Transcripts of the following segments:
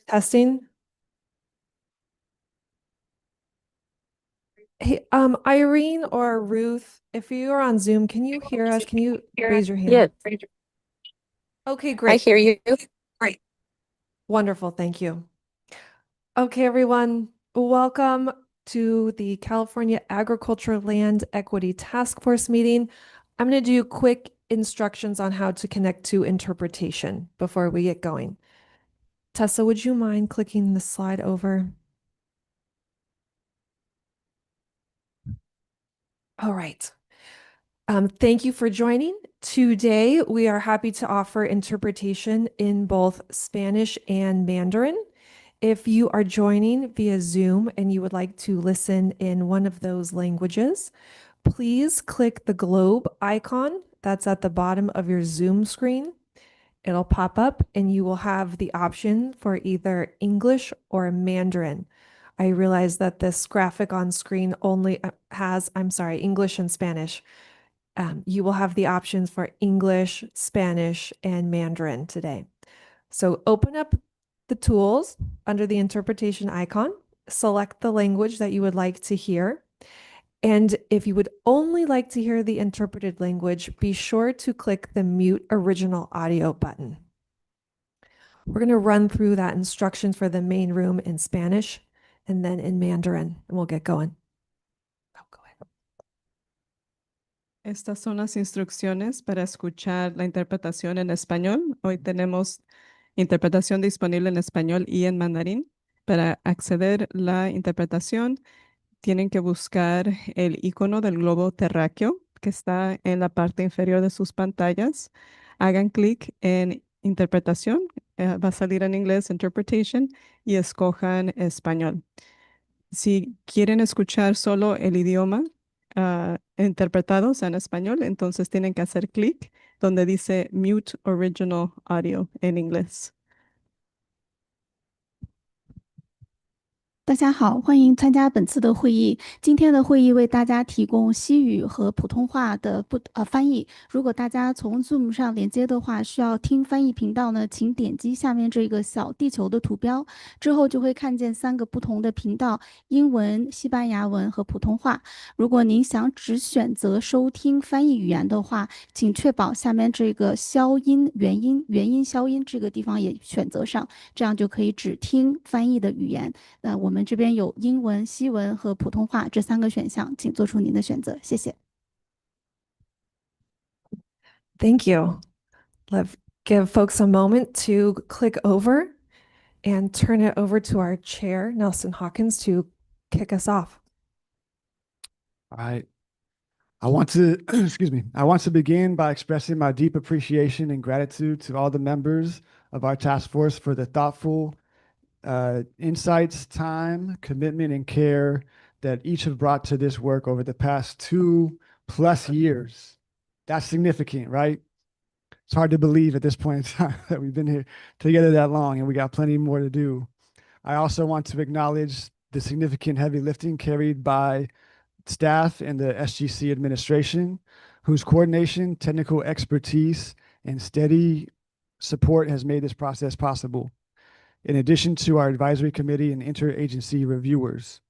Testing. Hey, Irene or Ruth, if you are on Zoom, can you hear us? Can you raise your hand? Yes, Okay, I great. hear you. Great. Wonderful. Thank you. Okay, everyone, welcome to the California Agricultural Land Equity Task Force meeting. I'm going to do quick instructions on how to connect to interpretation before we get going. Tessa, would you mind clicking the slide over? All right. Thank you for joining. Today, we are happy to offer interpretation in both Spanish and Mandarin. If you are joining via Zoom and you would like to listen in one of those languages, please click the globe icon that's at the bottom of your Zoom screen. It'll pop up and you will have the option for either English or Mandarin. I realize that this graphic on screen only has, English and Spanish. You will have the options for English, Spanish, and Mandarin today. So open up the tools under the interpretation icon, select the language that you would like to hear. And if you would only like to hear the interpreted language, be sure to click the mute original audio button. We're going to run through that instructions for the main room in Spanish and then in Mandarin, and we'll get going. Oh, go ahead. Estas son las instrucciones para escuchar la interpretación en español. Hoy tenemos interpretación disponible en español y en mandarín. Para acceder a la interpretación, tienen que buscar el icono del globo terráqueo que está en la parte inferior de sus pantallas. Hagan clic en interpretación, va a salir en inglés interpretation y escojan español. Si quieren escuchar solo el idioma interpretados en español, entonces tienen que hacer clic donde dice Mute Original Audio en inglés. 大家好，欢迎参加本次的会议。今天的会议为大家提供西语和普通话的翻译。如果大家从 Zoom 上连接的话，需要听翻译频道呢，请点击下面这个小地球的图标，之后就会看见3个不同的频道：英文、西班牙文和普通话。如果您想只选择收听翻译语言的话，请确保下面这个消音元音消音这个地方也选择上，这样就可以只听翻译的语言。我们这边有英文、西文和普通话这3个选项，请做出您的选择，谢谢。Thank you. Let's give folks a moment to click over and turn it over to our chair, Nelson Hawkins, to kick us off. All right. I want to, I want to begin by expressing my deep appreciation and gratitude to all the members of our task force for the thoughtful insights, time, commitment, and care that each have brought to this work over the past 2+ years. That's significant, right? It's hard to believe at this point in time that we've been here together that long and we got plenty more to do. I also want to acknowledge the significant heavy lifting carried by staff and the SGC administration, whose coordination, technical expertise, and steady support has made this process possible. In addition to our advisory committee and interagency reviewers,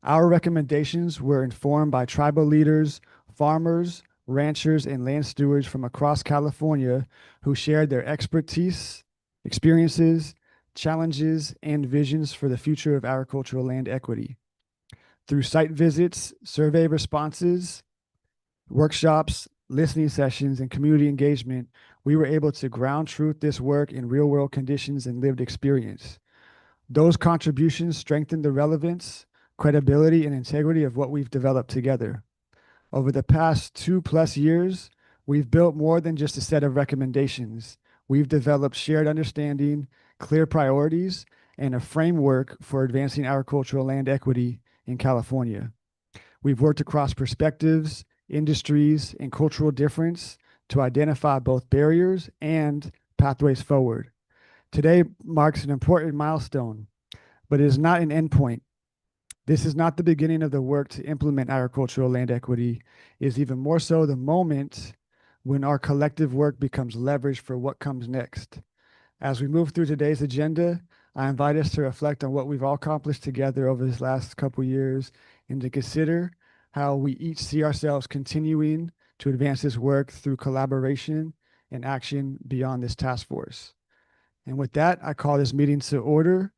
our recommendations were informed by tribal leaders, farmers, ranchers, and land stewards from across California who shared their expertise, experiences, challenges, and visions for the future of agricultural land equity. Through site visits, survey responses, workshops, listening sessions, and community engagement, we were able to ground truth this work in real-world conditions and lived experience. Those contributions strengthened the relevance, credibility, and integrity of what we've developed together. Over the past 2+ years, we've built more than just a set of recommendations. We've developed shared understanding, clear priorities, and a framework for advancing agricultural land equity in California. We've worked across perspectives, industries, and cultural difference to identify both barriers and pathways forward. Today marks an important milestone, but it is not an endpoint. This is not the beginning of the work to implement agricultural land equity. It is even more so the moment when our collective work becomes leverage for what comes next. As we move through today's agenda, I invite us to reflect on what we've all accomplished together over this last couple years and to consider how we each see ourselves continuing to advance this work through collaboration and action beyond this task force. And with that, I call this meeting to order,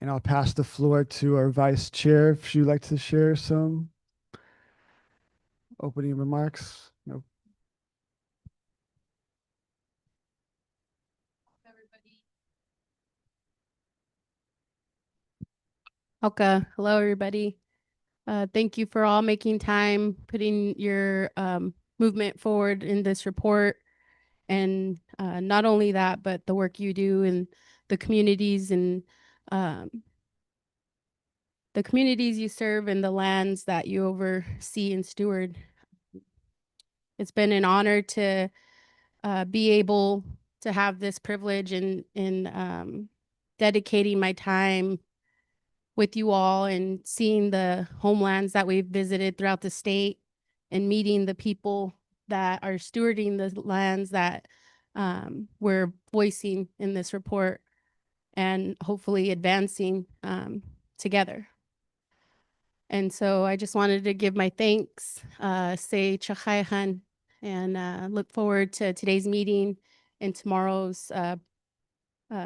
and I'll pass the floor to our vice chair if she'd like to share some opening remarks. No. Okay. Hello, everybody. Thank you for all making time, putting your movement forward in this report. And not only that, but the work you do in the communities and the communities you serve and the lands that you oversee and steward. It's been an honor to be able to have this privilege in dedicating my time with you all and seeing the homelands that we've visited throughout the state and meeting the people that are stewarding the lands that we're voicing in this report and hopefully advancing together. And so I just wanted to give my thanks, say Chachaihan, and look forward to today's meeting and tomorrow's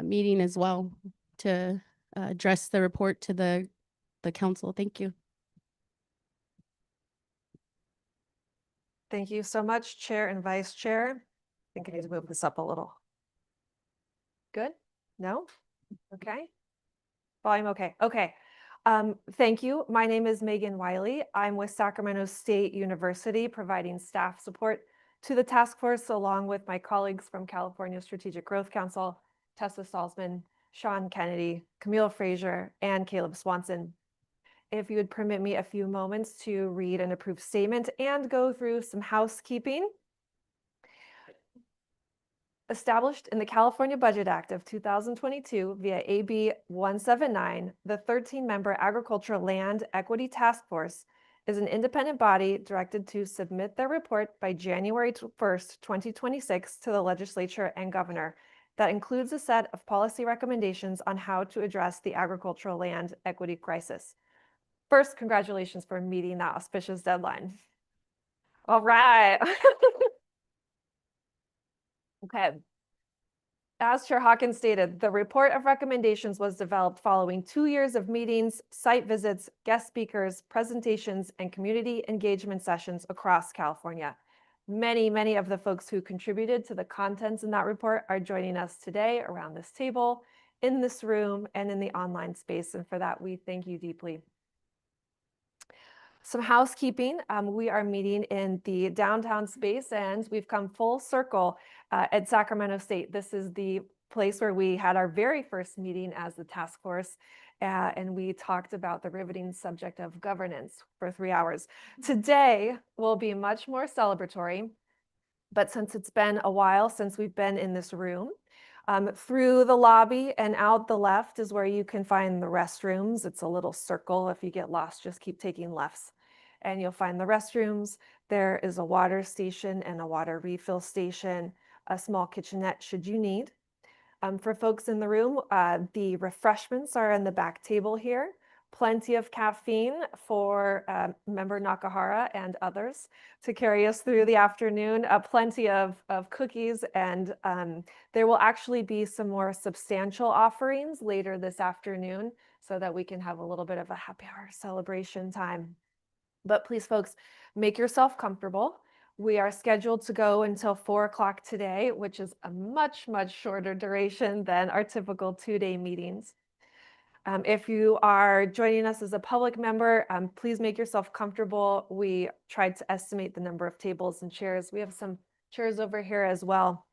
meeting as well to address the report to the council. Thank you. Thank you so much, Chair and Vice Chair. I think I need to move this up a little. Good? No? Okay. Volume okay. Okay. Thank you. My name is Megan Wiley. I'm with Sacramento State University, providing staff support to the task force along with my colleagues from California Strategic Growth Council, Tessa Salzman, Sean Kennedy, Camille Frazier, and Caleb Swanson. If you would permit me a few moments to read an approved statement and go through some housekeeping. Established in the California Budget Act of 2022 via AB 179, the 13-member Agricultural Land Equity Task Force is an independent body directed to submit their report by January 1st, 2026 to the Legislature and Governor. That includes a set of policy recommendations on how to address the agricultural land equity crisis. First, congratulations for meeting that auspicious deadline. All right. Okay. As Chair Hawkins stated, the report of recommendations was developed following 2 years of meetings, site visits, guest speakers, presentations, and community engagement sessions across California. Many of the folks who contributed to the contents in that report are joining us today around this table, in this room, and in the online space. And for that, we thank you deeply. Some housekeeping. We are meeting in the downtown space and we've come full circle at Sacramento State. This is the place where we had our very first meeting as the task force and we talked about the riveting subject of governance for 3 hours. Today will be much more celebratory, but since it's been a while since we've been in this room, through the lobby and out the left is where you can find the restrooms. It's a little circle. If you get lost, just keep taking lefts and you'll find the restrooms. There is a water station and a water refill station, a small kitchenette should you need. For folks in the room, the refreshments are in the back table here. Plenty of caffeine for member Nakahara and others to carry us through the afternoon. Plenty of cookies, and there will actually be some more substantial offerings later this afternoon so that we can have a little bit of a happy hour celebration time. But please, folks, make yourself comfortable. We are scheduled to go until 4 o'clock today, which is a much shorter duration than our typical 2-day meetings. If you are joining us as a public member, please make yourself comfortable. We tried to estimate the number of tables and chairs. We have some chairs over here as well.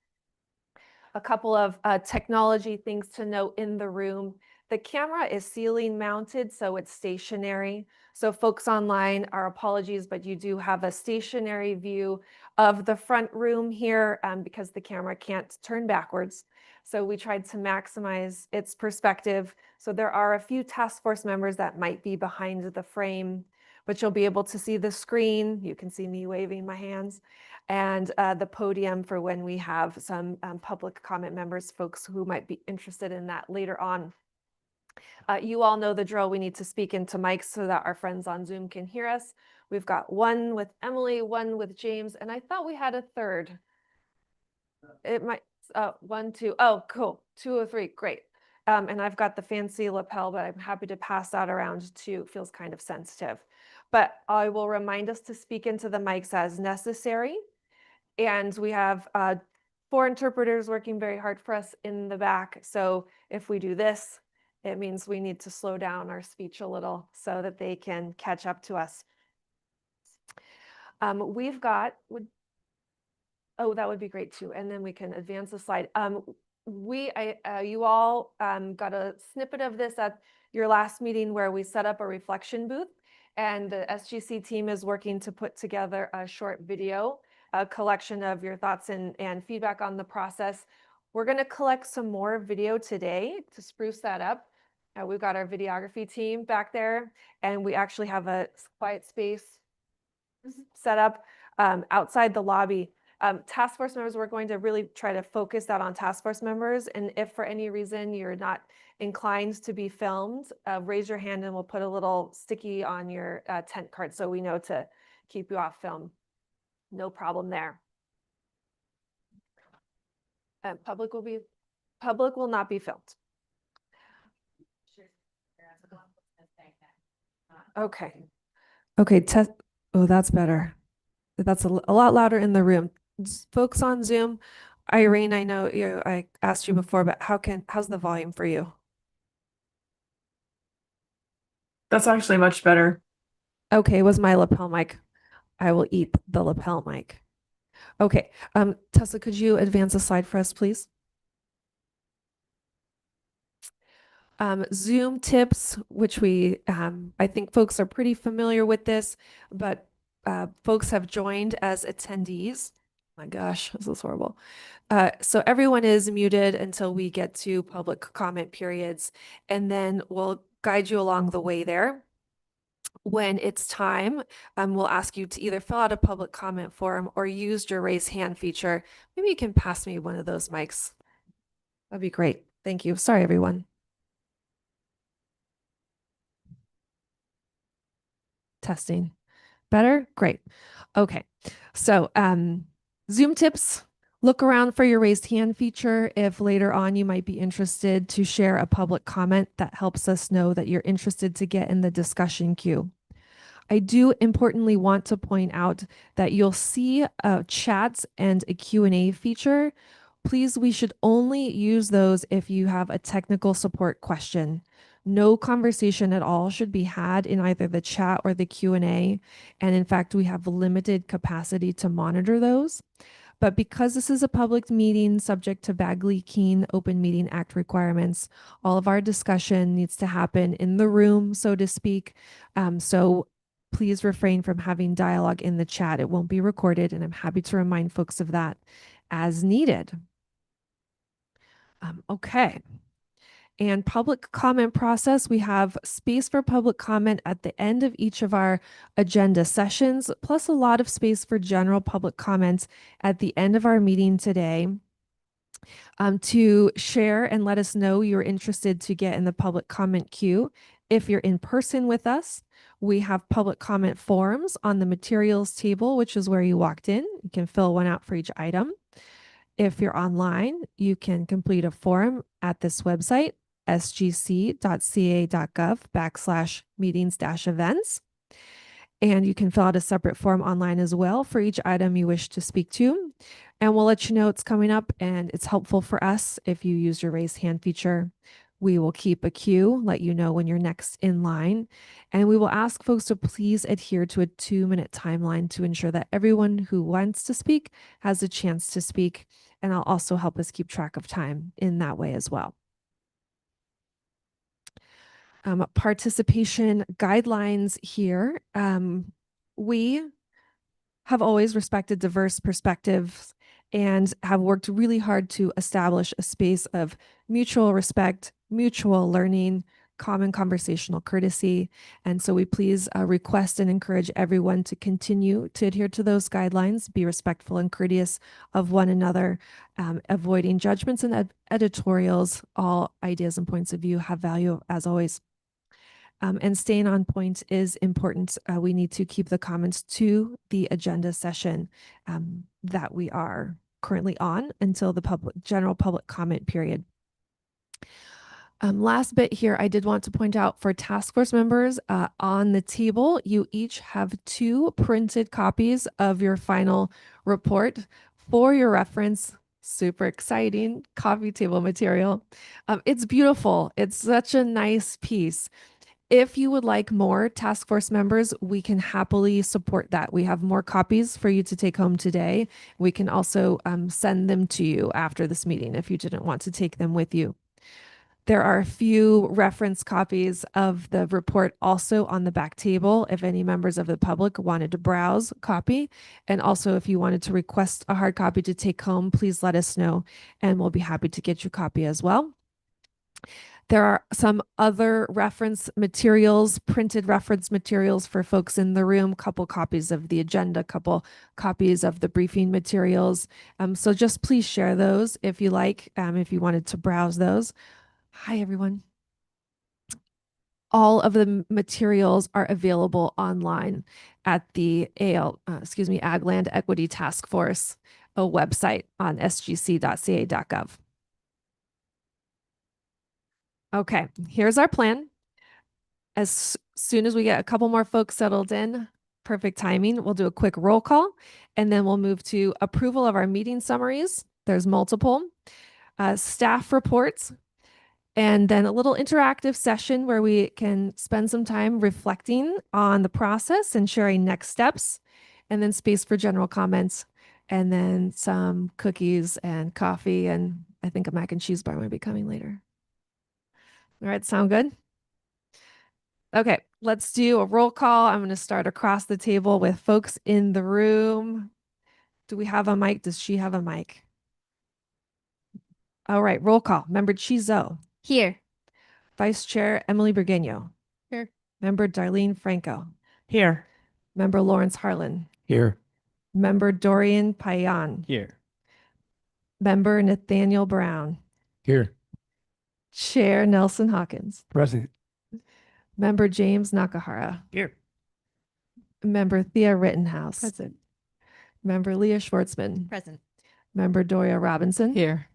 A couple of technology things to note in the room. The camera is ceiling mounted, so it's stationary. So folks online, our apologies, but you do have a stationary view of the front room here because the camera can't turn backwards. So we tried to maximize its perspective. So there are a few task force members that might be behind the frame, but you'll be able to see the screen. You can see me waving my hands. and the podium for when we have some public comment members, folks who might be interested in that later on. You all know the drill. We need to speak into mics so that our friends on Zoom can hear us. We've got one with Emily, one with James, and I thought we had a third. It might, 1, 2, oh, cool, 2 or 3, great. And I've got the fancy lapel, but I'm happy to pass that around too. Feels kind of sensitive. But I will remind us to speak into the mics as necessary. And we have 4 interpreters working very hard for us in the back. So if we do this, it means we need to slow down our speech a little so that they can catch up to us. We've got, oh, that would be great too. And then we can advance the slide. You all got a snippet of this at your last meeting where we set up a reflection booth, and the SGC team is working to put together a short video, a collection of your thoughts and feedback on the process. We're going to collect some more video today to spruce that up. We've got our videography team back there, and we actually have a quiet space set up outside the lobby. Task force members, we're going to really try to focus that on task force members. And if for any reason you're not inclined to be filmed, raise your hand and we'll put a little sticky on your tent card so we know to keep you off film. No problem there. Public will not be filmed. Okay. Okay, oh, that's better. That's a lot louder in the room. Folks on Zoom, Irene, I know I asked you before, but how's the volume for you? That's actually much better. Okay, was my lapel mic. I will eat the lapel mic. Okay, Tessa, could you advance a slide for us, please? Zoom tips, which I think folks are pretty familiar with this, but folks have joined as attendees. Oh my gosh, this is horrible. So everyone is muted until we get to public comment periods, and then we'll guide you along the way there. When it's time, we'll ask you to either fill out a public comment form or use your raise hand feature. Maybe you can pass me one of those mics. That'd be great. Thank you. Sorry, everyone. Testing. Better? Great. Okay. So Zoom tips, look around for your raised hand feature if later on you might be interested to share a public comment. That helps us know that you're interested to get in the discussion queue. I do importantly want to point out that you'll see chats and a Q&A feature. Please, we should only use those if you have a technical support question. No conversation at all should be had in either the chat or the Q&A. And in fact, we have limited capacity to monitor those. But because this is a public meeting subject to Bagley-Keene Open Meeting Act requirements, all of our discussion needs to happen in the room, so to speak. So please refrain from having dialogue in the chat. It won't be recorded, and I'm happy to remind folks of that as needed. Okay. And public comment process, we have space for public comment at the end of each of our agenda sessions, plus a lot of space for general public comments at the end of our meeting today. To share and let us know you're interested to get in the public comment queue. If you're in person with us, we have public comment forms on the materials table, which is where you walked in. You can fill one out for each item. If you're online, you can complete a form at this website, sgc.ca.gov/meetings-events. And you can fill out a separate form online as well for each item you wish to speak to. And we'll let you know it's coming up, and it's helpful for us if you use your raise hand feature. We will keep a queue, let you know when you're next in line, and we will ask folks to please adhere to a 2-minute timeline to ensure that everyone who wants to speak has a chance to speak, and I'll also help us keep track of time in that way as well. Participation guidelines here. We have always respected diverse perspectives and have worked really hard to establish a space of mutual respect, mutual learning, common conversational courtesy. And so we please request and encourage everyone to continue to adhere to those guidelines, be respectful and courteous of one another, avoiding judgments and editorials. All ideas and points of view have value as always. And staying on point is important. We need to keep the comments to the agenda session that we are currently on until the general public comment period. Last bit here, I did want to point out for task force members on the table, you each have 2 printed copies of your final report for your reference. Super exciting coffee table material. It's beautiful. It's such a nice piece. If you would like more task force members, we can happily support that. We have more copies for you to take home today. We can also send them to you after this meeting if you didn't want to take them with you. There are a few reference copies of the report also on the back table if any members of the public wanted to browse copy. And also if you wanted to request a hard copy to take home, please let us know and we'll be happy to get you a copy as well. There are some other reference materials, printed reference materials for folks in the room, couple copies of the agenda, couple copies of the briefing materials. So just please share those if you like, if you wanted to browse those. Hi, everyone. All of the materials are available online at the Ag Land Equity Task Force website on sgc.ca.gov. Okay, here's our plan. As soon as we get a couple more folks settled in, perfect timing, we'll do a quick roll call and then we'll move to approval of our meeting summaries. There's multiple staff reports, and then a little interactive session where we can spend some time reflecting on the process and sharing next steps, and then space for general comments, and then some cookies and coffee, and I think a mac and cheese bar might be coming later. All right, sound good? Okay, let's do a roll call. I'm going to start across the table with folks in the room. Do we have a mic? Does she have a mic? All right, roll call. Member Chizo. Here. Vice Chair Emily Burgueño. Here. Member Darlene Franco. Here. Member Lawrence Harlan. Here. Member Dorian Payan. Here. Member Nathaniel Brown. Here. Chair Nelson Hawkins. Present. Member James Nakahara. Here. Member Thea Rittenhouse. Present. Member Leah Schwartzman. Present. Member Doria Robinson. Here.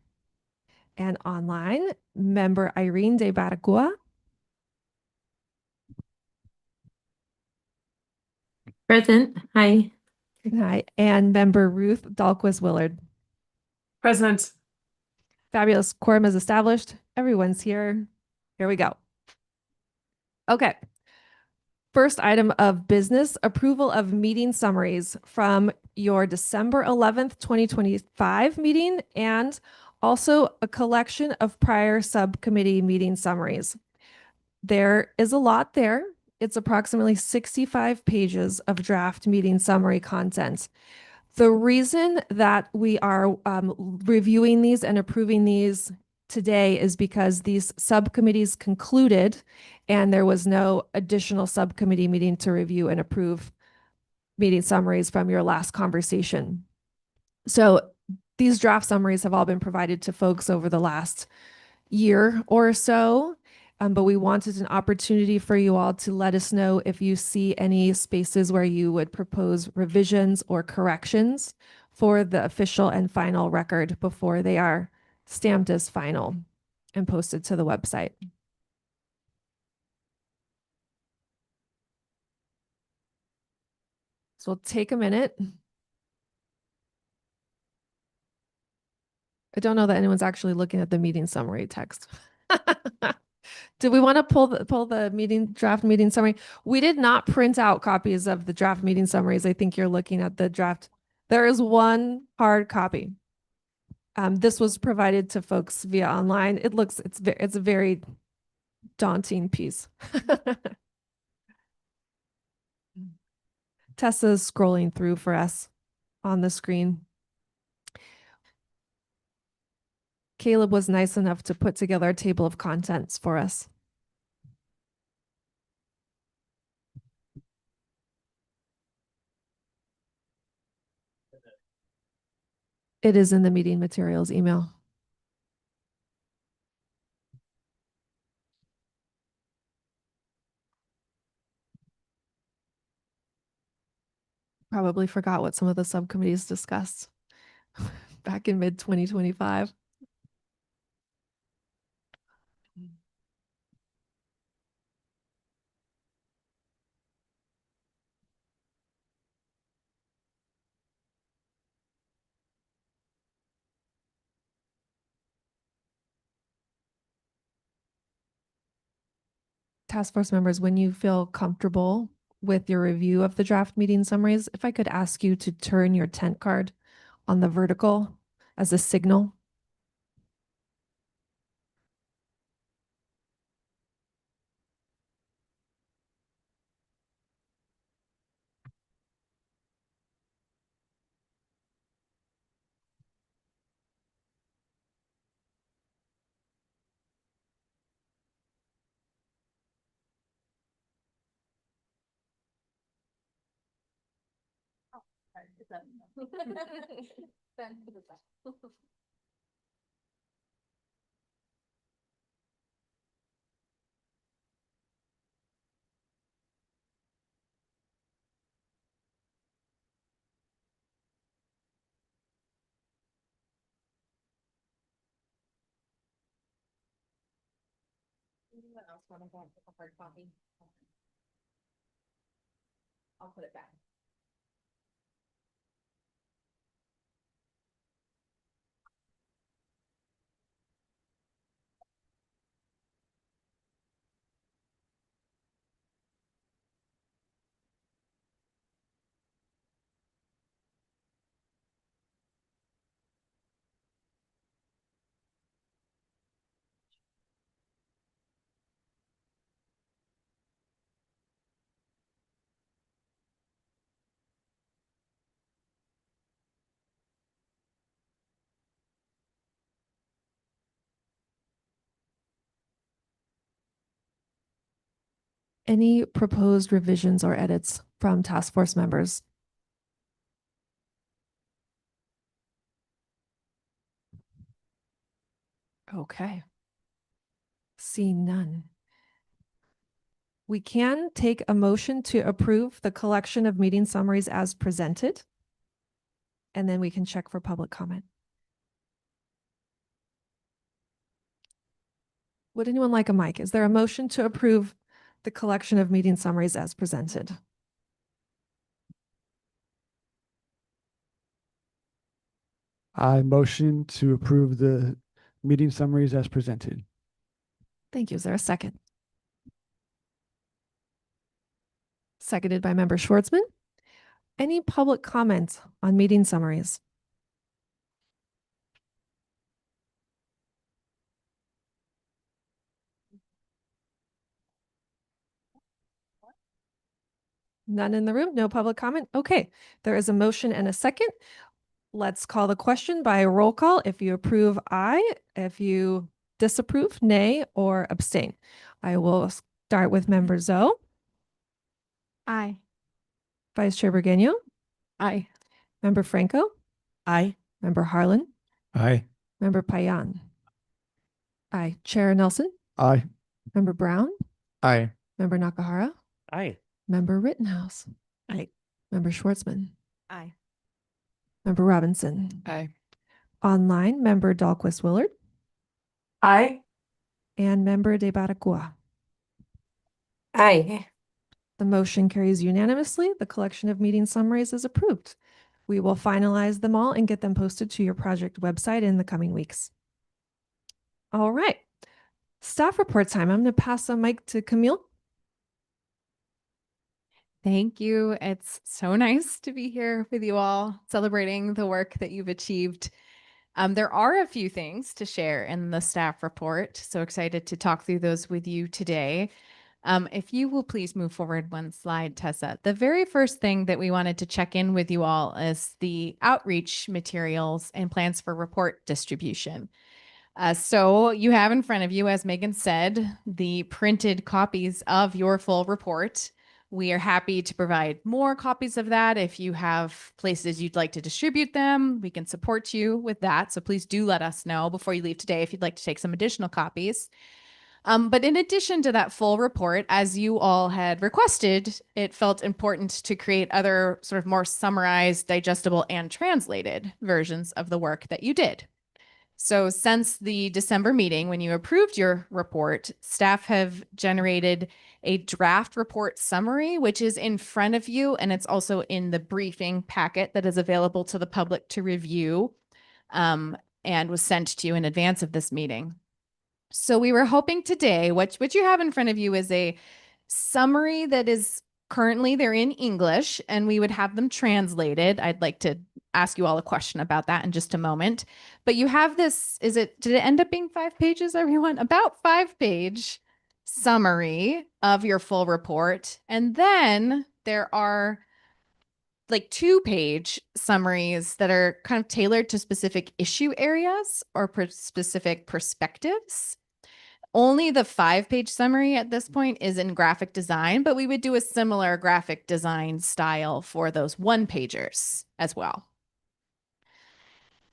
And online, Member Irene de Baracua. Present. Hi. Hi. And Member Ruth Dahlquist Willard. Present. Fabulous. Quorum is established. Everyone's here. Here we go. Okay. First item of business, approval of meeting summaries from your December 11th, 2025 meeting, and also a collection of prior subcommittee meeting summaries. There is a lot there. It's approximately 65 pages of draft meeting summary content. The reason that we are reviewing these and approving these today is because these subcommittees concluded and there was no additional subcommittee meeting to review and approve meeting summaries from your last conversation. So these draft summaries have all been provided to folks over the last year or so, but we wanted an opportunity for you all to let us know if you see any spaces where you would propose revisions or corrections for the official and final record before they are stamped as final and posted to the website. So we'll take a minute. I don't know that anyone's actually looking at the meeting summary text. Do we want to pull the draft meeting summary? We did not print out copies of the draft meeting summaries. I think you're looking at the draft. There is one hard copy. This was provided to folks via online. It's a very daunting piece. Tessa's scrolling through for us on the screen. Caleb was nice enough to put together a table of contents for us. It is in the meeting materials email. Probably forgot what some of the subcommittees discussed back in mid-2025. Task force members, when you feel comfortable with your review of the draft meeting summaries, if I could ask you to turn your tent card on the vertical as a signal. I'll put it back. Any proposed revisions or edits from task force members? Okay. Seeing none. We can take a motion to approve the collection of meeting summaries as presented. And then we can check for public comment. Would anyone like a mic? Is there a motion to approve the collection of meeting summaries as presented? I motion to approve the meeting summaries as presented. Thank you. Is there a second? Seconded by Member Schwartzman. Any public comment on meeting summaries? None in the room? No public comment? Okay. There is a motion and a second. Let's call the question by a roll call. If you approve, aye. If you disapprove, nay, or abstain. I will start with Member Zoe. Aye. Vice Chair Burgueño. Aye. Member Franco. Aye. Member Harlan. Aye. Member Payan. Aye. Chair Nelson. Aye. Member Brown. Aye. Member Nakahara. Aye. Member Rittenhouse. Aye. Member Schwartzman. Aye. Member Robinson. Aye. Online, Member Dahlquist Willard. Aye. And Member De Baracua. Aye. The motion carries unanimously. The collection of meeting summaries is approved. We will finalize them all and get them posted to your project website in the coming weeks. All right. Staff report time. I'm going to pass the mic to Camille. Thank you. It's so nice to be here with you all, celebrating the work that you've achieved. There are a few things to share in the staff report, so excited to talk through those with you today. If you will please move forward one slide, Tessa. The very first thing that we wanted to check in with you all is the outreach materials and plans for report distribution. So you have in front of you, as Megan said, the printed copies of your full report. We are happy to provide more copies of that. If you have places you'd like to distribute them, we can support you with that. So please do let us know before you leave today if you'd like to take some additional copies. But in addition to that full report, as you all had requested, it felt important to create other sort of more summarized, digestible, and translated versions of the work that you did. So since the December meeting, when you approved your report, staff have generated a draft report summary, which is in front of you, and it's also in the briefing packet that is available to the public to review, and was sent to you in advance of this meeting. So we were hoping today, what you have in front of you is a summary that is currently they're in English, and we would have them translated. I'd like to ask you all a question about that in just a moment. But you have this, did it end up being 5 pages, everyone? About 5-page summary of your full report. And then there are like 2-page summaries that are kind of tailored to specific issue areas or specific perspectives. Only the 5-page summary at this point is in graphic design, but we would do a similar graphic design style for those 1-pagers as well.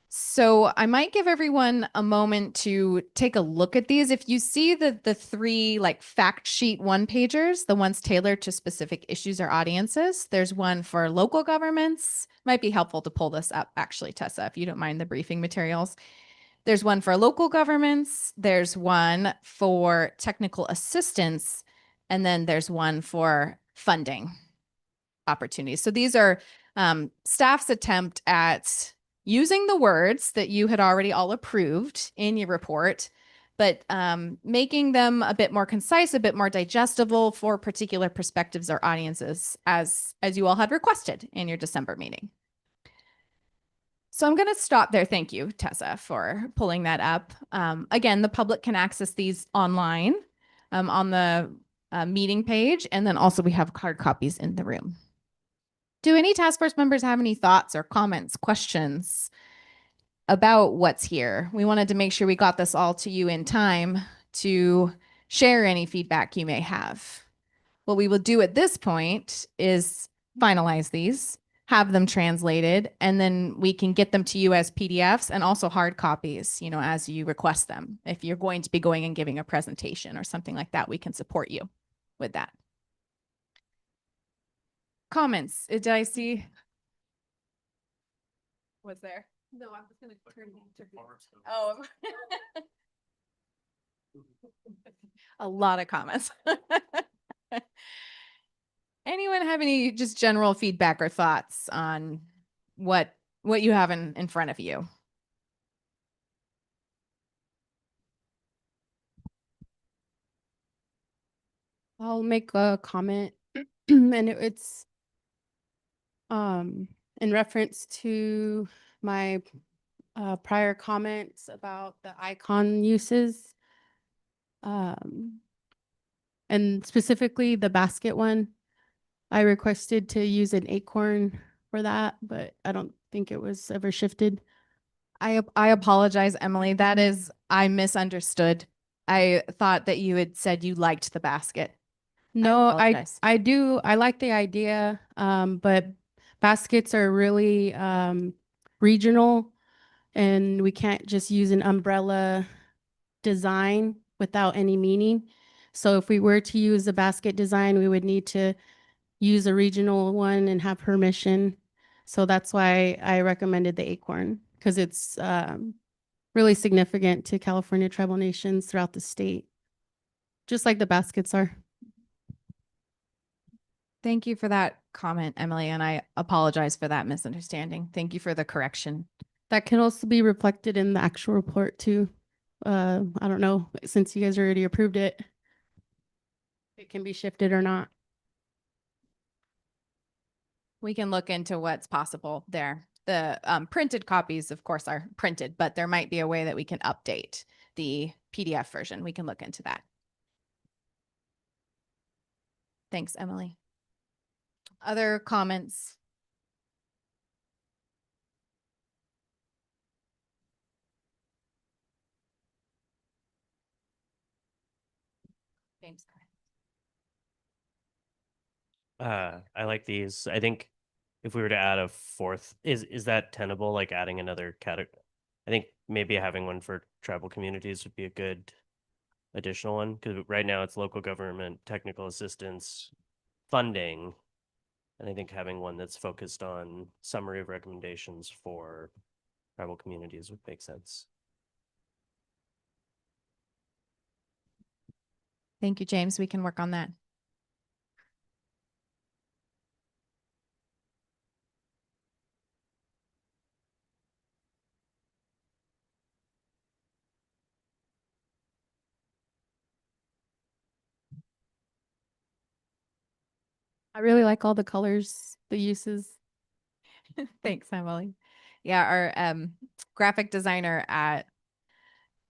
So I might give everyone a moment to take a look at these. If you see the 3 like fact sheet 1-pagers, the ones tailored to specific issues or audiences, there's one for local governments. Might be helpful to pull this up actually, Tessa, if you don't mind the briefing materials. There's one for local governments, there's one for technical assistance, and then there's one for funding opportunities. So these are staff's attempt at using the words that you had already all approved in your report, but making them a bit more concise, a bit more digestible for particular perspectives or audiences as you all had requested in your December meeting. So I'm going to stop there. Thank you, Tessa, for pulling that up. Again, the public can access these online on the meeting page, and then also we have hard copies in the room. Do any task force members have any thoughts or comments, questions about what's here? We wanted to make sure we got this all to you in time to share any feedback you may have. What we will do at this point is finalize these, have them translated, and then we can get them to you as PDFs and also hard copies, you know, as you request them. If you're going to be going and giving a presentation or something like that, we can support you with that. Comments? Did I see? Was there? No, I'm just going to turn the interview. Oh. A lot of comments. Anyone have any just general feedback or thoughts on what you have in front of you? I'll make a comment and it's in reference to my prior comments about the icon uses. And specifically the basket one. I requested to use an acorn for that, but I don't think it was ever shifted. I apologize, Emily. That is, I misunderstood. I thought that you had said you liked the basket. No, apologize. I do. I like the idea, but baskets are really regional, and we can't just use an umbrella design without any meaning. So if we were to use a basket design, we would need to use a regional one and have permission. So that's why I recommended the acorn, because it's really significant to California tribal nations throughout the state, just like the baskets are. Thank you for that comment, Emily, and I apologize for that misunderstanding. Thank you for the correction. That can also be reflected in the actual report too. I don't know, since you guys already approved it, it can be shifted or not. We can look into what's possible there. The printed copies, of course, are printed, but there might be a way that we can update the PDF version. We can look into that. Thanks, Emily. Other comments? James. I like these. I think if we were to add a fourth, is that tenable? Like adding another category? I think maybe having one for tribal communities would be a good additional one because right now it's local government, technical assistance, funding, and I think having one that's focused on summary of recommendations for tribal communities would make sense. Thank you, James. We can work on that. I really like all the colors, the uses. Thanks, Emily. Yeah, our graphic designer at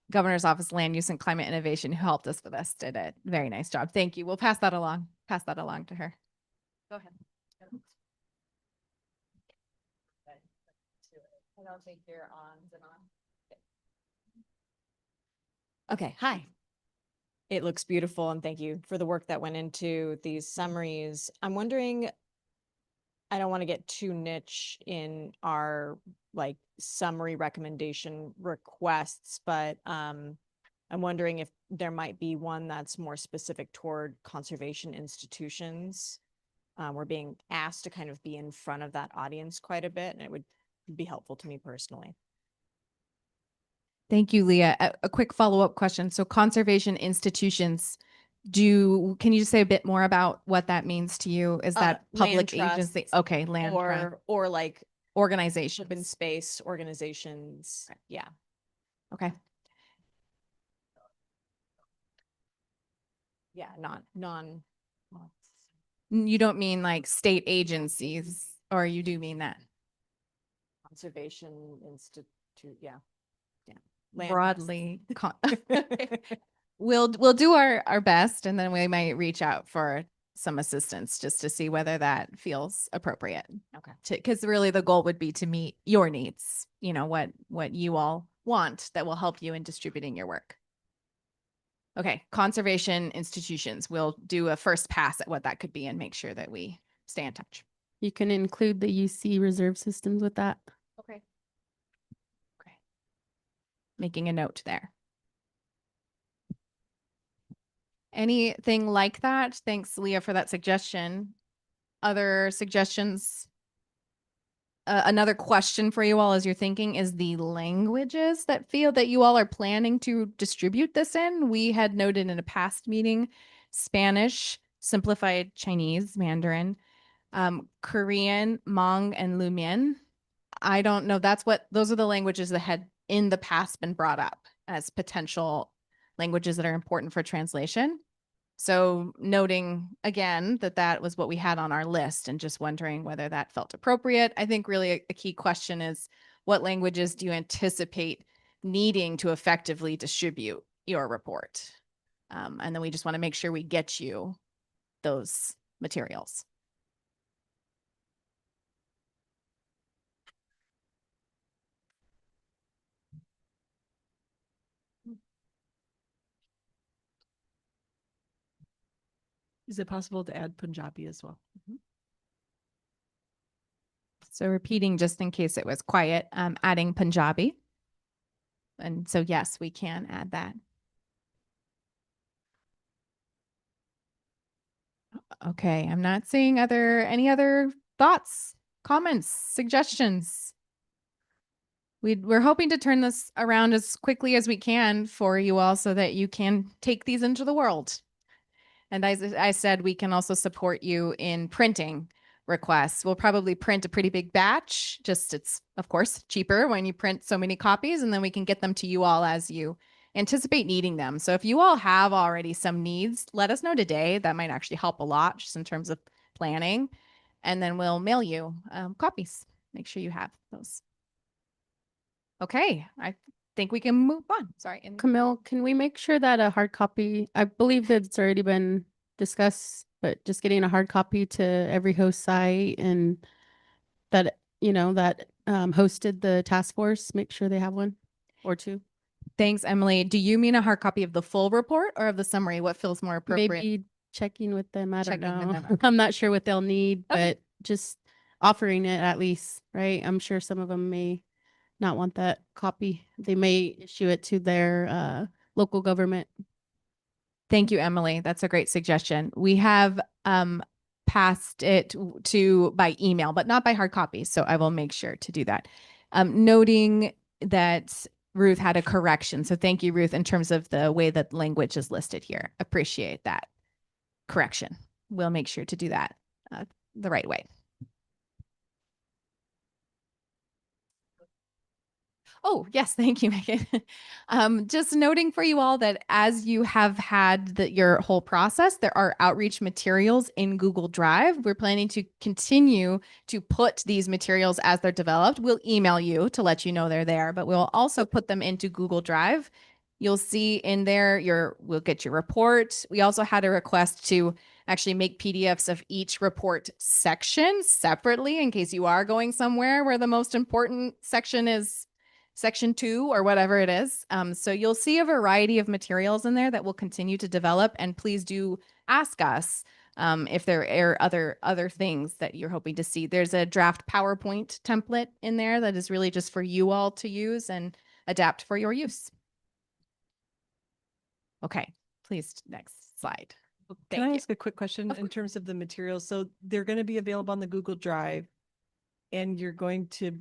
Governor's Office Land Use and Climate Innovation who helped us with this did a very nice job. Thank you. We'll pass that along. Pass that along to her. Go ahead. I don't think you're on and on. Okay, hi. It looks beautiful and thank you for the work that went into these summaries. I'm wondering, I don't want to get too niche in our like summary recommendation requests, but I'm wondering if there might be one that's more specific toward conservation institutions. We're being asked to kind of be in front of that audience quite a bit, and it would be helpful to me personally. Thank you, Leah. A quick follow-up question. So conservation institutions, can you just say a bit more about what that means to you? Is that Land public agency? trusts Okay, land trust or like organization. open space organizations. Right. Yeah. Okay. Yeah, non You don't mean like state agencies, or you do mean that? conservation institute. Yeah. Land Broadly. trusts. We'll do our best, and then we might reach out for some assistance just to see whether that feels appropriate. Okay. Because really the goal would be to meet your needs, you know, what you all want that will help you in distributing your work. Okay, conservation institutions. We'll do a first pass at what that could be and make sure that we stay in touch. You can include the UC reserve systems with that. Okay. Okay. Making a note there. Anything like that? Thanks, Leah, for that suggestion. Other suggestions? Another question for you all as you're thinking is the languages that you all are planning to distribute this in. We had noted in a past meeting, Spanish, simplified Chinese, Mandarin, Korean, Hmong, and Lumien. I don't know. Those are the languages that had in the past been brought up as potential languages that are important for translation. So noting again that was what we had on our list and just wondering whether that felt appropriate. I think really a key question is what languages do you anticipate needing to effectively distribute your report? And then we just want to make sure we get you those materials. Is it possible to add Punjabi as well? So repeating just in case it was quiet, adding Punjabi. And so yes, we can add that. Okay, I'm not seeing any other thoughts, comments, suggestions. We're hoping to turn this around as quickly as we can for you all so that you can take these into the world. And as I said, we can also support you in printing requests. We'll probably print a pretty big batch. It's, of course, cheaper when you print so many copies, and then we can get them to you all as you anticipate needing them. So if you all have already some needs, let us know today. That might actually help a lot just in terms of planning. And then we'll mail you copies. Make sure you have those. Okay, I think we can move on. Sorry. Camille, can we make sure that a hard copy, I believe that it's already been discussed, but just getting a hard copy to every host site and that, that hosted the task force, make sure they have one or two. Thanks, Emily. Do you mean a hard copy of the full report or of the summary? What feels more appropriate? Maybe checking with them. I don't Checking with know. them, okay. I'm not sure what they'll need, Okay. but just offering it at least, right? I'm sure some of them may not want that copy. They may issue it to their local government. Thank you, Emily. That's a great suggestion. We have passed it to by email, but not by hard copy. So I will make sure to do that. Noting that Ruth had a correction. So thank you, Ruth, in terms of the way that language is listed here. Appreciate that correction. We'll make sure to do that the right way. Oh, yes. Thank you, Megan. Just noting for you all that as you have had your whole process, there are outreach materials in Google Drive. We're planning to continue to put these materials as they're developed. We'll email you to let you know they're there, but we'll also put them into Google Drive. You'll see in there we'll get your report. We also had a request to actually make PDFs of each report section separately in case you are going somewhere where the most important section is section 2 or whatever it is. So you'll see a variety of materials in there that we'll continue to develop, and please do ask us if there are other things that you're hoping to see. There's a draft PowerPoint template in there that is really just for you all to use and adapt for your use. Okay, please, next slide. Can Thank I you. ask a quick question in terms of the materials? So they're going to be available on the Google Drive, and you're going to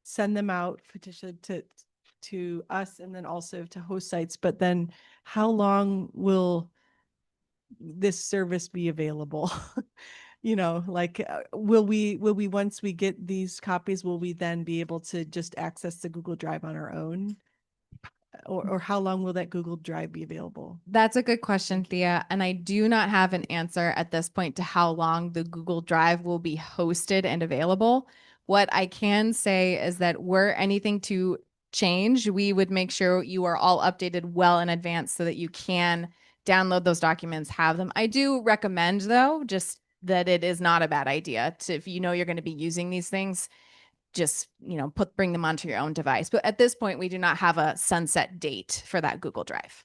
send them out, petition to us and then also to host sites. But then how long will this service be available? Will we once we get these copies, will we then be able to just access the Google Drive on our own? Or how long will that Google Drive be available? That's a good question, Thea. And I do not have an answer at this point to how long the Google Drive will be hosted and available. What I can say is that were anything to change, we would make sure you are all updated well in advance so that you can download those documents, have them. I do recommend, though, just that it is not a bad idea to, if you know you're going to be using these things, just, bring them onto your own device. But at this point, we do not have a sunset date for that Google Drive.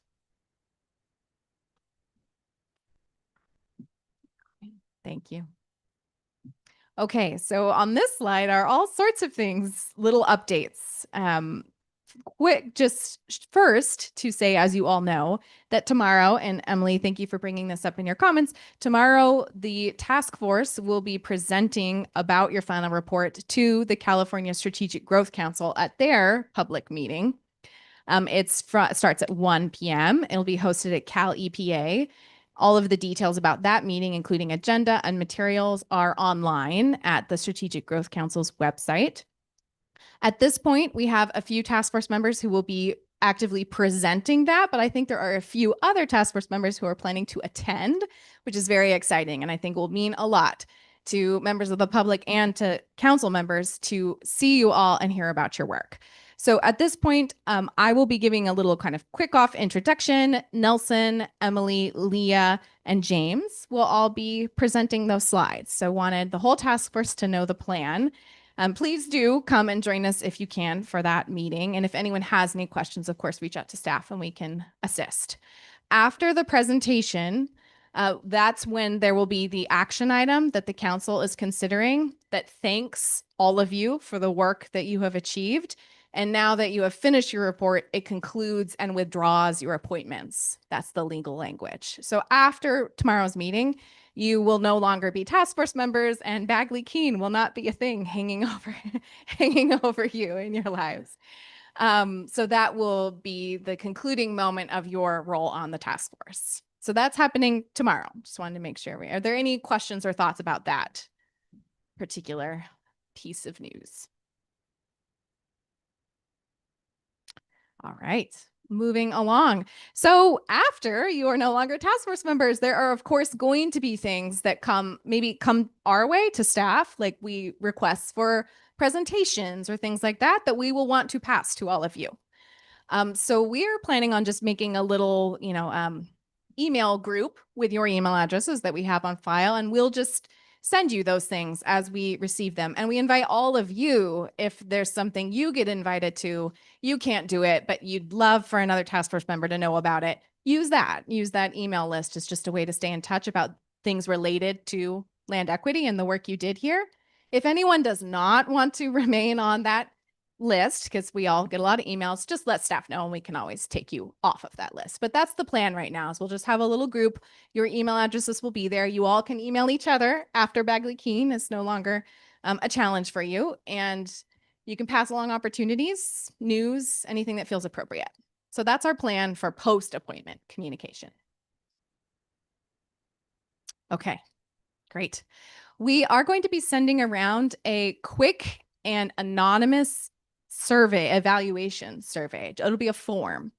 Thank you. Okay, so on this slide are all sorts of things, little updates. Quick, just first to say, as you all know, that tomorrow, and Emily, thank you for bringing this up in your comments, tomorrow the task force will be presenting about your final report to the California Strategic Growth Council at their public meeting. It starts at 1 p.m. It'll be hosted at Cal EPA. All of the details about that meeting, including agenda and materials, are online at the Strategic Growth Council's website. At this point, we have a few task force members who will be actively presenting that, but I think there are a few other task force members who are planning to attend, which is very exciting, and I think will mean a lot to members of the public and to council members to see you all and hear about your work. So at this point, I will be giving a little kind of quick off introduction. Nelson, Emily, Leah, and James will all be presenting those slides. So wanted the whole task force to know the plan. Please do come and join us if you can for that meeting. And if anyone has any questions, of course, reach out to staff and we can assist. After the presentation, that's when there will be the action item that the council is considering that thanks all of you for the work that you have achieved. And now that you have finished your report, it concludes and withdraws your appointments. That's the legal language. So after tomorrow's meeting, you will no longer be task force members, and Bagley Keene will not be a thing hanging over you in your lives. So that will be the concluding moment of your role on the task force. So that's happening tomorrow. Just wanted to make sure. Are there any questions or thoughts about that particular piece of news? All right, moving along. So after you are no longer task force members, there are, of course, going to be things that come our way to staff, like requests for presentations or things like that we will want to pass to all of you. So we are planning on just making a little, email group with your email addresses that we have on file, and we'll just send you those things as we receive them. And we invite all of you, if there's something you get invited to, you can't do it, but you'd love for another task force member to know about it, use that email list as just a way to stay in touch about things related to land equity and the work you did here. If anyone does not want to remain on that list, because we all get a lot of emails, just let staff know and we can always take you off of that list. But that's the plan right now, is we'll just have a little group. Your email addresses will be there. You all can email each other after Bagley Keene is no longer a challenge for you. And you can pass along opportunities, news, anything that feels appropriate. So that's our plan for post-appointment communication. Okay, great. We are going to be sending around a quick and anonymous survey, evaluation survey. It'll be a form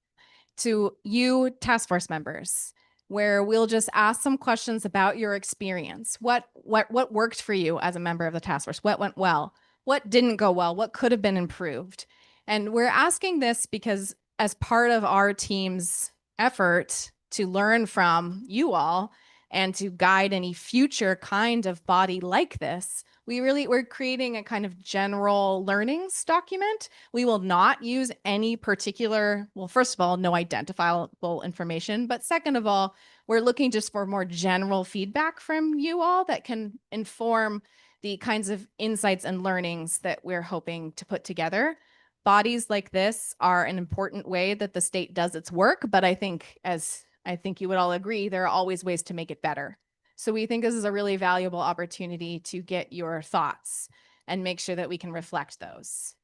to you task force members, where we'll just ask some questions about your experience. What worked for you as a member of the task force? What went well? What didn't go well? What could have been improved? And we're asking this because as part of our team's effort to learn from you all and to guide any future kind of body like this, we're creating a kind of general learnings document. We will not use any particular, well, first of all, no identifiable information, but second of all, we're looking just for more general feedback from you all that can inform the kinds of insights and learnings that we're hoping to put together. Bodies like this are an important way that the state does its work, but I think, as I think you would all agree, there are always ways to make it better. So we think this is a really valuable opportunity to get your thoughts and make sure that we can reflect those.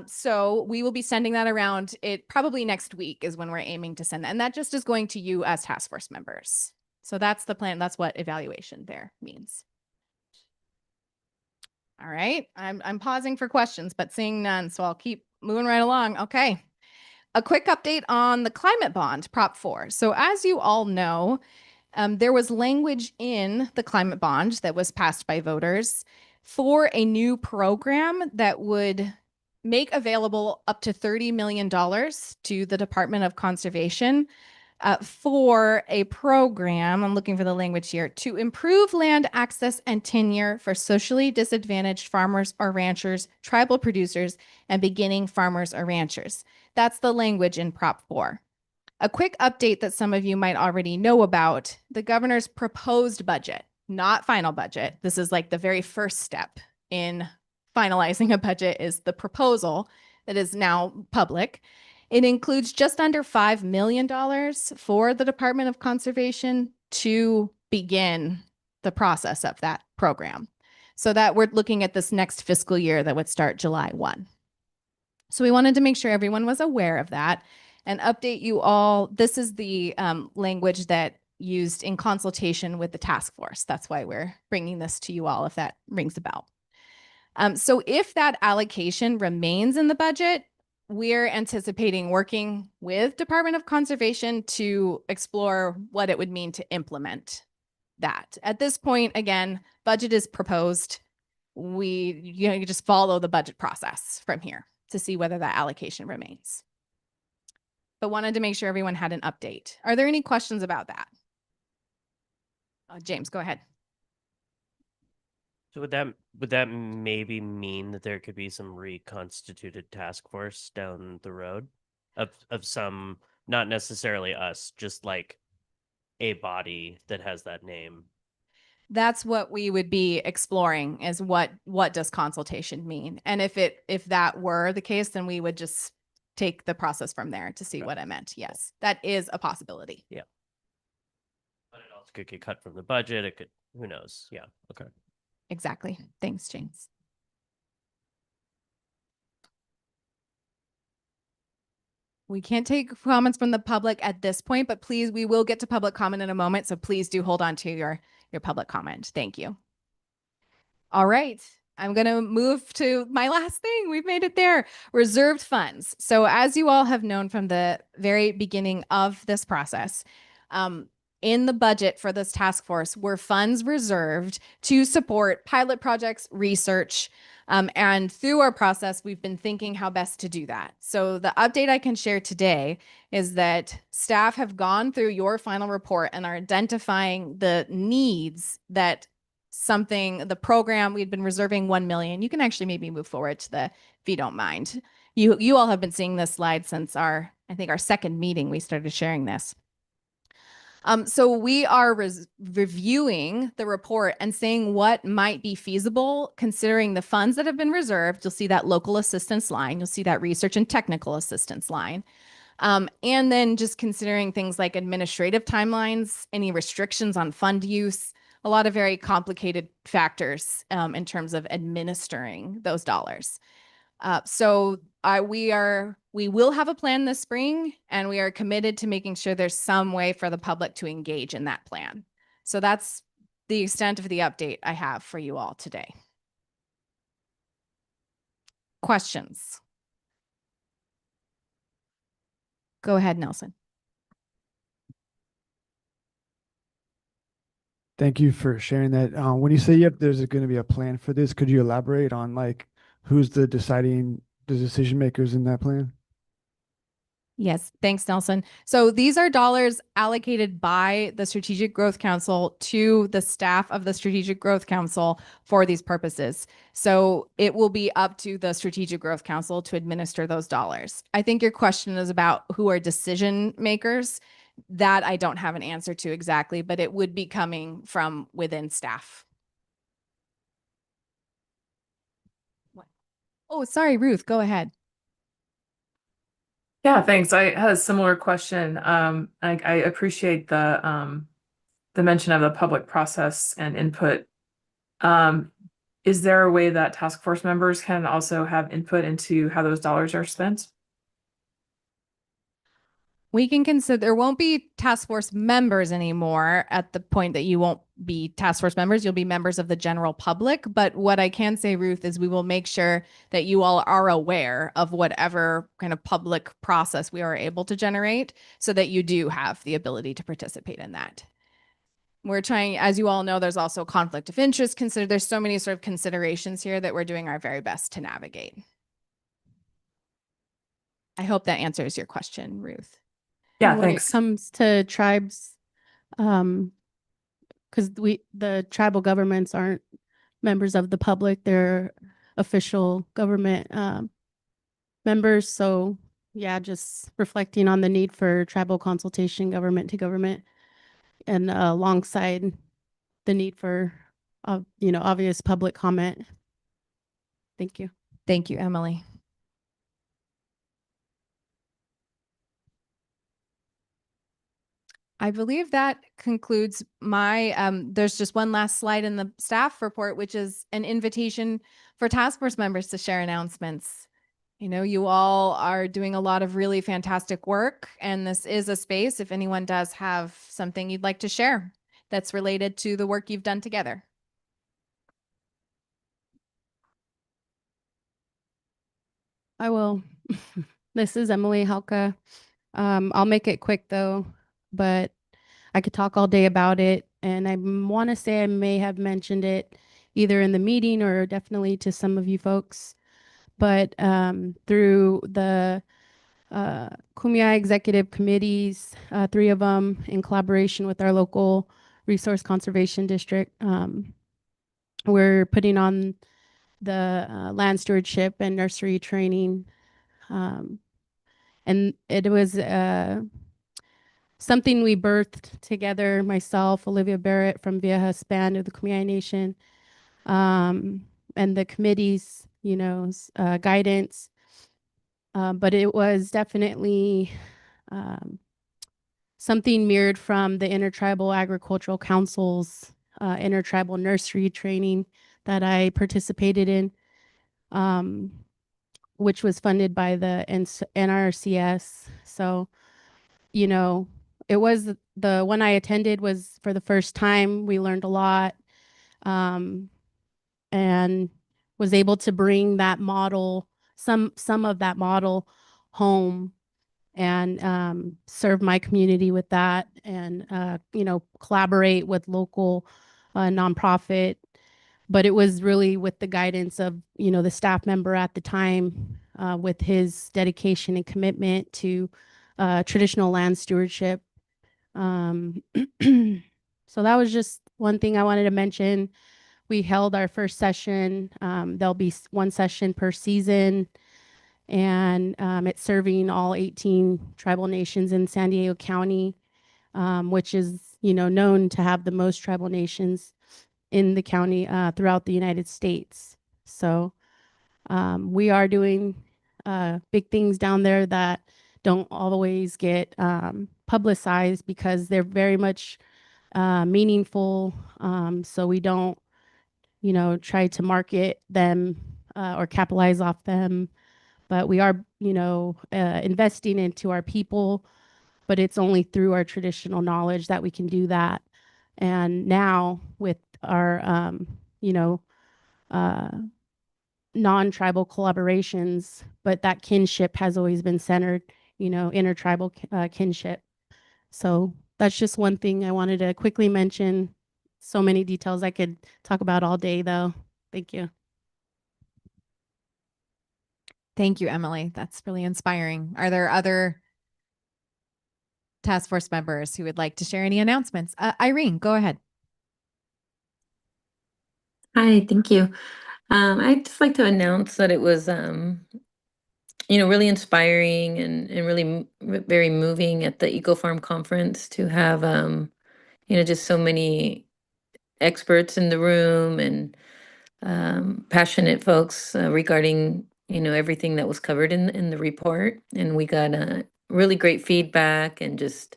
So we will be sending that around. It probably next week is when we're aiming to send that. And that just is going to you as task force members. So that's the plan. That's what evaluation there means. All right. I'm pausing for questions, but seeing none. So I'll keep moving right along. Okay. A quick update on the climate bond, Prop 4. So as you all know, there was language in the climate bond that was passed by voters for a new program that would make available up to $30 million to the Department of Conservation for a program, I'm looking for the language here, to improve land access and tenure for socially disadvantaged farmers or ranchers, tribal producers, and beginning farmers or ranchers. That's the language in Prop 4. A quick update that some of you might already know about: the governor's proposed budget, not final budget. This is like the very first step in finalizing a budget, is the proposal that is now public. It includes just under $5 million for the Department of Conservation to begin the process of that program. So that we're looking at this next fiscal year that would start July 1. So we wanted to make sure everyone was aware of that and update you all. This is the language that used in consultation with the task force. That's why we're bringing this to you all, if that rings a bell. So if that allocation remains in the budget, we're anticipating working with Department of Conservation to explore what it would mean to implement that. At this point, again, budget is proposed. You just follow the budget process from here to see whether that allocation remains. But wanted to make sure everyone had an update. Are there any questions about that? James, go ahead. So would that maybe mean that there could be some reconstituted task force down the road of some, not necessarily us, just like a body that has that name? That's what we would be exploring, is what does consultation mean? And if that were the case, then we would just take the process from there to see what it meant. Yes, that is a possibility. Yeah. But it also could get cut from the budget. It could, who knows? Yeah. Okay. Exactly. Thanks, James. We can't take comments from the public at this point, but please, we will get to public comment in a moment. So please do hold on to your public comment. Thank you. All right. I'm going to move to my last thing. We've made it there. Reserved funds. So as you all have known from the very beginning of this process, in the budget for this task force were funds reserved to support pilot projects, research, and through our process, we've been thinking how best to do that. So the update I can share today is that staff have gone through your final report and are identifying the needs that the program, we'd been reserving 1 million. You can actually maybe move forward to if you don't mind. You all have been seeing this slide since I think our second meeting, we started sharing this. So we are reviewing the report and saying what might be feasible considering the funds that have been reserved. You'll see that local assistance line. You'll see that research and technical assistance line. And then just considering things like administrative timelines, any restrictions on fund use, a lot of very complicated factors in terms of administering those dollars. So we will have a plan this spring, and we are committed to making sure there's some way for the public to engage in that plan. So that's the extent of the update I have for you all today. Questions? Go ahead, Nelson. Thank you for sharing that. When you say there's going to be a plan for this, could you elaborate on like who's the decision makers in that plan? Yes, thanks, Nelson. So these are dollars allocated by the Strategic Growth Council to the staff of the Strategic Growth Council for these purposes. So it will be up to the Strategic Growth Council to administer those dollars. I think your question is about who are decision makers. That I don't have an answer to exactly, but it would be coming from within staff. What? Oh, sorry, Ruth, go ahead. Yeah, thanks. I had a similar question. I appreciate the mention of the public process and input. Is there a way that task force members can also have input into how those dollars are spent? We can consider there won't be task force members anymore at the point that you won't be task force members. You'll be members of the general public. But what I can say, Ruth, is we will make sure that you all are aware of whatever kind of public process we are able to generate so that you do have the ability to participate in that. We're trying, as you all know, there's also conflict of interest considered. There's so many sort of considerations here that we're doing our very best to navigate. I hope that answers your question, Ruth. Yeah, when thanks. it comes to tribes, because the tribal governments aren't members of the public, they're official government members. So yeah, just reflecting on the need for tribal consultation, government to government, and alongside the need for obvious public comment. Thank you. Thank you, Emily. I believe that concludes my, there's just one last slide in the staff report, which is an invitation for task force members to share announcements. You know, you all are doing a lot of really fantastic work, and this is a space if anyone does have something you'd like to share that's related to the work you've done together. I will. This is Emily Halka. I'll make it quick though, but I could talk all day about it. And I want to say I may have mentioned it either in the meeting or definitely to some of you folks. But through the Kumeyaay executive committees, 3 of them in collaboration with our local resource conservation district, we're putting on the land stewardship and nursery training. And it was something we birthed together, myself, Olivia Barrett from Vieja Span of the Kumeyaay Nation, and the committee's, guidance. But it was definitely something mirrored from the Intertribal Agricultural Council's intertribal nursery training that I participated in, which was funded by the NRCS. So, it was the one I attended was for the first time. We learned a lot, and was able to bring that model, some of that model home, and serve my community with that, and collaborate with local nonprofit. But it was really with the guidance of the staff member at the time, with his dedication and commitment to traditional land stewardship. So that was just one thing I wanted to mention. We held our first session. There'll be one session per season, and it's serving all 18 tribal nations in San Diego County. which is, you know, known to have the most tribal nations in the county throughout the United States. So we are doing big things down there that don't always get publicized because they're very much meaningful. So we don't, you know, try to market them or capitalize off them. But we are, you know, investing into our people, but it's only through our traditional knowledge that we can do that. And now with our, you know, non-tribal collaborations, but that kinship has always been centered, you know, intertribal kinship. So that's just one thing I wanted to quickly mention. So many details I could talk about all day, though. Thank you. Thank you, Emily. That's really inspiring. Are there other task force members who would like to share any announcements? Irene, go ahead. Hi, thank you. I'd just like to announce that it was, really inspiring and really very moving at the Eco Farm Conference to have, just so many experts in the room and passionate folks regarding, everything that was covered in the report. And we got really great feedback and just,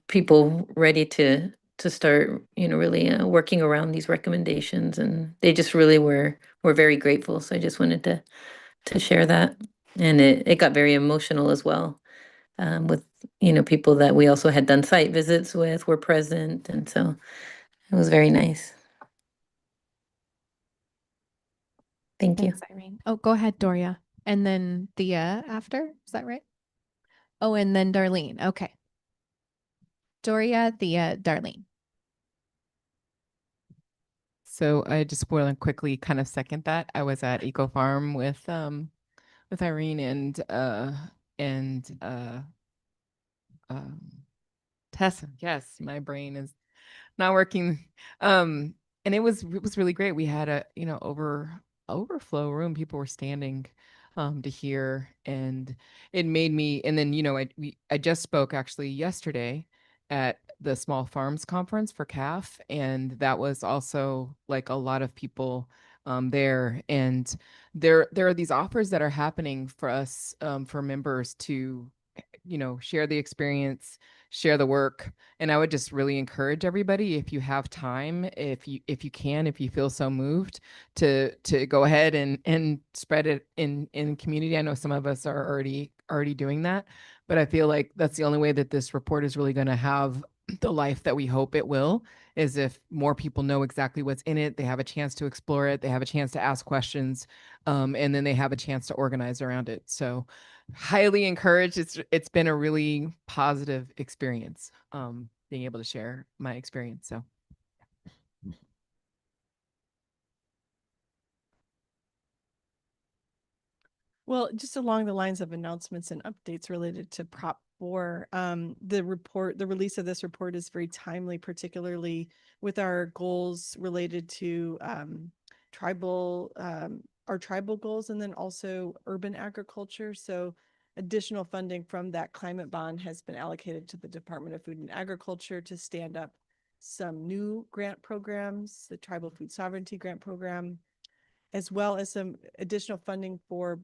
people ready to start, really working around these recommendations, and they just really were very grateful. So I just wanted to share that, and it got very emotional as well, with people that we also had done site visits with were present, and so it was very nice. Thank you. Thanks, Irene. Oh, go ahead, Doria. And then Thea after. Is that right? Oh, and then Darlene. Okay. Doria, Thea, Darlene. So I just want to quickly kind of second that. I was at Eco Farm with Irene and Tessa. Yes, my brain is not working. And it was really great. We had a overflow room. People were standing to hear, and it made me. And then I just spoke actually yesterday at the Small Farms Conference for CAF, and that was also like a lot of people there. And there are these offers that are happening for us, for members to share the experience, share the work. And I would just really encourage everybody, if you have time, if you can, if you feel so moved, to go ahead and spread it in community. I know some of us are already doing that, but I feel like that's the only way that this report is really going to have the life that we hope it will, is if more people know exactly what's in it, they have a chance to explore it, they have a chance to ask questions, and then they have a chance to organize around it. So highly encouraged. It's been a really positive experience, being able to share my experience. So Well, just along the lines of announcements and updates related to Prop 4, the release of this report is very timely, particularly with our goals related to our tribal goals, and then also urban agriculture. So additional funding from that climate bond has been allocated to the Department of Food and Agriculture to stand up some new grant programs, the Tribal Food Sovereignty Grant Program, as well as some additional funding for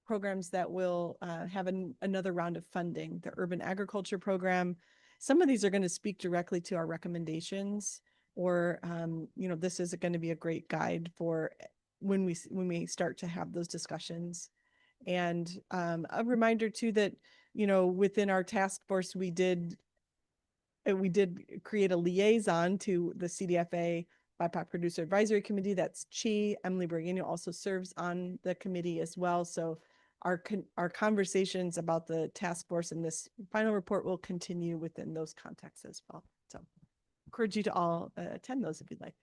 programs that will have another round of funding, the urban agriculture program. Some of these are going to speak directly to our recommendations, or this is going to be a great guide for when we start to have those discussions. And a reminder too that within our task force we did create a liaison to the CDFA BIPOC Producer Advisory Committee. That's Chi. Emily Borghino also serves on the committee as well. So our conversations about the task force and this final report will continue within those contexts as well. So encourage you to all attend those if you'd like.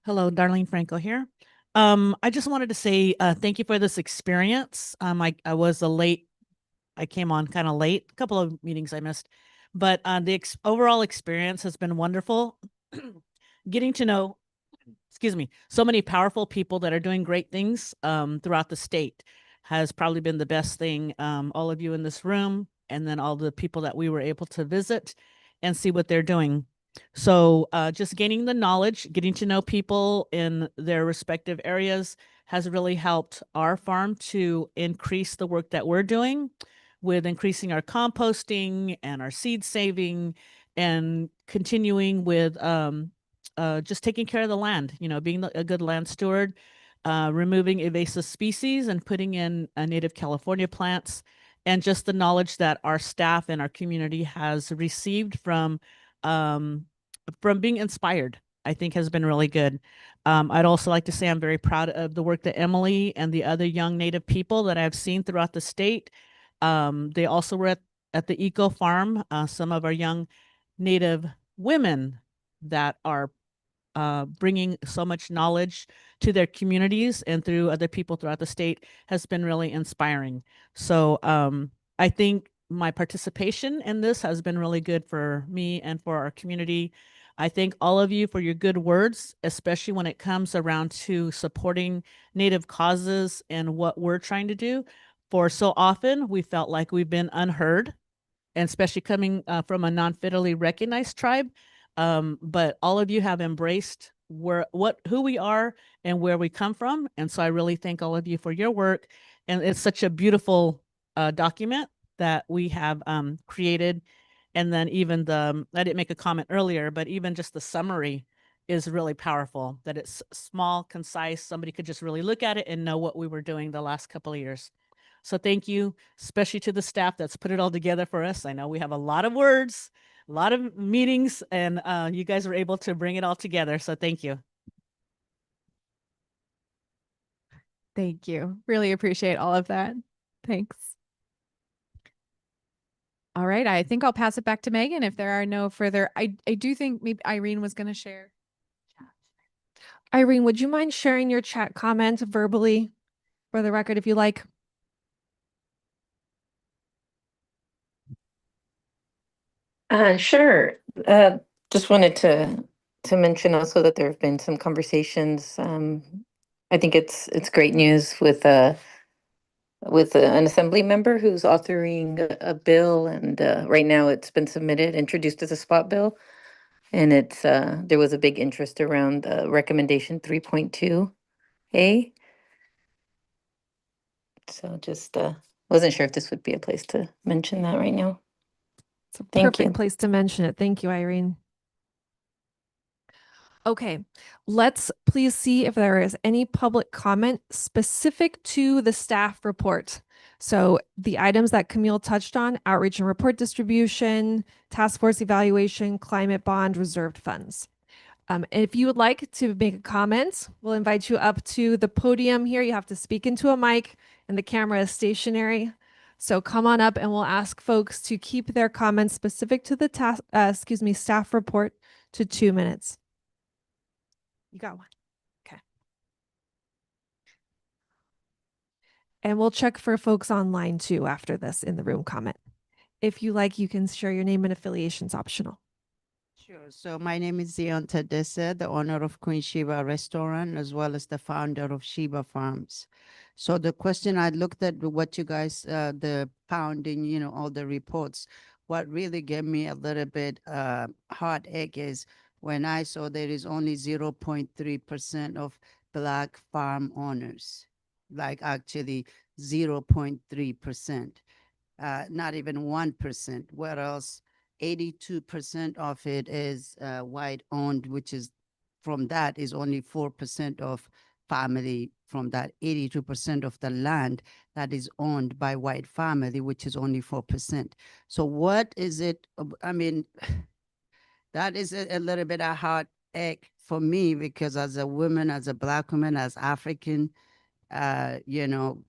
Hello, Darlene Franco here. I just wanted to say thank you for this experience. I was I came on kind of late, a couple of meetings I missed, but the overall experience has been wonderful. Getting to know excuse me, so many powerful people that are doing great things throughout the state has probably been the best thing. All of you in this room, and then all the people that we were able to visit and see what they're doing. So just gaining the knowledge, getting to know people in their respective areas has really helped our farm to increase the work that we're doing with increasing our composting and our seed saving and continuing with just taking care of the land, being a good land steward, removing invasive species and putting in native California plants, and just the knowledge that our staff and our community has received from being inspired, I think has been really good. I'd also like to say I'm very proud of the work that Emily and the other young Native people that I've seen throughout the state. They also were at the Eco Farm, some of our young Native women that are bringing so much knowledge to their communities and through other people throughout the state has been really inspiring. So I think my participation in this has been really good for me and for our community. I thank all of you for your good words, especially when it comes around to supporting Native causes and what we're trying to do. For so often, we felt like we've been unheard, and especially coming from a non-federally recognized tribe. But all of you have embraced who we are and where we come from. And so I really thank all of you for your work. And it's such a beautiful document that we have created. And then even I didn't make a comment earlier, but even just the summary is really powerful, that it's small, concise. Somebody could just really look at it and know what we were doing the last couple of years. So thank you, especially to the staff that's put it all together for us. I know we have a lot of words, a lot of meetings, and you guys were able to bring it all together. So thank you. Thank you. Really appreciate all of that. Thanks. All right. I think I'll pass it back to Megan if there are no further. I do think maybe Irene was going to share. Irene, would you mind sharing your chat comment verbally for the record if you like? Sure. Just wanted to mention also that there have been some conversations. I think it's great news with an assembly member who's authoring a bill, and right now it's been submitted, introduced as a spot bill, and it's there was a big interest around recommendation 3.2A. So just wasn't sure if this would be a place to mention that right now. It's a Thank perfect you. place to mention it. Thank you, Irene. Okay, let's please see if there is any public comment specific to the staff report. So the items that Camille touched on: outreach and report distribution, task force evaluation, climate bond, reserved funds. If you would like to make a comment, we'll invite you up to the podium here. You have to speak into a mic and the camera is stationary. So come on up and we'll ask folks to keep their comments specific to the staff report to 2 minutes. You got one. Okay. And we'll check for folks online too after this in the room comment. If you like, you can share your name and affiliations, optional. Sure. So my name is Zion Tadessa, the owner of Queen Sheba Restaurant, as well as the founder of Sheba Farms. So the question, I looked at what you guys, the pounding, all the reports. What really gave me a little bit heartache is when I saw there is only 0.3% of Black farm owners, like actually 0.3%, not even 1%, whereas 82% of it is white owned, which is from that is only 4% of family from that 82% of the land that is owned by white family, which is only 4%. So what is it? I mean, that is a little bit of heartache for me, because as a woman, as a Black woman, as African, I know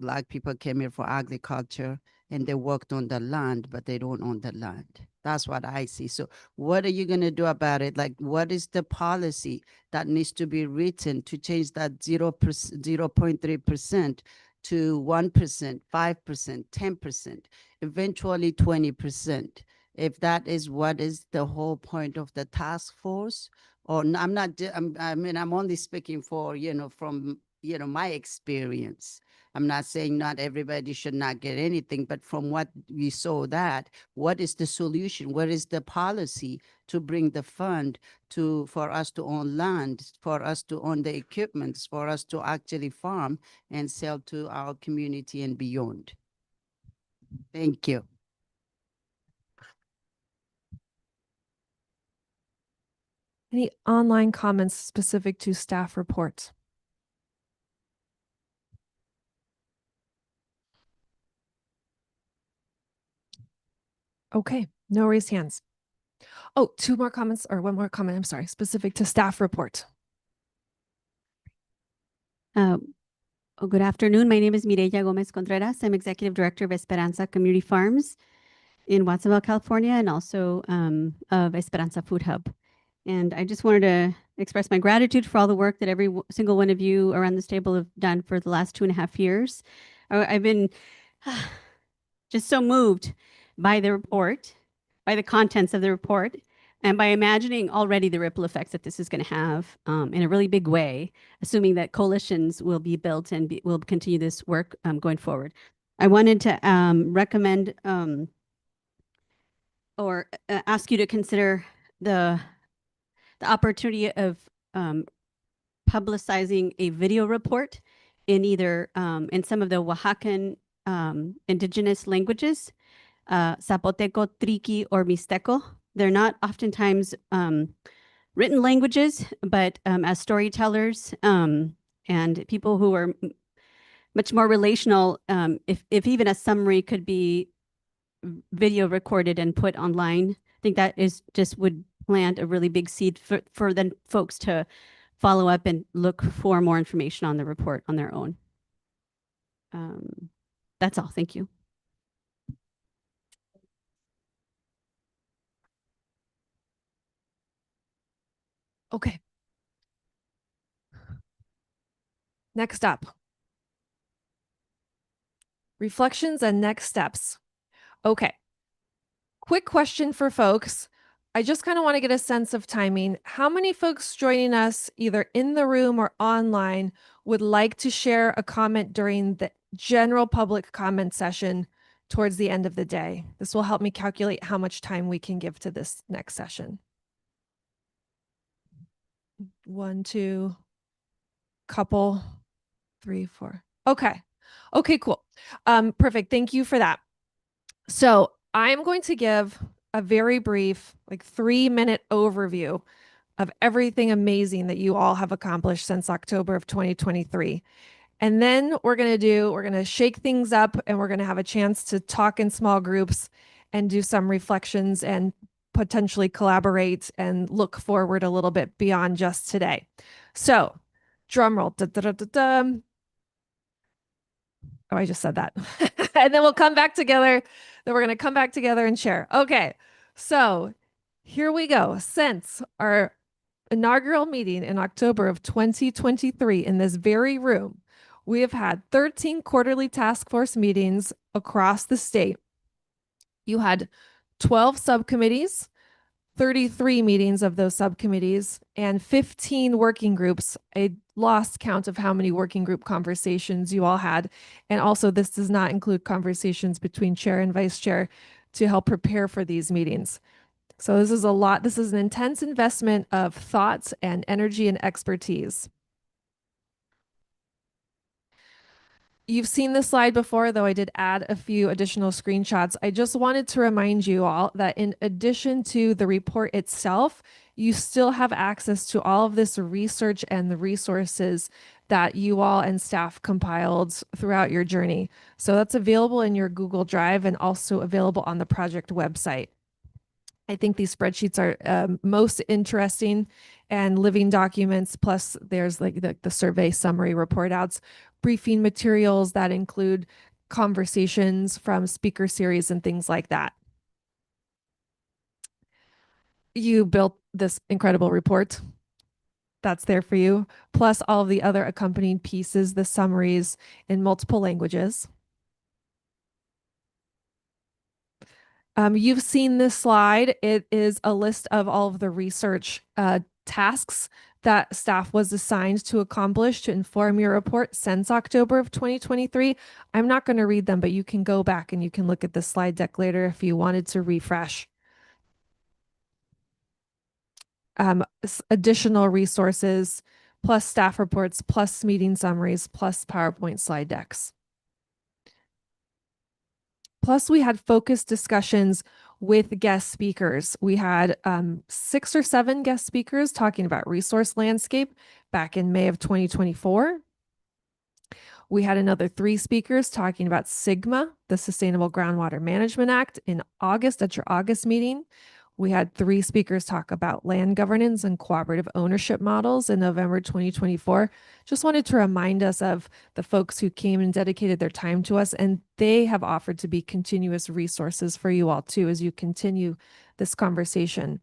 Black people came here for agriculture and they worked on the land, but they don't own the land. That's what I see. So what are you going to do about it? Like, what is the policy that needs to be written to change that 0.3% to 1%, 5%, 10%, eventually 20%? If that is what is the whole point of the task force, or I'm not, I mean, I'm only speaking for, from, my experience. I'm not saying not everybody should not get anything, but from what we saw that, what is the solution? What is the policy to bring the fund for us to own land, for us to own the equipments, for us to actually farm and sell to our community and beyond? Thank you. Any online comments specific to staff reports? Okay, no raised hands. Oh, two more comments or one more comment, I'm sorry, specific to staff report. Good afternoon. My name is Mireya Gomez Contreras. I'm Executive Director of Esperanza Community Farms in Watsonville, California, and also of Esperanza Food Hub. And I just wanted to express my gratitude for all the work that every single one of you around this table have done for the last 2.5 years. I've been just so moved by the report, by the contents of the report, and by imagining already the ripple effects that this is going to have in a really big way, assuming that coalitions will be built and will continue this work going forward. I wanted to recommend or ask you to consider the opportunity of publicizing a video report in either in some of the Oaxacan indigenous languages, Zapoteco, Triqui, or Mixteco. They're not oftentimes written languages, but as storytellers and people who are much more relational, if even a summary could be video recorded and put online, I think that would plant a really big seed for then folks to follow up and look for more information on the report on their own. That's all. Thank you. Okay. Next up. Reflections and next steps. Okay. Quick question for folks. I just kind of want to get a sense of timing. How many folks joining us either in the room or online would like to share a comment during the general public comment session towards the end of the day? This will help me calculate how much time we can give to this next session. 1, 2, couple, 3, 4. Okay. Okay, cool. Perfect. Thank you for that. So I'm going to give a very brief, like 3-minute overview of everything amazing that you all have accomplished since October of 2023. And then we're going to shake things up and we're going to have a chance to talk in small groups and do some reflections and potentially collaborate and look forward a little bit beyond just today. So drum roll. Da, da, da, da, da. Oh, I just said that. And then we'll come back together. Then we're going to come back together and share. Okay. So here we go. Since our inaugural meeting in October of 2023 in this very room, we have had 13 quarterly task force meetings across the state. You had 12 subcommittees, 33 meetings of those subcommittees, and 15 working groups. I lost count of how many working group conversations you all had. And also, this does not include conversations between chair and vice chair to help prepare for these meetings. So this is a lot. This is an intense investment of thoughts and energy and expertise. You've seen this slide before, though I did add a few additional screenshots. I just wanted to remind you all that in addition to the report itself, you still have access to all of this research and the resources that you all and staff compiled throughout your journey. So that's available in your Google Drive and also available on the project website. I think these spreadsheets are most interesting and living documents. Plus there's like the survey summary report outs, briefing materials that include conversations from speaker series and things like that. You built this incredible report that's there for you, plus all of the other accompanying pieces, the summaries in multiple languages. You've seen this slide. It is a list of all of the research tasks that staff was assigned to accomplish to inform your report since October of 2023. I'm not going to read them, but you can go back and you can look at the slide deck later if you wanted to refresh. Additional resources, plus staff reports, plus meeting summaries, plus PowerPoint slide decks. Plus, we had focused discussions with guest speakers. We had 6 or 7 guest speakers talking about resource landscape back in May of 2024. We had another 3 speakers talking about SGMA, the Sustainable Groundwater Management Act, in August at your August meeting. We had 3 speakers talk about land governance and cooperative ownership models in November 2024. Just wanted to remind us of the folks who came and dedicated their time to us, and they have offered to be continuous resources for you all too as you continue this conversation.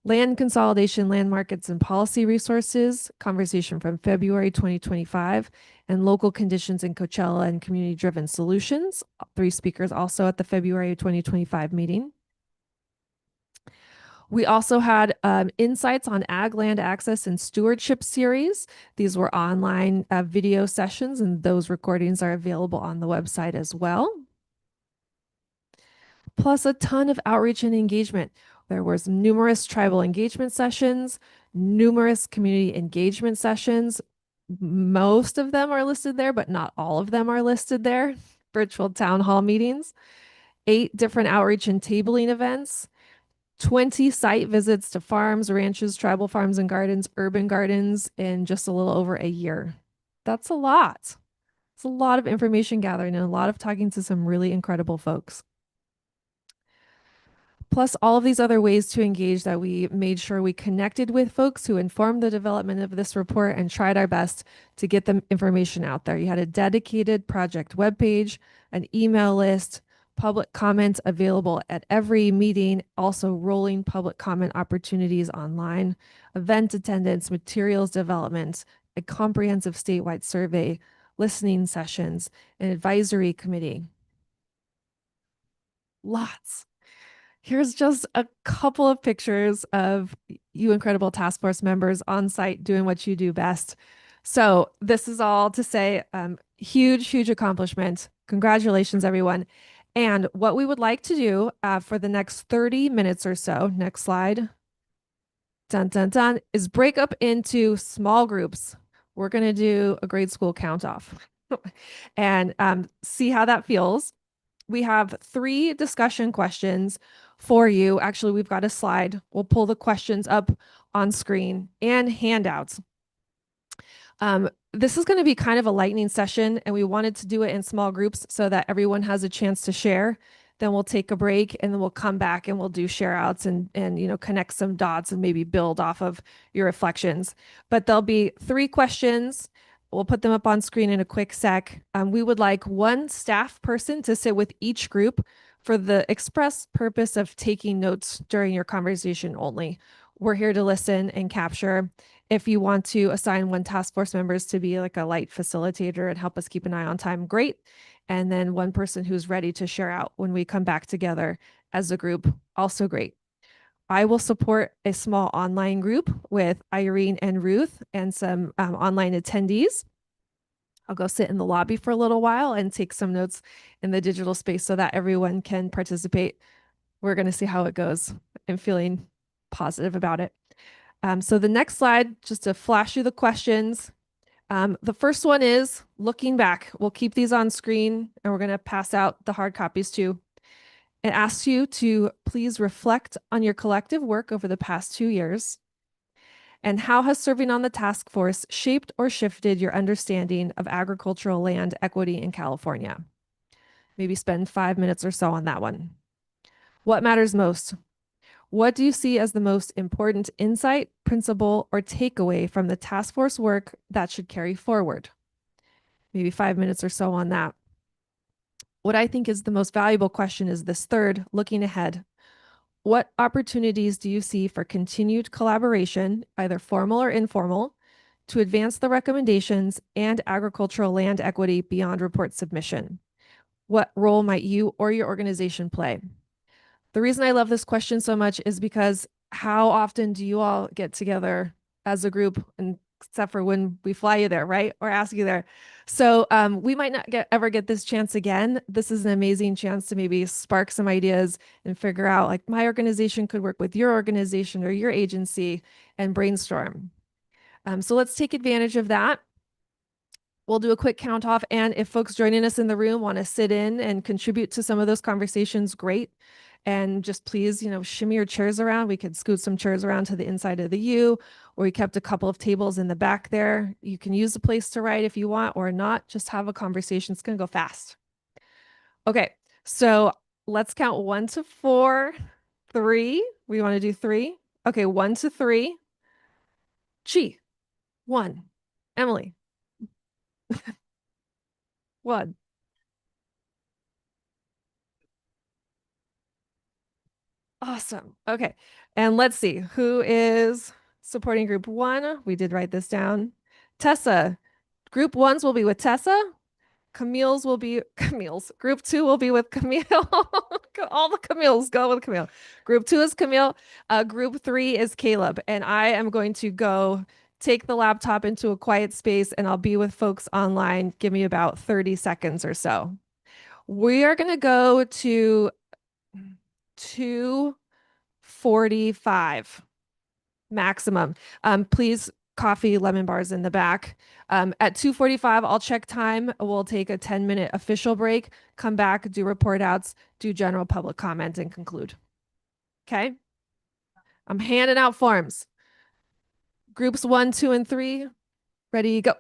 Land consolidation, land markets, and policy resources, conversation from February 2025, and local conditions in Coachella and community-driven solutions. 3 speakers also at the February 2025 meeting. We also had insights on ag land access and stewardship series. These were online video sessions, and those recordings are available on the website as well. Plus a ton of outreach and engagement. There was numerous tribal engagement sessions, numerous community engagement sessions. Most of them are listed there, but not all of them are listed there. Virtual town hall meetings, 8 different outreach and tabling events, 20 site visits to farms, ranches, tribal farms and gardens, urban gardens in just a little over a year. That's a lot. It's a lot of information gathering and a lot of talking to some really incredible folks. Plus all of these other ways to engage that we made sure we connected with folks who informed the development of this report and tried our best to get the information out there. You had a dedicated project webpage, an email list, public comments available at every meeting, also rolling public comment opportunities online, event attendance, materials development, a comprehensive statewide survey, listening sessions, an advisory committee. Lots. Here's just a couple of pictures of you incredible task force members on site doing what you do best. So this is all to say, huge accomplishment. Congratulations, everyone. And what we would like to do for the next 30 minutes or so, next slide, is break up into small groups. We're going to do a grade school count off and see how that feels. We have 3 discussion questions for you. Actually, we've got a slide. We'll pull the questions up on screen and handouts. This is going to be kind of a lightning session, and we wanted to do it in small groups so that everyone has a chance to share. Then we'll take a break, and then we'll come back and we'll do share outs and connect some dots and maybe build off of your reflections. But there'll be 3 questions. We'll put them up on screen in a quick sec. We would like 1 staff person to sit with each group for the express purpose of taking notes during your conversation only. We're here to listen and capture. If you want to assign 1 task force members to be like a light facilitator and help us keep an eye on time, great. And then 1 person who's ready to share out when we come back together as a group, also great. I will support a small online group with Irene and Ruth and some online attendees. I'll go sit in the lobby for a little while and take some notes in the digital space so that everyone can participate. We're going to see how it goes. I'm feeling positive about it. So the next slide, just to flash you the questions. The first one is looking back. We'll keep these on screen and we're going to pass out the hard copies too. It asks you to please reflect on your collective work over the past 2 years. And how has serving on the task force shaped or shifted your understanding of agricultural land equity in California? Maybe spend 5 minutes or so on that one. What matters most? What do you see as the most important insight, principle, or takeaway from the task force work that should carry forward? Maybe 5 minutes or so on that. What I think is the most valuable question is this third, looking ahead. What opportunities do you see for continued collaboration, either formal or informal, to advance the recommendations and agricultural land equity beyond report submission? What role might you or your organization play? The reason I love this question so much is because how often do you all get together as a group, and except for when we fly you there, right? Or ask you there. So we might not ever get this chance again. This is an amazing chance to maybe spark some ideas and figure out like my organization could work with your organization or your agency and brainstorm. So let's take advantage of that. We'll do a quick count off. And if folks joining us in the room want to sit in and contribute to some of those conversations, great. And just please, shimmy your chairs around. We could scoot some chairs around to the inside of the U, or we kept a couple of tables in the back there. You can use the place to write if you want or not. Just have a conversation. It's going to go fast. Okay, so let's count 1 to 4, 3. We want to do 3. Okay, 1 to 3. Chi, 1. Emily, 1. Awesome. Okay. And let's see who is supporting group 1. We did write this down. Tessa. Group 1s will be with Tessa. Camille's will be Camille's. Group 2 will be with Camille. All the Camille's go with Camille. Group 2 is Camille. Group 3 is Caleb. And I am going to go take the laptop into a quiet space and I'll be with folks online. Give me about 30 seconds or so. We are going to go to 2:45 maximum. Please, coffee, lemon bars in the back. At 2:45, I'll check time. We'll take a 10-minute official break, come back, do report outs, do general public comment, and conclude. Okay? I'm handing out forms. Groups 1, 2, and 3, ready, go.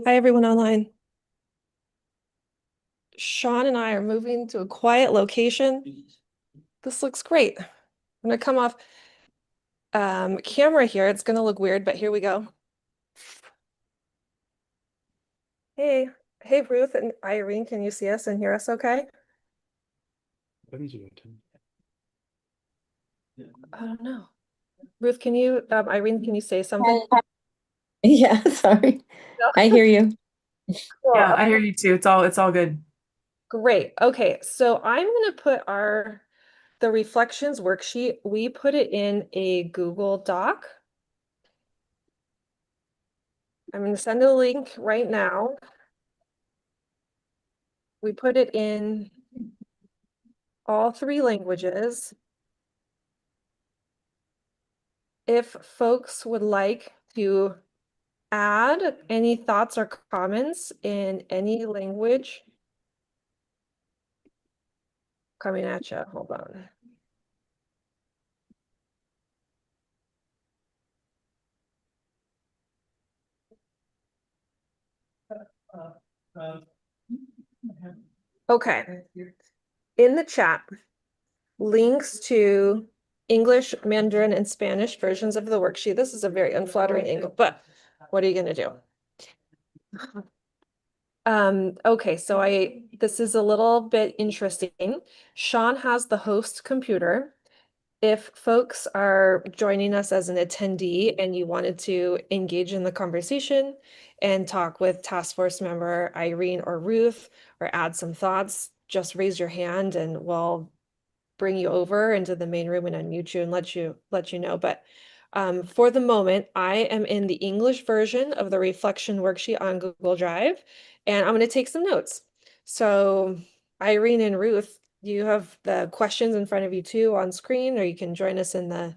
Hi, everyone online. Sean and I are moving to a quiet location. This looks great. I'm going to come off camera here. It's going to look weird, but here we go. Hey, Ruth and Irene, can you see us and hear us okay? I don't know. Ruth, Irene, can you say something? Yeah, sorry. No? I hear you. Cool. Yeah, I hear you too. It's all good. Great. Okay, so I'm going to put the reflections worksheet. We put it in a Google Doc. I'm going to send a link right now. We put it in all 3 languages. If folks would like to add any thoughts or comments in any language, coming at you. Hold on. Okay. In the chat, links to English, Mandarin, and Spanish versions of the worksheet. This is a very unflattering angle, but what are you going to do? Okay, so this is a little bit interesting. Sean has the host computer. If folks are joining us as an attendee and you wanted to engage in the conversation and talk with task force member Irene or Ruth or add some thoughts, just raise your hand and we'll bring you over into the main room and unmute you and let you know. But for the moment, I am in the English version of the reflection worksheet on Google Drive, and I'm going to take some notes. So Irene and Ruth, you have the questions in front of you too on screen, or you can join us in the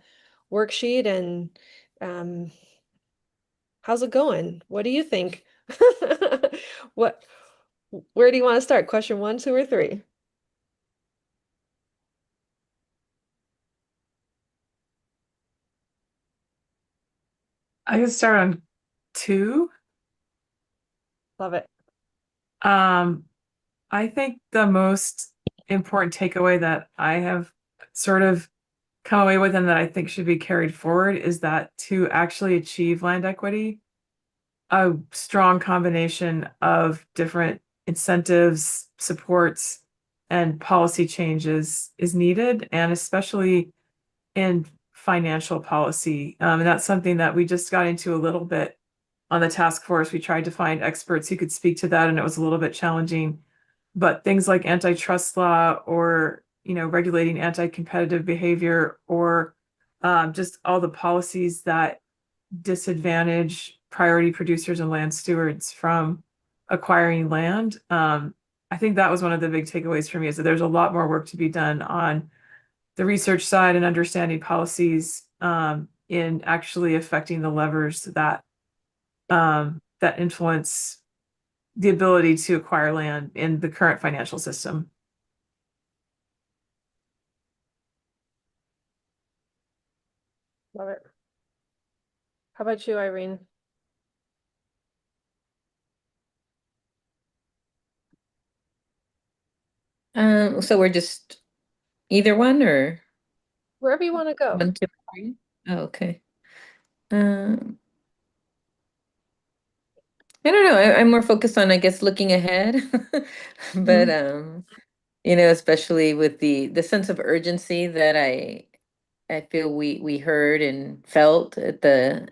worksheet. And how's it going? What do you think? Where do you want to start? Question 1, 2, or 3? I can start on 2. Love it. I think the most important takeaway that I have sort of come away with and that I think should be carried forward is that to actually achieve land equity, a strong combination of different incentives, supports, and policy changes is needed, and especially in financial policy. And that's something that we just got into a little bit on the task force. We tried to find experts who could speak to that, and it was a little bit challenging. But things like antitrust law or, regulating anti-competitive behavior or just all the policies that disadvantage priority producers and land stewards from acquiring land. I think that was one of the big takeaways for me, is that there's a lot more work to be done on the research side and understanding policies in actually affecting the levers that that influence the ability to acquire land in the current financial system. Love it. How about you, Irene? So we're just either one or Wherever you want to go. 1, 2, 3? Oh, okay. Um, I don't know. I'm more focused on, I guess, looking ahead. But especially with the sense of urgency that I feel we heard and felt at the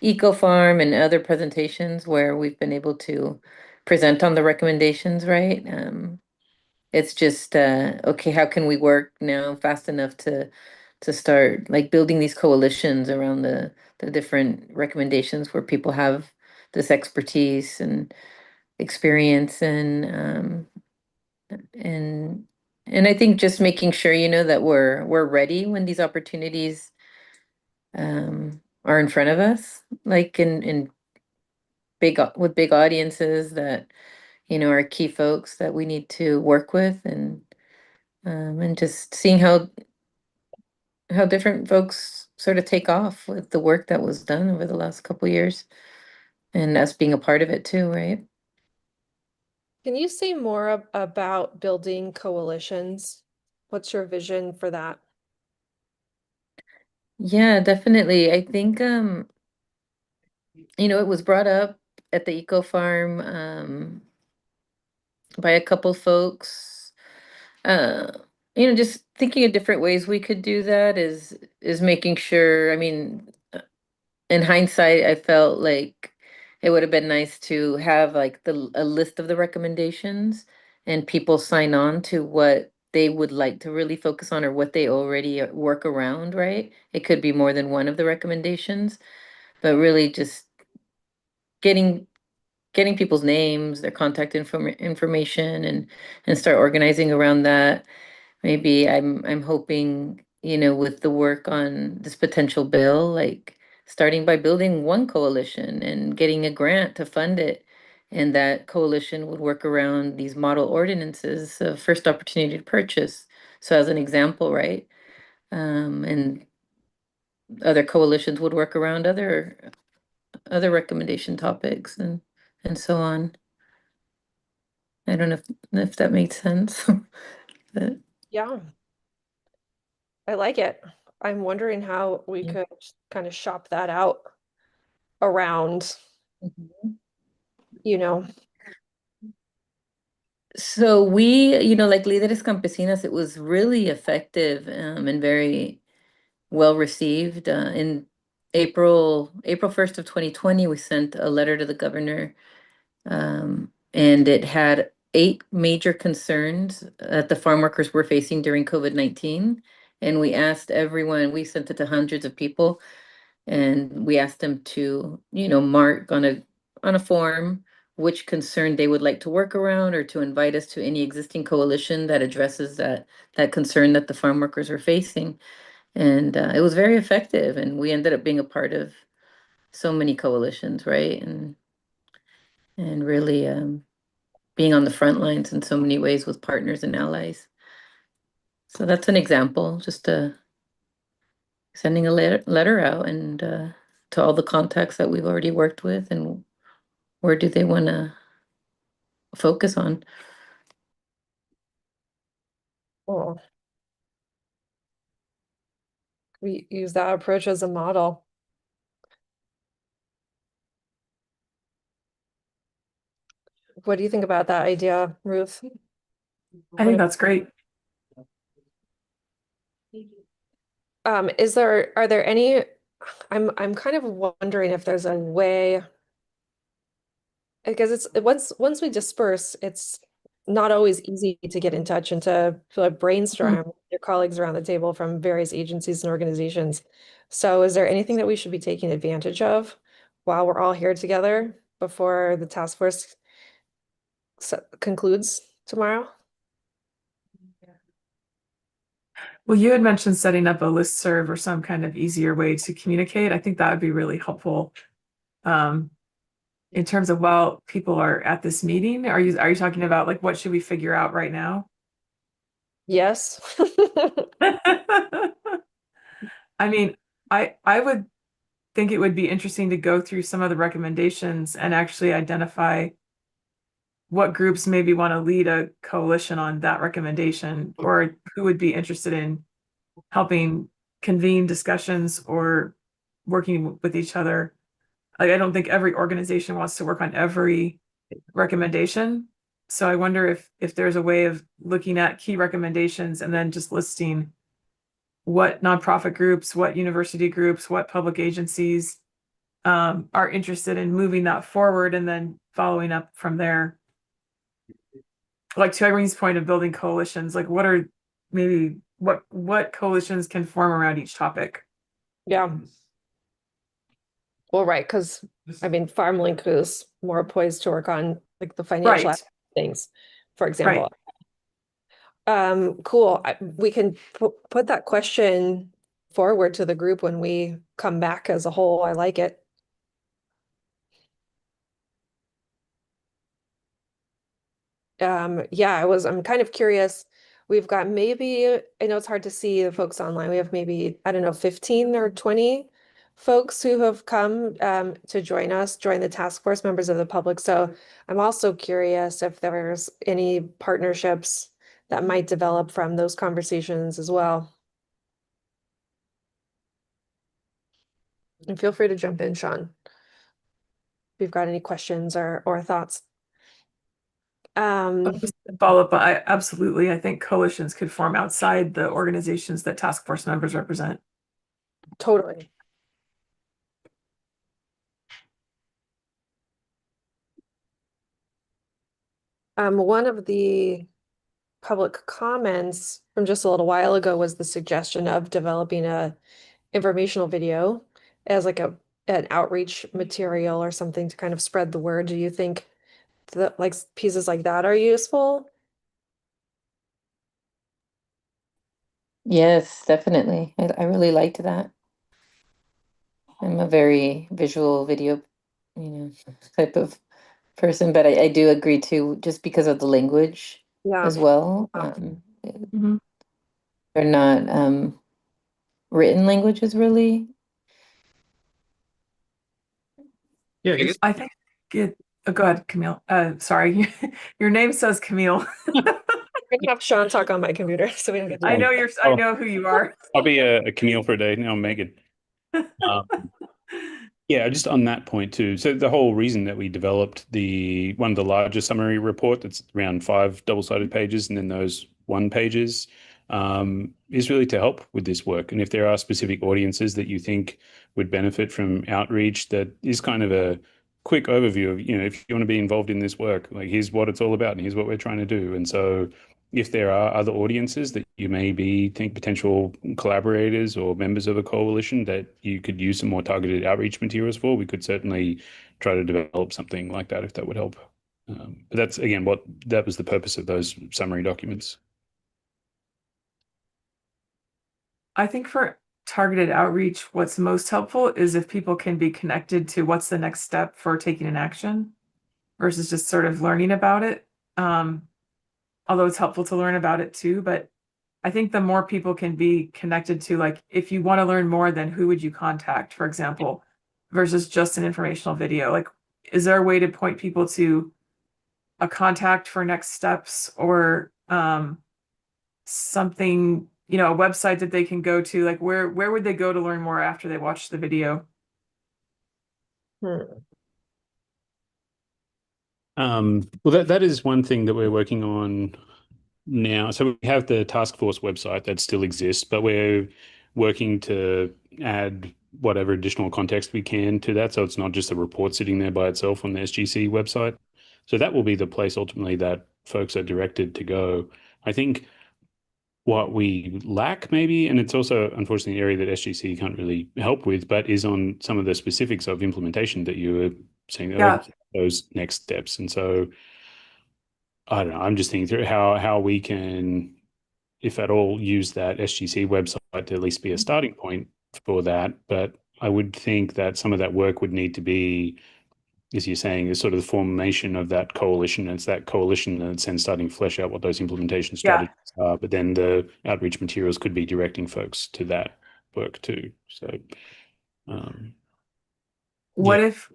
Eco Farm and other presentations where we've been able to present on the recommendations, right? It's just okay, how can we work now fast enough to start like building these coalitions around the different recommendations where people have this expertise and experience and I think just making sure, that we're ready when these opportunities are in front of us, like in with big audiences that, are key folks that we need to work with and just seeing how different folks sort of take off with the work that was done over the last couple years and us being a part of it too, right? Can you say more about building coalitions? What's your vision for that? Yeah, definitely. I think it was brought up at the Eco Farm by a couple folks. Uh, just thinking of different ways we could do that is making sure, I mean, in hindsight, I felt like it would have been nice to have like a list of the recommendations and people sign on to what they would like to really focus on or what they already work around, right? It could be more than one of the recommendations, but really just getting people's names, their contact information and start organizing around that. Maybe I'm hoping, with the work on this potential bill, like starting by building one coalition and getting a grant to fund it. And that coalition would work around these model ordinances of first opportunity to purchase. So as an example, right? And other coalitions would work around other recommendation topics and so on. I don't know if that makes sense. But Yeah, I like it. I'm wondering how we could kind of shop that out around. Mhm. you know? So we, like Líderes Campesinas, it was really effective and very well received. In April 1st of 2020, we sent a letter to the governor, and it had 8 major concerns that the farm workers were facing during COVID-19. And we asked everyone, we sent it to hundreds of people, and we asked them to, mark on a form which concern they would like to work around, or to invite us to any existing coalition that addresses that concern that the farm workers are facing. And it was very effective, and we ended up being a part of so many coalitions, right? And really being on the front lines in so many ways with partners and allies. So that's an example, just sending a letter out, and to all the contacts that we've already worked with, and where do they want to focus on. Oh. We use that approach as a model. What do you think about that idea, Ruth? I think that's great. Are there any, I'm kind of wondering if there's a way, because once we disperse, it's not always easy to get in touch and to brainstorm with your colleagues around the table from various agencies and organizations. So is there anything that we should be taking advantage of while we're all here together before the task force concludes tomorrow? Well, you had mentioned setting up a listserv or some kind of easier way to communicate. I think that would be really helpful. In terms of while people are at this meeting, are you talking about like what should we figure out right now? Yes. I mean, I would think it would be interesting to go through some of the recommendations and actually identify what groups maybe want to lead a coalition on that recommendation, or who would be interested in helping convene discussions or working with each other. Like, I don't think every organization wants to work on every recommendation. So I wonder if there's a way of looking at key recommendations and then just listing what nonprofit groups, what university groups, what public agencies are interested in moving that forward, and then following up from there. Like, to Irene's point of building coalitions, like what coalitions can form around each topic? Yeah. Well, right, because I mean, FarmLink is more poised to work on like the financial Right. things, for example. Cool. We can put that question forward to the group when we come back as a whole. I like it. Yeah, I'm kind of curious. We've got maybe, I know it's hard to see the folks online. We have maybe, I don't know, 15 or 20 folks who have come to join the task force, members of the public. So I'm also curious if there's any partnerships that might develop from those conversations as well. And feel free to jump in, Sean, if you've got any questions or thoughts. Just to follow up, I think coalitions could form outside the organizations that task force members represent. Totally. One of the public comments from just a little while ago was the suggestion of developing a informational video as like an outreach material or something to kind of spread the word. Do you think that like pieces like that are useful? Yes, definitely. I really liked that. I'm a very visual video, type of person, but I do agree too, just because of the language as well. They're not written languages really. Yeah, I think go ahead, Camille. Sorry, your name says Camille. I'm gonna have Sean talk on my computer so we don't get. I know who you are. I'll be a Camille for a day. No, Megan. Yeah, just on that point too. So the whole reason that we developed the one of the larger summary report that's around 5 double-sided pages and then those 1 pages is really to help with this work. And if there are specific audiences that you think would benefit from outreach, that is kind of a quick overview of, if you want to be involved in this work, like here's what it's all about and here's what we're trying to do. And so if there are other audiences that you maybe think potential collaborators or members of a coalition that you could use some more targeted outreach materials for, we could certainly try to develop something like that if that would help. But that's, again, that was the purpose of those summary documents. I think for targeted outreach, what's most helpful is if people can be connected to what's the next step for taking an action versus just sort of learning about it. Although it's helpful to learn about it too, but I think the more people can be connected to, like, if you want to learn more, then who would you contact, for example, versus just an informational video? Like, is there a way to point people to a contact for next steps or something, a website that they can go to? Like, where would they go to learn more after they watch the video? Well, that is one thing that we're working on now. So we have the task force website that still exists, but we're working to add whatever additional context we can to that. So it's not just a report sitting there by itself on the SGC website. So that will be the place ultimately that folks are directed to go. I think what we lack maybe, and it's also unfortunately an area that SGC can't really help with, but is on some of the specifics of implementation that you were saying, those next steps. And so I don't know, I'm just thinking through how we can, if at all, use that SGC website to at least be a starting point for that. But I would think that some of that work would need to be, as you're saying, is sort of the formation of that coalition. And it's that coalition that's then starting to flesh out what those implementation strategies are. But then the outreach materials could be directing folks to that work too. So what if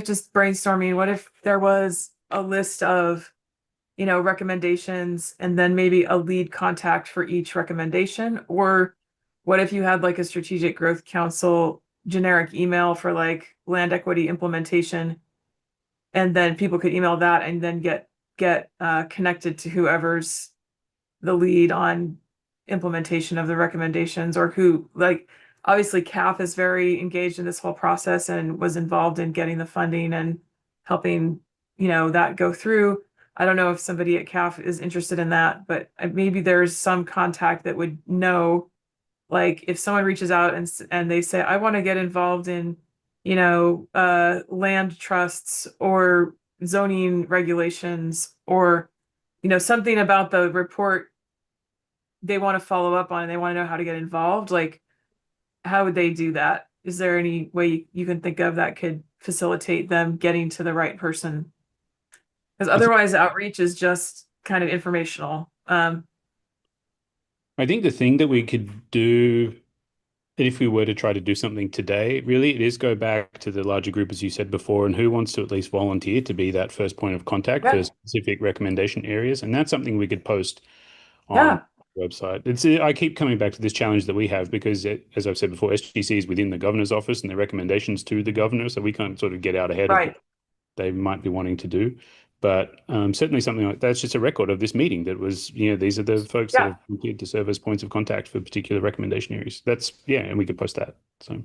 just brainstorming, what if there was a list of recommendations and then maybe a lead contact for each recommendation? Or what if you had like a strategic growth council generic email for like land equity implementation, and then people could email that and then get connected to whoever's the lead on implementation of the recommendations, or who, like, obviously CAF is very engaged in this whole process and was involved in getting the funding and helping that go through. I don't know if somebody at CAF is interested in that, but maybe there's some contact that would know, like, if someone reaches out and they say, I want to get involved in, land trusts or zoning regulations, or, something about the report they want to follow up on and they want to know how to get involved, like, how would they do that? Is there any way you can think of that could facilitate them getting to the right person? Because otherwise outreach is just kind of informational. I think the thing that we could do, if we were to try to do something today, really, it is go back to the larger group, as you said before, and who wants to at least volunteer to be that first point of contact for specific recommendation areas. And that's something we could post on the website. I keep coming back to this challenge that we have because, as I've said before, SGC is within the governor's office and the recommendations to the governor, so we can't sort of get out ahead of what they might be wanting to do. But certainly something like that's just a record of this meeting that was, these are the folks that have volunteered to serve as points of contact for particular recommendation areas. And we could post that. So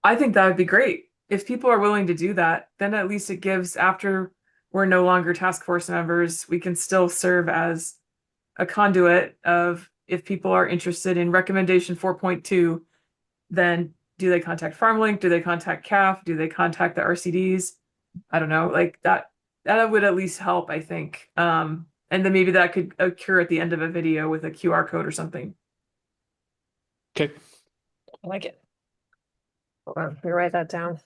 I think that would be great. If people are willing to do that, then at least it gives, after we're no longer task force members, we can still serve as a conduit of, if people are interested in recommendation 4.2, then do they contact FarmLink? Do they contact CAF? Do they contact the RCDs? I don't know, like that would at least help, I think. And then maybe that could occur at the end of a video with a QR code or something. Okay. I like it. Hold on, let me write that down.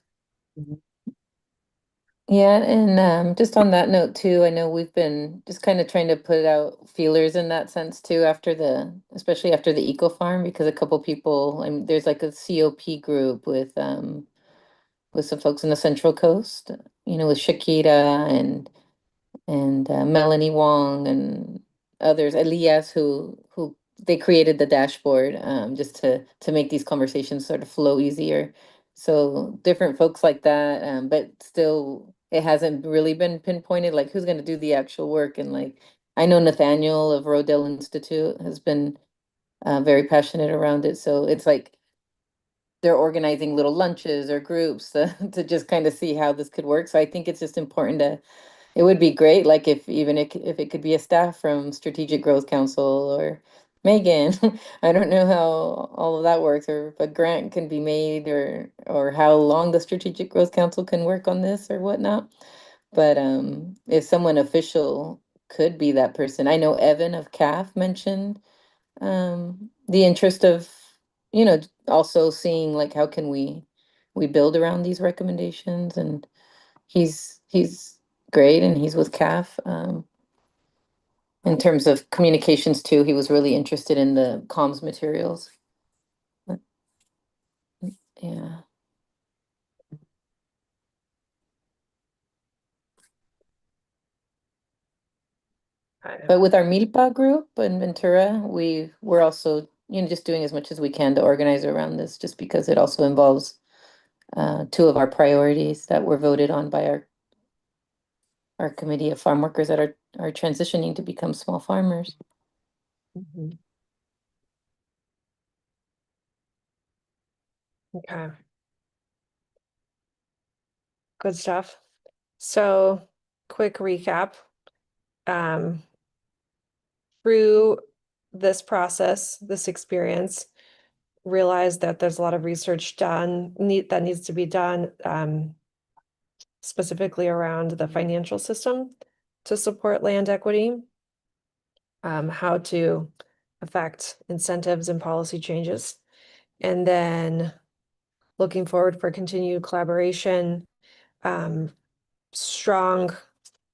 Yeah, and just on that note too, I know we've been just kind of trying to put out feelers in that sense too, especially after the eco farm, because a couple people, there's like a COP group with some folks in the Central Coast, with Shakira and Melanie Wong and others, Elias, who they created the dashboard just to make these conversations sort of flow easier. So different folks like that, but still it hasn't really been pinpointed like who's going to do the actual work. And like I know Nathaniel of Rodale Institute has been very passionate around it. So it's like they're organizing little lunches or groups to just kind of see how this could work. So I think it's just important to, it would be great, like if even if it could be a staff from Strategic Growth Council or Megan. I don't know how all of that works, or if a grant can be made, or how long the Strategic Growth Council can work on this or whatnot. But if someone official could be that person. I know Evan of CAF mentioned the interest of, also seeing like how can we build around these recommendations, and he's great, and he's with CAF. In terms of communications too, he was really interested in the comms materials. But, yeah. But with our Milpa group in Ventura, we're also, just doing as much as we can to organize around this, just because it also involves two of our priorities that were voted on by our committee of farm workers that are transitioning to become small farmers. Okay. Good stuff. So, quick recap. Um, through this process, this experience, realize that there's a lot of research that needs to be done, specifically around the financial system to support land equity, how to affect incentives and policy changes, and then looking forward for continued collaboration, strong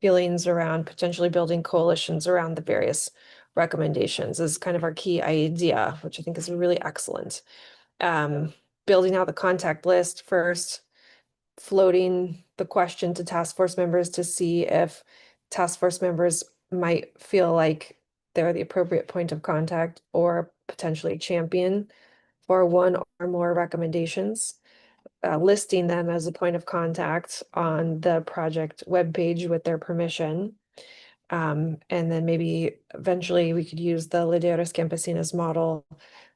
feelings around potentially building coalitions around the various recommendations is kind of our key idea, which I think is really excellent. Building out the contact list first, floating the question to task force members to see if task force members might feel like they're the appropriate point of contact or potentially champion for one or more recommendations. Listing them as a point of contact on the project webpage with their permission. And then maybe eventually we could use the Lideros Campesinas model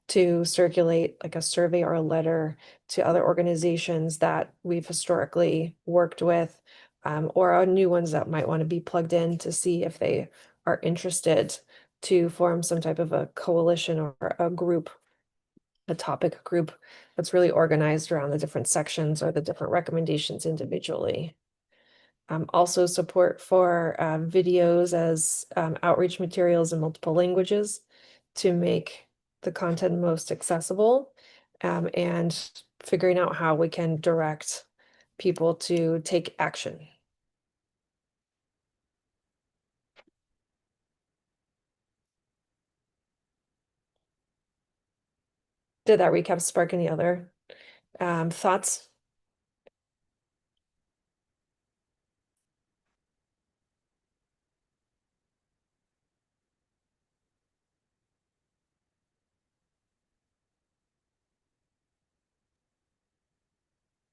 to circulate like a survey or a letter to other organizations that we've historically worked with, or new ones that might want to be plugged in to see if they are interested to form some type of a coalition or a group, a topic group that's really organized around the different sections or the different recommendations individually. Also support for videos as outreach materials in multiple languages to make the content most accessible, and figuring out how we can direct people to take action. Did that recap spark any other thoughts?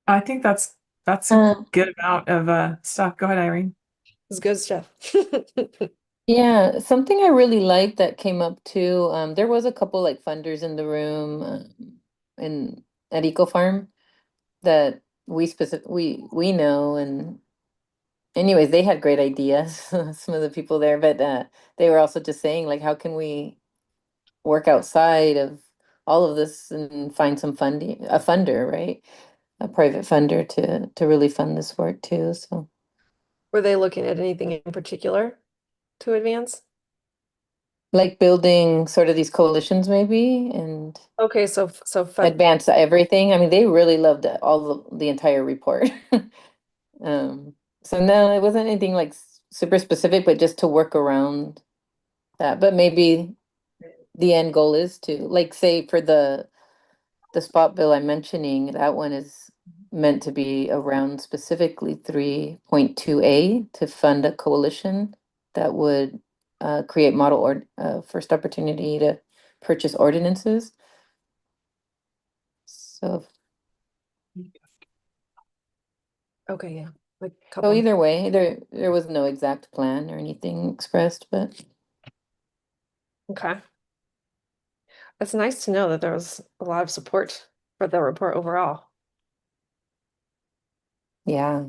I think that's a good amount of stuff. Go ahead, Irene. It's good stuff. Yeah, something I really liked that came up too. There was a couple like funders in the room, in at Eco Farm that we know, and anyways, they had great ideas. Some of the people there, but they were also just saying like, how can we work outside of all of this and find some funding, a funder, right? A private funder to really fund this work too. So Were they looking at anything in particular to advance? like building sort of these coalitions maybe, and Okay, so advance everything. I mean, they really loved all the entire report. So no, it wasn't anything like super specific, but just to work around that. But maybe the end goal is to, like, say for the spot bill I'm mentioning, that one is meant to be around specifically 3.2A to fund a coalition that would create model or first opportunity to purchase ordinances. So Okay, yeah, like a So couple. either way, there was no exact plan or anything expressed, but Okay. It's nice to know that there was a lot of support for the report overall. yeah.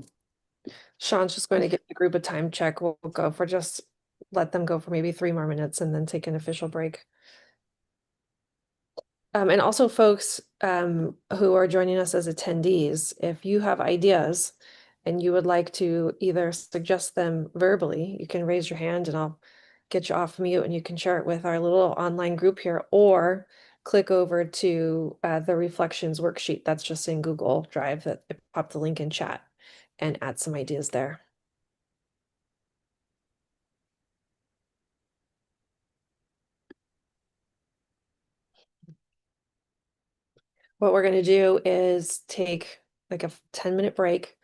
Sean's just going to give the group a time check. We'll go for just let them go for maybe 3 more minutes and then take an official break. And also folks who are joining us as attendees, if you have ideas and you would like to either suggest them verbally, you can raise your hand and I'll get you off mute and you can share it with our little online group here, or click over to the reflections worksheet that's just in Google Drive that pop the link in chat and add some ideas there. What we're going to do is take like a 10-minute break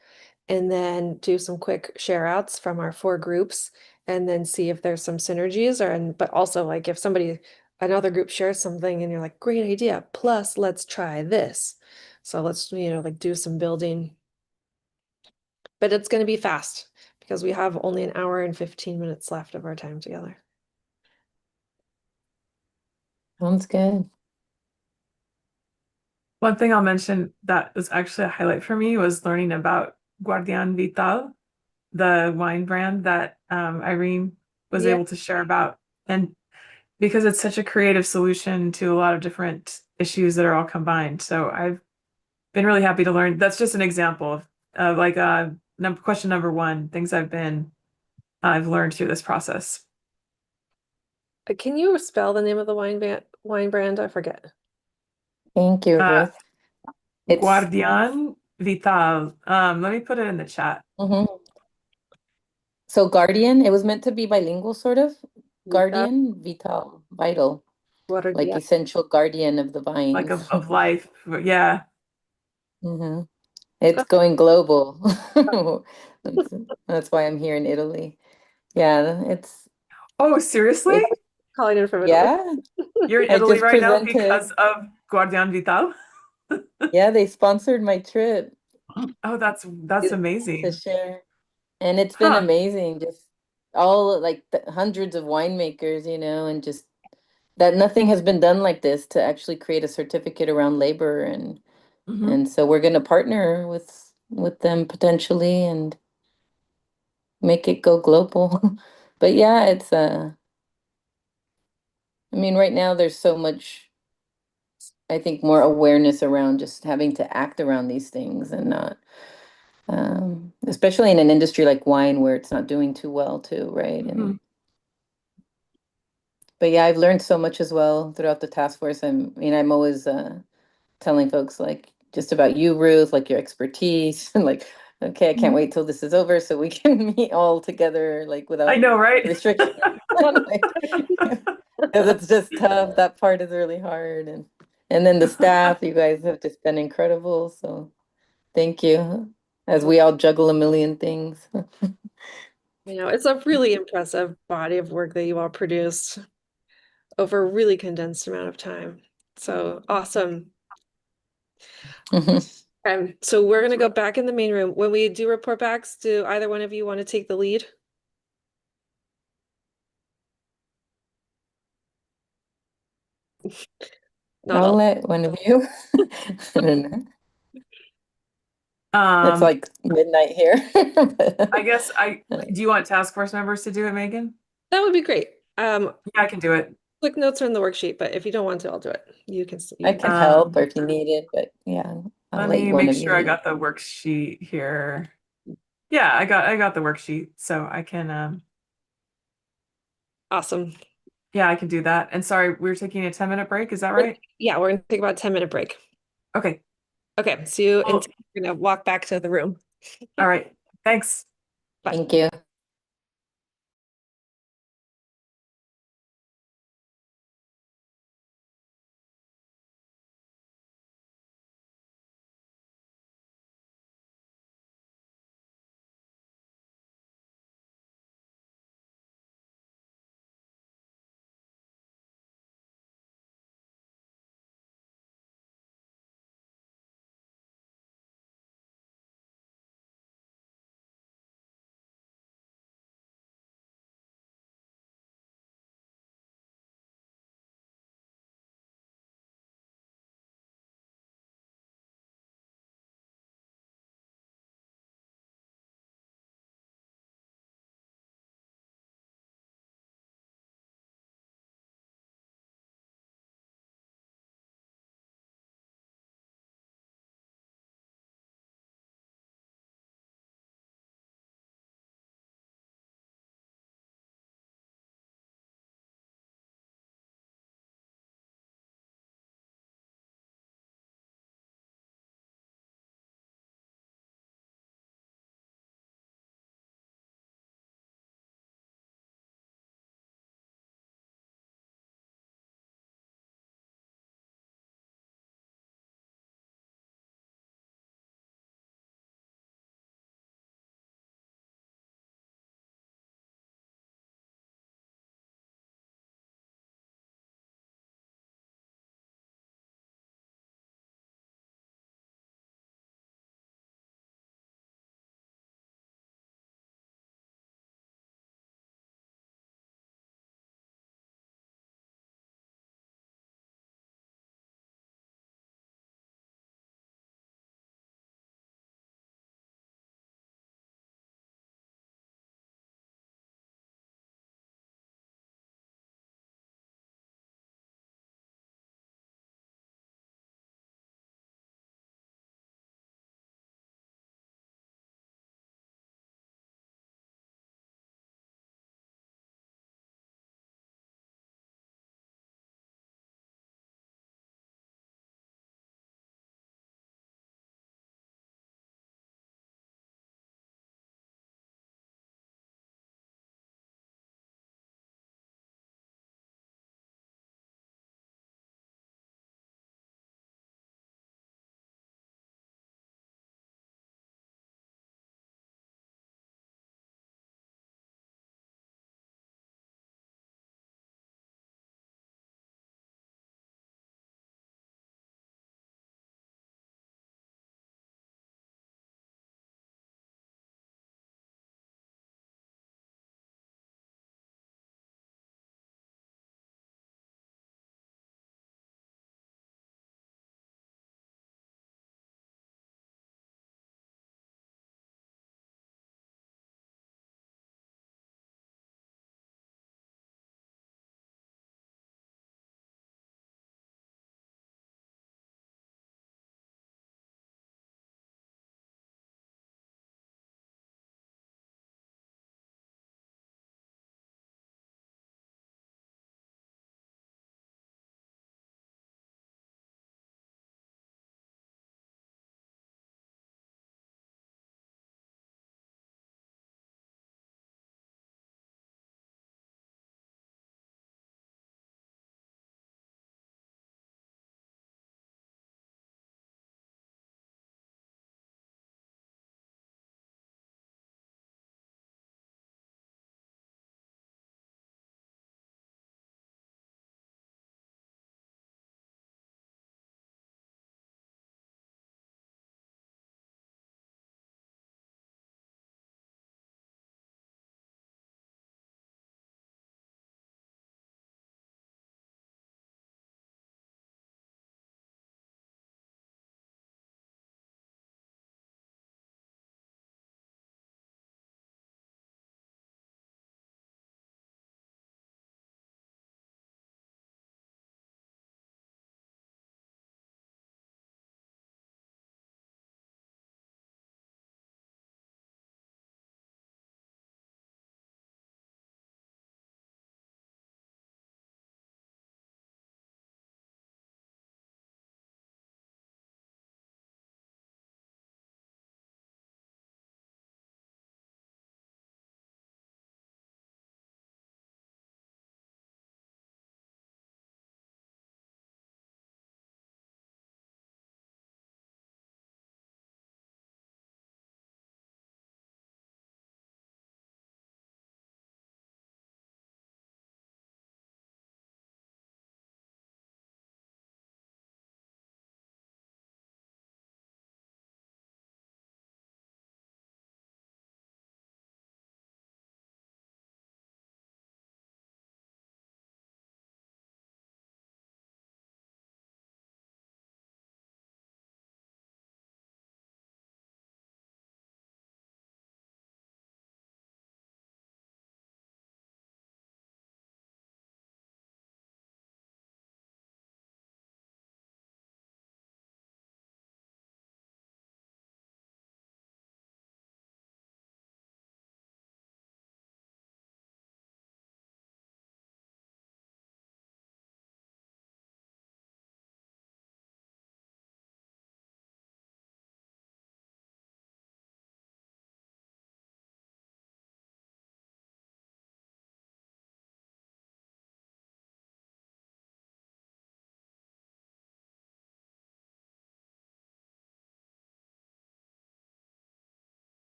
and then do some quick share outs from our 4 groups and then see if there's some synergies but also like if another group shares something and you're like, great idea, plus let's try this. So let's, like do some building. But it's going to be fast because we have only an hour and 15 minutes left of our time together. Sounds good. One thing I'll mention that was actually a highlight for me was learning about Guardian Vital, the wine brand that Irene was able to share about. And because it's such a creative solution to a lot of different issues that are all combined. So I've been really happy to learn. That's just an example of like question number 1, things I've learned through this process. Can you spell the name of the wine brand? I forget. Thank you, Ruth. It's Guardian Vital. Let me put it in the chat. So Guardian, it was meant to be bilingual, sort of. Guardian, Vital, vital, like essential guardian of the vines. Like of life. Yeah. It's going global. That's why I'm here in Italy. Yeah, it's. Oh, seriously? Calling in from Italy. Yeah. You're in I Italy just right now presented. because of Guardian Vital? Yeah, they sponsored my trip Oh, that's to amazing. share. And it's been amazing. Just all like hundreds of winemakers, and just that nothing has been done like this to actually create a certificate around labor and so we're going to partner with them potentially and make it go global. But yeah, it's I mean, right now there's so much, I think, more awareness around just having to act around these things and not especially in an industry like wine where it's not doing too well too, right? But yeah, I've learned so much as well throughout the task force. I'm always telling folks like just about you, Ruth, like your expertise and like, okay, I can't wait till this is over so we can meet all together like without I know, right? restriction. Because it's just tough. That part is really hard. And then the staff, you guys have just been incredible. So thank you as we all juggle a million things. It's a really impressive body of work that you all produced over a really condensed amount of time. So awesome. So we're going to go back in the main room. When we do report backs, do either one of you want to take the lead? I'll let one of you. I don't know. It's like midnight here. I guess do you want task force members to do it, Megan? That would be great. Yeah, I can do it. Quick notes are in the worksheet, but if you don't want to, I'll do it. You can. I can help if you need it, but yeah, I'll Let let me one make of you sure I lead. got the worksheet here. Yeah, I got the worksheet, so I can Awesome. Yeah, I can do that. And sorry, we're taking a 10-minute break, is that right? Yeah, we're gonna take about a 10-minute break. Okay. Okay, see you and we're gonna walk back to the room. All right. Thanks. Bye. Thank you.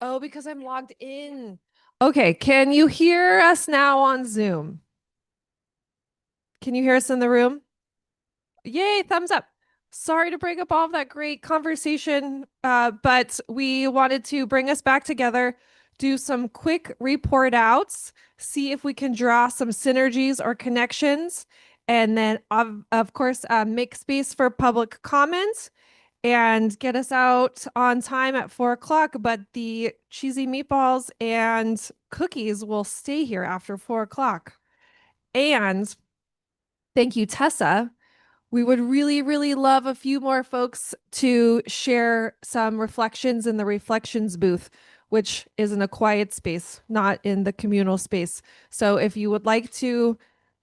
Oh, because I'm logged in. Okay, can you hear us now on Zoom? Can you hear us in the room? Yay, thumbs up. Sorry to break up all of that great conversation, but we wanted to bring us back together, do some quick report outs, see if we can draw some synergies or connections, and then of course make space for public comments and get us out on time at 4 o'clock. But the cheesy meatballs and cookies will stay here after 4 o'clock. And thank you, Tessa. We would really, really love a few more folks to share some reflections in the reflections booth, which is in a quiet space, not in the communal space. So if you would like to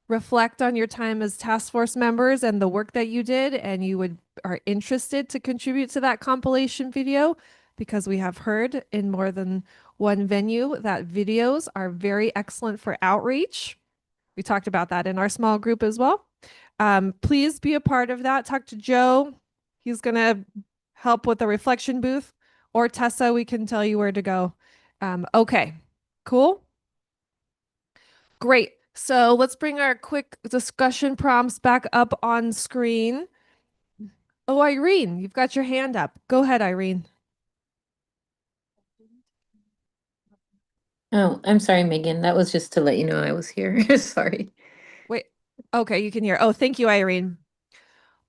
reflect on your time as task force members and the work that you did, and you are interested to contribute to that compilation video, because we have heard in more than one venue that videos are very excellent for outreach. We talked about that in our small group as well. Please be a part of that. Talk to Joe. He's going to help with the reflection booth, or Tessa, we can tell you where to go. Okay, cool. Great. So let's bring our quick discussion prompts back up on screen. Oh, Irene, you've got your hand up. Go ahead, Irene. Oh, I'm sorry, Megan. That was just to let you know I was here. Sorry. Wait. Okay, you can hear. Oh, thank you, Irene.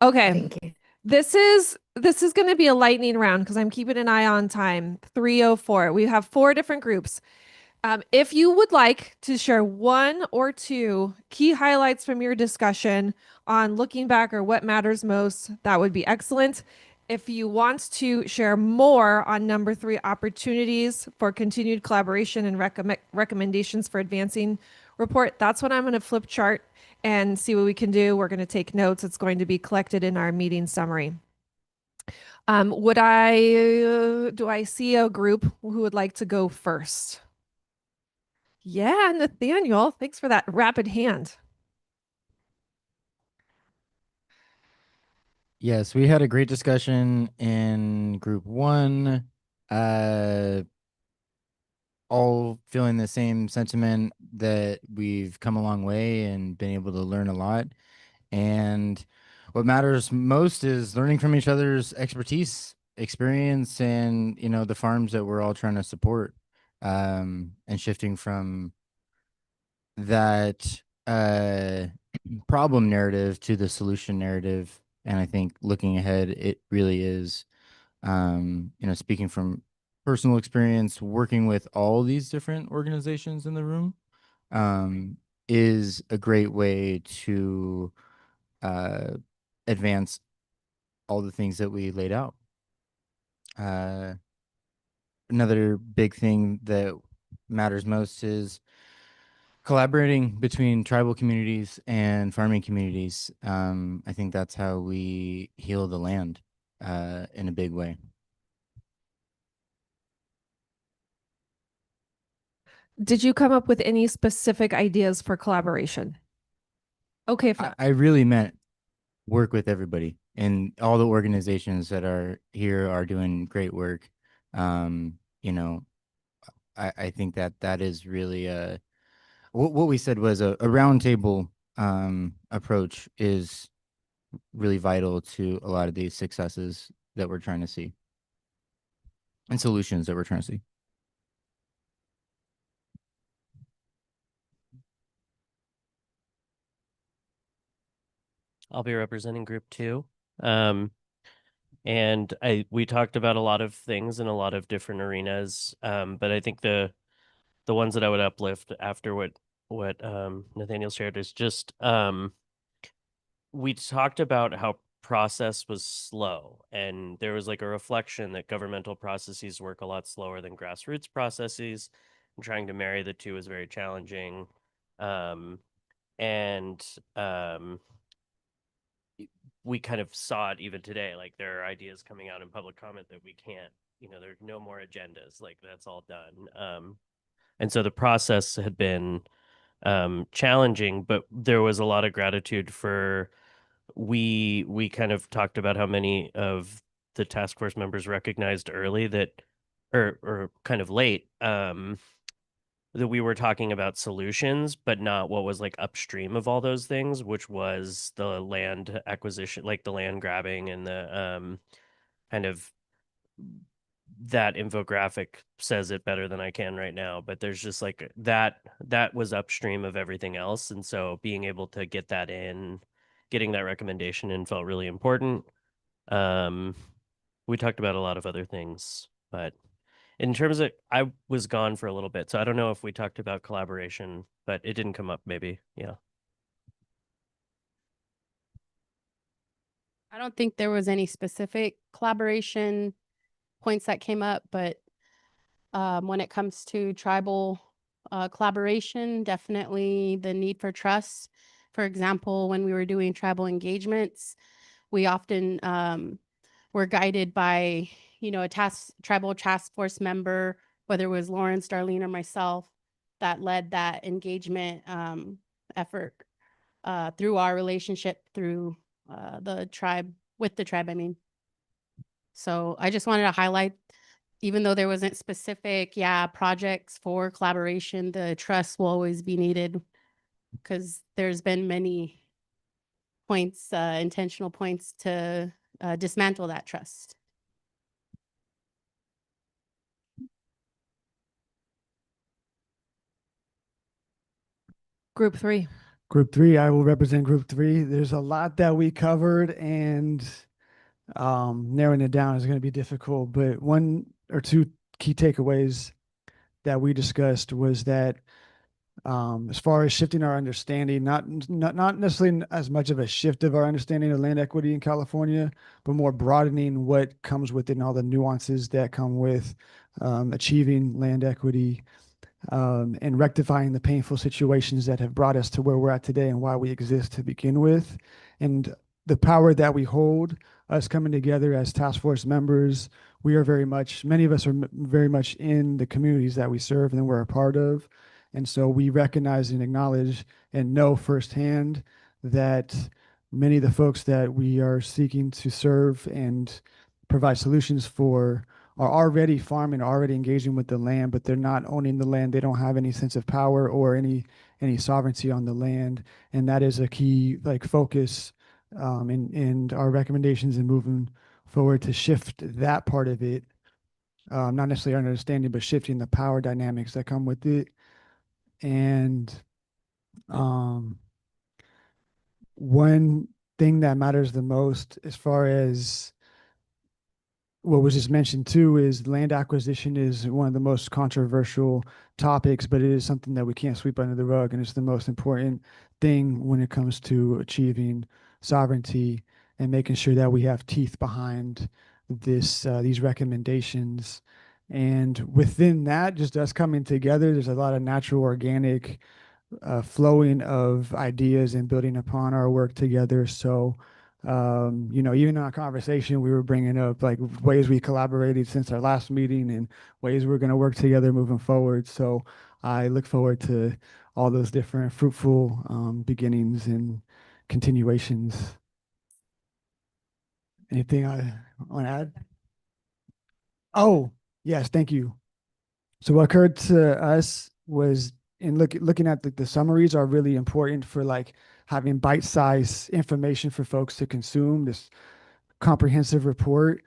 Okay. Thank you. This is going to be a lightning round because I'm keeping an eye on time. 3:04. We have 4 different groups. If you would like to share 1 or 2 key highlights from your discussion on looking back or what matters most, that would be excellent. If you want to share more on number 3, opportunities for continued collaboration and recommendations for advancing report, that's what I'm going to flip chart and see what we can do. We're going to take notes. It's going to be collected in our meeting summary. Do I see a group who would like to go first? Yeah, Nathaniel, thanks for that rapid hand. Yes, we had a great discussion in group 1. All feeling the same sentiment that we've come a long way and been able to learn a lot. And what matters most is learning from each other's expertise, experience, and the farms that we're all trying to support, and shifting from that problem narrative to the solution narrative. And I think looking ahead, it really is, speaking from personal experience, working with all these different organizations in the room, is a great way to advance all the things that we laid out. Another big thing that matters most is collaborating between tribal communities and farming communities. I think that's how we heal the land in a big way. Did you come up with any specific ideas for collaboration? Okay, I really meant work with everybody, and all the organizations that are here are doing great work. I think that is really what we said was a roundtable approach is really vital to a lot of these successes that we're trying to see and solutions that we're trying to see. I'll be representing group 2. And we talked about a lot of things in a lot of different arenas. But I think the ones that I would uplift after what Nathaniel shared is just we talked about how process was slow, and there was like a reflection that governmental processes work a lot slower than grassroots processes, and trying to marry the two is very challenging. We kind of saw it even today, like there are ideas coming out in public comment that we can't, there's no more agendas, like that's all done. And so the process had been challenging, but there was a lot of gratitude for we kind of talked about how many of the task force members recognized early that or kind of late, that we were talking about solutions, but not what was like upstream of all those things, which was the land acquisition, like the land grabbing and the kind of, that infographic says it better than I can right now, but there's just like that was upstream of everything else. And so being able to get that in, getting that recommendation in felt really important. We talked about a lot of other things, but in terms of, I was gone for a little bit, so I don't know if we talked about collaboration, but it didn't come up maybe. Yeah. I don't think there was any specific collaboration points that came up, but when it comes to tribal collaboration, definitely the need for trust. For example, when we were doing tribal engagements, we often were guided by, a tribal task force member, whether it was Lawrence, Darlene, or myself, that led that engagement effort through our relationship through the tribe, with the tribe, I mean. So I just wanted to highlight, even though there wasn't specific, projects for collaboration, the trust will always be needed because there's been many points, intentional points to dismantle that trust. Group 3. Group 3, I will represent Group 3. There's a lot that we covered, and narrowing it down is going to be difficult, but one or two key takeaways that we discussed was that as far as shifting our understanding, not necessarily as much of a shift of our understanding of land equity in California, but more broadening what comes within all the nuances that come with achieving land equity, and rectifying the painful situations that have brought us to where we're at today and why we exist to begin with. And the power that we hold, us coming together as task force members, we are very much, many of us are very much in the communities that we serve and we're a part of. And so we recognize and acknowledge and know firsthand that many of the folks that we are seeking to serve and provide solutions for are already farming, already engaging with the land, but they're not owning the land. They don't have any sense of power or any sovereignty on the land. And that is a key focus in our recommendations and moving forward to shift that part of it. Not necessarily our understanding, but shifting the power dynamics that come with it. And one thing that matters the most as far as what was just mentioned too is land acquisition is one of the most controversial topics, but it is something that we can't sweep under the rug, and it's the most important thing when it comes to achieving sovereignty and making sure that we have teeth behind these recommendations. And within that, just us coming together, there's a lot of natural, organic flowing of ideas and building upon our work together. So even in our conversation, we were bringing up ways we collaborated since our last meeting and ways we're going to work together moving forward. So I look forward to all those different fruitful beginnings and continuations. Anything I want to add? Oh, yes, thank you. So what occurred to us was looking at the summaries are really important for having bite-sized information for folks to consume this comprehensive report.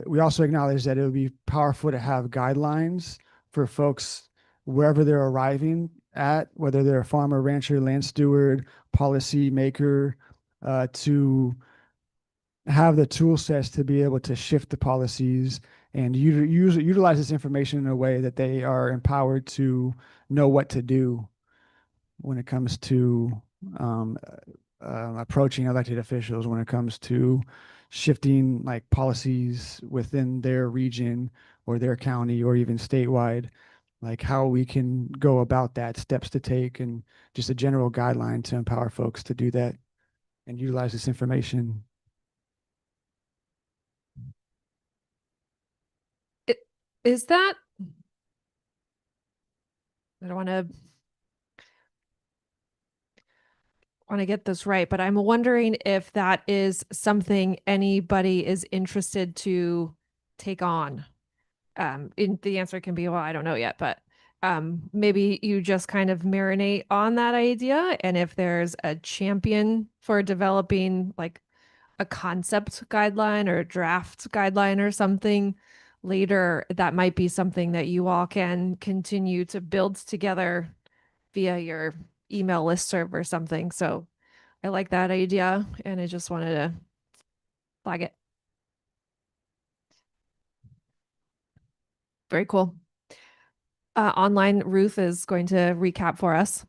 We also acknowledge that it would be powerful to have guidelines for folks wherever they're arriving at, whether they're a farmer, rancher, land steward, policy maker, to have the tool sets to be able to shift the policies and utilize this information in a way that they are empowered to know what to do when it comes to approaching elected officials, when it comes to shifting policies within their region or their county or even statewide, how we can go about that, steps to take, and just a general guideline to empower folks to do that and utilize this information. Is that, I don't want to get this right, but I'm wondering if that is something anybody is interested to take on. The answer can be, well, I don't know yet, but maybe you just kind of marinate on that idea. And if there's a champion for developing like a concept guideline or a draft guideline or something later, that might be something that you all can continue to build together via your email listserv or something. So I like that idea, and I just wanted to flag it. Very cool. Online, Ruth is going to recap for us.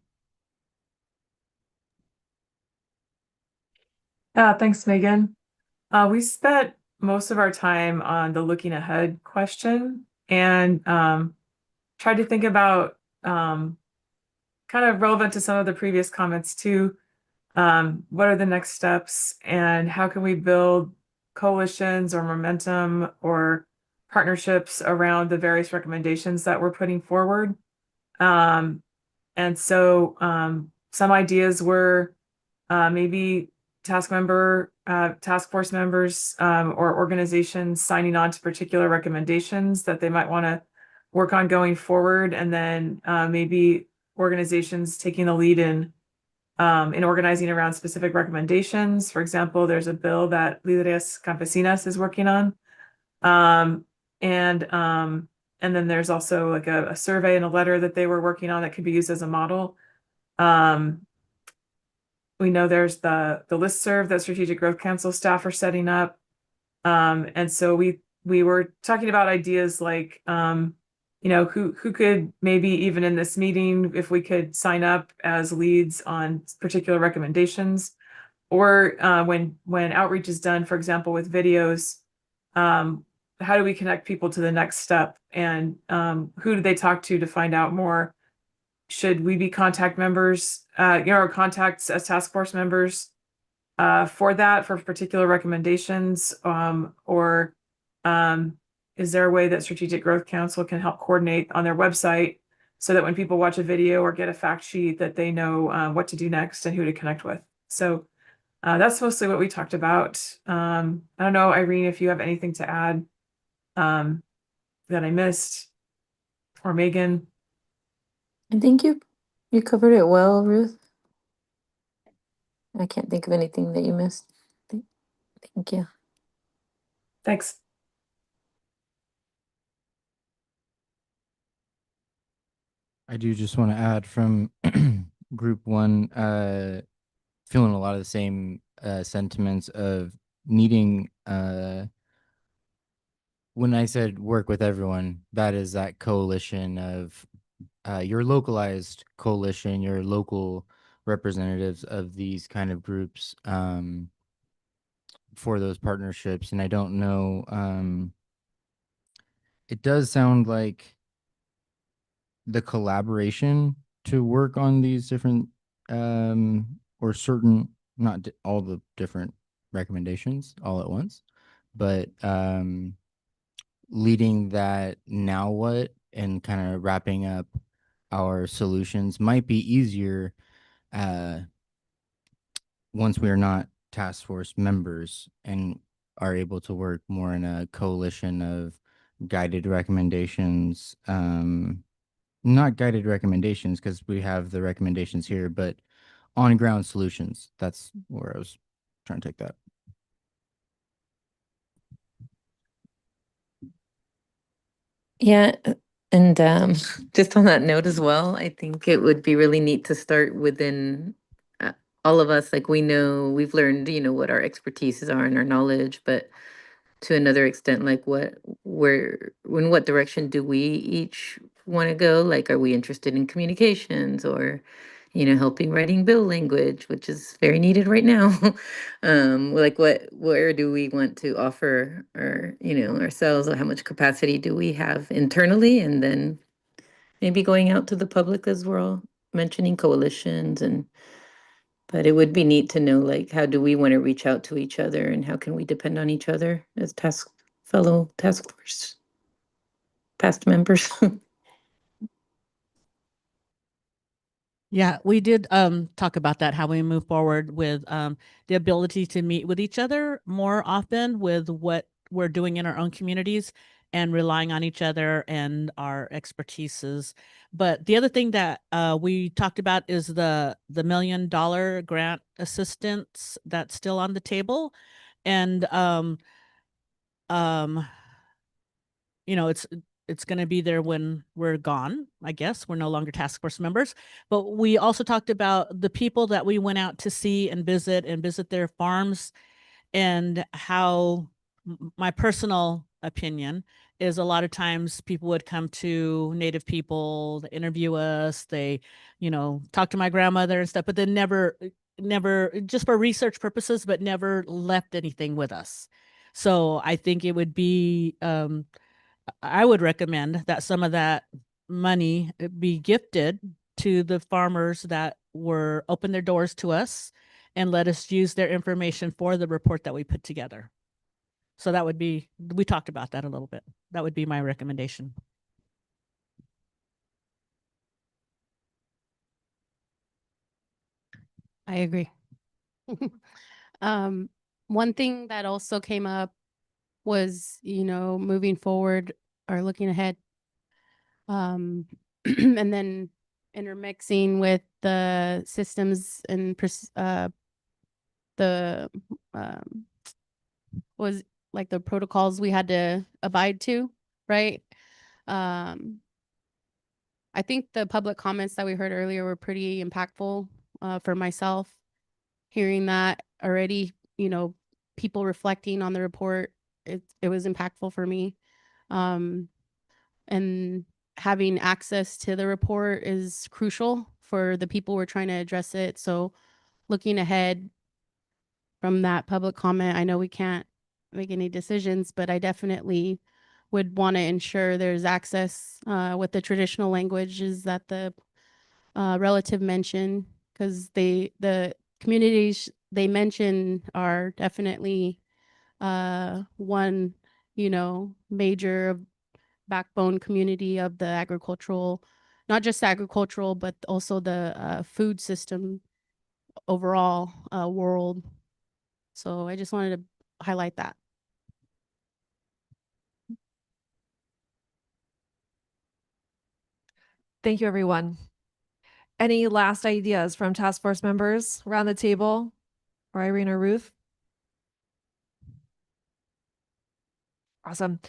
Thanks, Megan. We spent most of our time on the looking ahead question and tried to think about kind of relevant to some of the previous comments too. What are the next steps and how can we build coalitions or momentum or partnerships around the various recommendations that we're putting forward? And so some ideas were maybe task force members or organizations signing on to particular recommendations that they might want to work on going forward, and then maybe organizations taking the lead in organizing around specific recommendations. For example, there's a bill that Líderes Campesinas is working on. And then there's also like a survey and a letter that they were working on that could be used as a model. We know there's the listserv that Strategic Growth Council staff are setting up. And so we were talking about ideas like, who could maybe even in this meeting, if we could sign up as leads on particular recommendations, or when outreach is done, for example, with videos, how do we connect people to the next step, and who do they talk to find out more? Should we be contact members, or contacts as task force members for particular recommendations, or is there a way that Strategic Growth Council can help coordinate on their website so that when people watch a video or get a fact sheet that they know what to do next and who to connect with? So that's mostly what we talked about. I don't know, Irene, if you have anything to add that I missed, or Megan. I think you covered it well, Ruth. I can't think of anything that you missed. Thank you. Thanks. I do just want to add from group one, feeling a lot of the same sentiments of needing, when I said work with everyone, that is that coalition of your localized coalition, your local representatives of these kind of groups for those partnerships. And I don't know, it does sound like the collaboration to work on these different or certain, not all the different recommendations all at once, but leading that now what and kind of wrapping up our solutions might be easier once we are not task force members and are able to work more in a coalition of guided recommendations, not guided recommendations because we have the recommendations here, but on ground solutions. That's where I was trying to take that. Yeah, and just on that note as well, I think it would be really neat to start within all of us. Like, we know we've learned, what our expertises are and our knowledge, but to another extent, like in what direction do we each want to go? Like, are we interested in communications or, helping writing bill language, which is very needed right now? Like where do we want to offer our, ourselves, or how much capacity do we have internally? And then maybe going out to the public as we're all mentioning coalitions but it would be neat to know, like, how do we want to reach out to each other and how can we depend on each other as fellow task force past members? Yeah, we did talk about that, how we move forward with the ability to meet with each other more often with what we're doing in our own communities, and relying on each other and our expertises. But the other thing that we talked about is the $1 million grant assistance that's still on the table. And you know, it's going to be there when we're gone. I guess we're no longer task force members, but we also talked about the people that we went out to see and visit their farms, and how my personal opinion is a lot of times people would come to Native people, they interview us, they, you know, talk to my grandmother and stuff, but then never just for research purposes, but never left anything with us. So I think it would be I would recommend that some of that money be gifted to the farmers that were open their doors to us and let us use their information for the report that we put together. So that would be, we talked about that a little bit. That would be my recommendation. I agree. One thing that also came up was, you know, moving forward or looking ahead, and then intermixing with the systems and the was like the protocols we had to abide to, right? I think the public comments that we heard earlier were pretty impactful for myself. Hearing that already, you know, people reflecting on the report, it was impactful for me. And having access to the report is crucial for the people we're trying to address it. So looking ahead from that public comment, I know we can't make any decisions, but I definitely would want to ensure there's access with the traditional languages that the relative mentioned, because the communities they mention are definitely one, you know, major backbone community of the agricultural, not just agricultural, but also the food system overall world. So I just wanted to highlight that. Thank you, everyone. Any last ideas from task force members around the table, or Irene or Ruth? Awesome.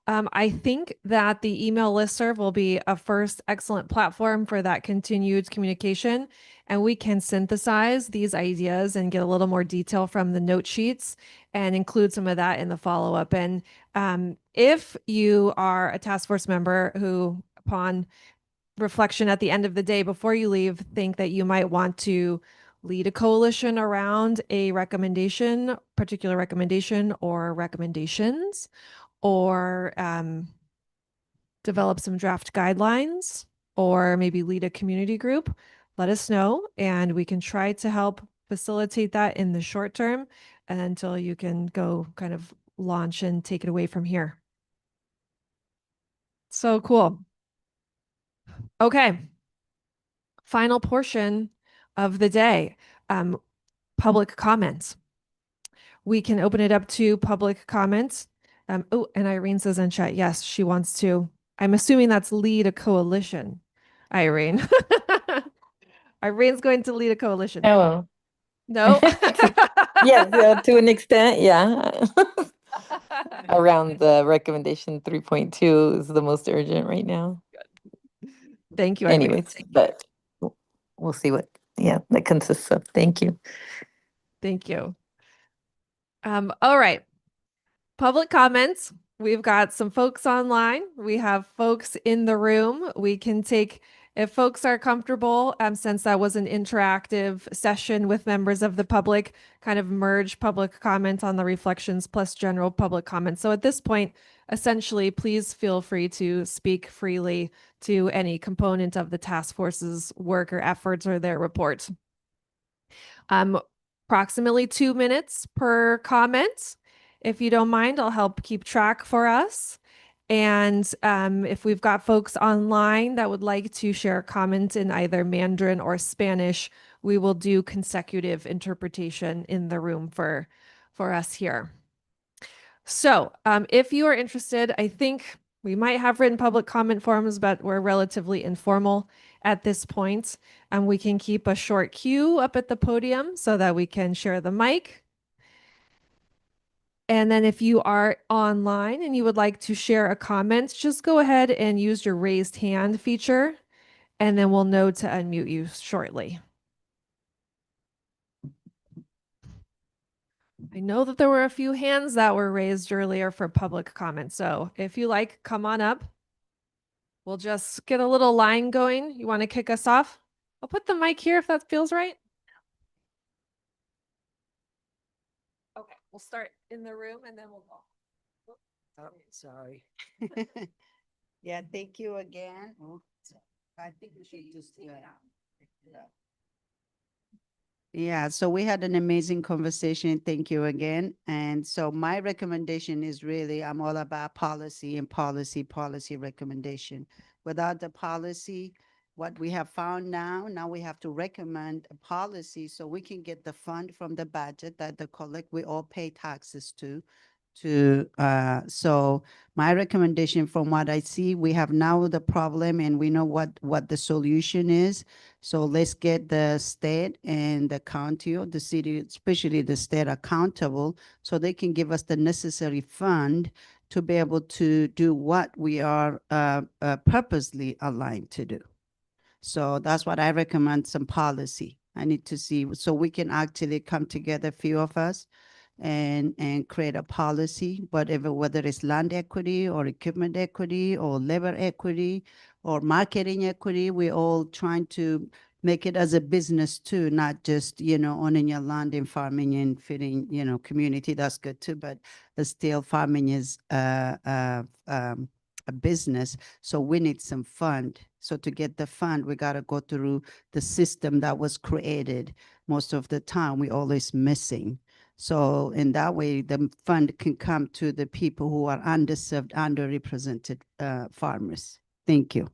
I think that the email listserv will be a first excellent platform for that continued communication, and we can synthesize these ideas and get a little more detail from the note sheets and include some of that in the follow-up. And if you are a task force member who, upon reflection at the end of the day before you leave, think that you might want to lead a coalition around a recommendation, particular recommendation or recommendations, or develop some draft guidelines, or maybe lead a community group, let us know and we can try to help facilitate that in the short term until you can go kind of launch and take it away from here. So cool. Okay. Final portion of the day, public comments. We can open it up to public comments. Oh, and Irene says in chat, yes, she wants to. I'm assuming that's lead a coalition, Irene. Irene's going to lead a coalition. Oh, No? yes, to an extent, yeah. Around the recommendation 3.2 is the most urgent right now. Thank you, Irene. Anyways, but we'll see what, that consists of. Thank you. Thank you. All right. Public comments. We've got some folks online. We have folks in the room. We can take, if folks are comfortable, since that was an interactive session with members of the public, kind of merge public comment on the reflections plus general public comments. So at this point, essentially, please feel free to speak freely to any component of the task force's work or efforts or their report. Approximately 2 minutes per comment. If you don't mind, I'll help keep track for us. And if we've got folks online that would like to share a comment in either Mandarin or Spanish, we will do consecutive interpretation in the room for us here. So if you are interested, I think we might have written public comment forms, but we're relatively informal at this point. We can keep a short queue up at the podium so that we can share the mic. And then if you are online and you would like to share a comment, just go ahead and use your raised hand feature, and then we'll know to unmute you shortly. I know that there were a few hands that were raised earlier for public comment. So if you like, come on up. We'll just get a little line going. You want to kick us off? I'll put the mic here if that feels right. Okay, we'll start in the room and then we'll go. Oh, sorry. Yeah, thank you again. I think we should just yeah, so we had an amazing conversation. Thank you again. And so my recommendation is really, I'm all about policy and policy recommendation. Without the policy, what we have found now we have to recommend a policy so we can get the fund from the budget that we all pay taxes to. So my recommendation from what I see, we have now the problem and we know what the solution is. So let's get the state and the county or the city, especially the state, accountable so they can give us the necessary fund to be able to do what we are purposely aligned to do. So that's what I recommend, some policy. I need to see so we can actually come together, a few of us, and create a policy, whether it's land equity or equipment equity or labor equity or marketing equity. We're all trying to make it as a business too, not just, owning your land and farming and feeding, community. That's good too, but still farming is a business. So we need some fund. So to get the fund, we got to go through the system that was created. Most of the time, we always missing. So in that way, the fund can come to the people who are underserved, underrepresented farmers. Thank you.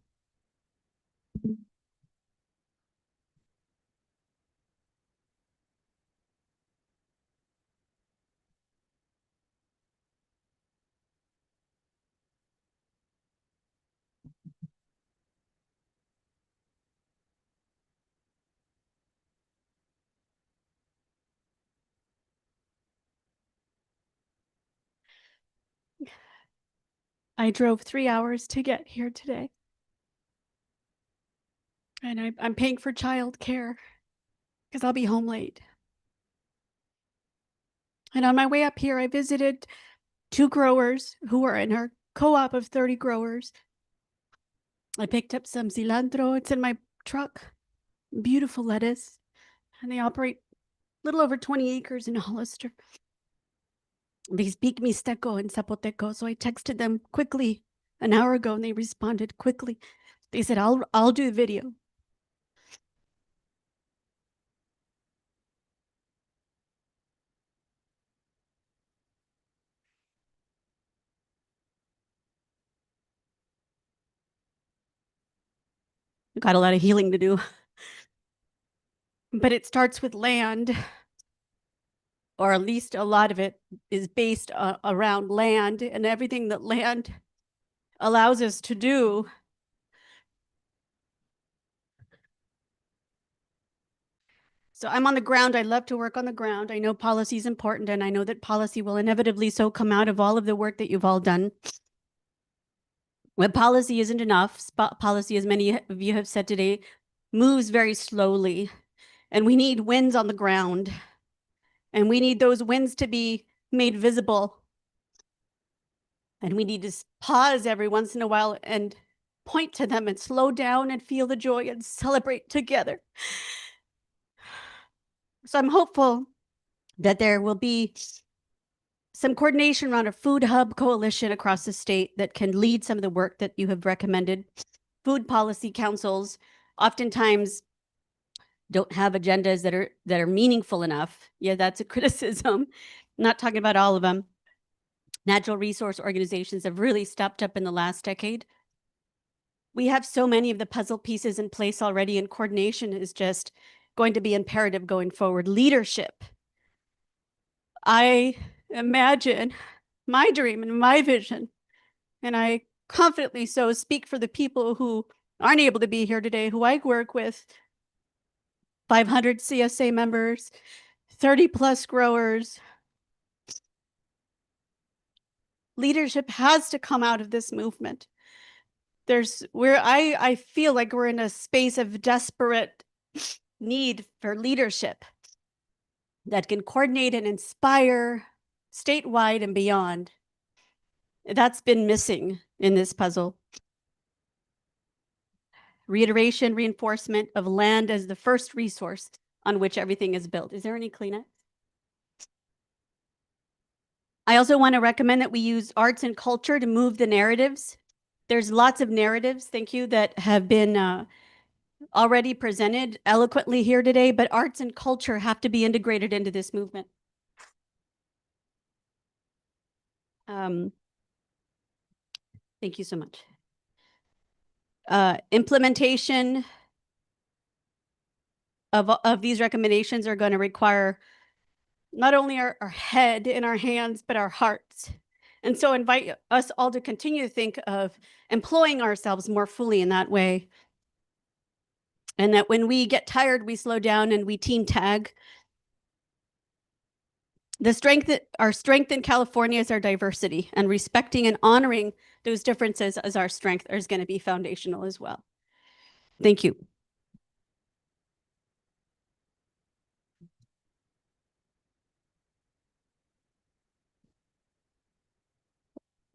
I drove 3 hours to get here today. And I'm paying for childcare because I'll be home late. And on my way up here, I visited 2 growers who are in our co-op of 30 growers. I picked up some cilantro. It's in my truck. Beautiful lettuce. And they operate a little over 20 acres in Hollister. They speak Mixteco and Zapoteco, so I texted them quickly an hour ago, and they responded quickly. They said, I'll do the video. Got a lot of healing to do. But it starts with land, or at least a lot of it is based around land and everything that land allows us to do. So I'm on the ground. I love to work on the ground. I know policy is important, and I know that policy will inevitably so come out of all of the work that you've all done. But policy isn't enough. Policy, as many of you have said today, moves very slowly, and we need wins on the ground. And we need those wins to be made visible. And we need to pause every once in a while and point to them and slow down and feel the joy and celebrate together. So I'm hopeful that there will be some coordination around a food hub coalition across the state that can lead some of the work that you have recommended. Food policy councils oftentimes don't have agendas that are meaningful enough. Yeah, that's a criticism. I'm not talking about all of them. Natural resource organizations have really stepped up in the last decade. We have so many of the puzzle pieces in place already, and coordination is just going to be imperative going forward. Leadership. I imagine my dream and my vision. And I confidently so speak for the people who aren't able to be here today, who I work with, 500 CSA members, 30 plus growers. Leadership has to come out of this movement. I feel like we're in a space of desperate need for leadership that can coordinate and inspire statewide and beyond. That's been missing in this puzzle. Reiteration, reinforcement of land as the first resource on which everything is built. Is there any Kleenex? I also want to recommend that we use arts and culture to move the narratives. There's lots of narratives, thank you, that have been already presented eloquently here today, but arts and culture have to be integrated into this movement. Thank you so much. Implementation of these recommendations are going to require not only our head and our hands, but our hearts. And so invite us all to continue to think of employing ourselves more fully in that way. And that when we get tired, we slow down and we team tag. Our strength in California is our diversity, and respecting and honoring those differences as our strength is going to be foundational as well. Thank you.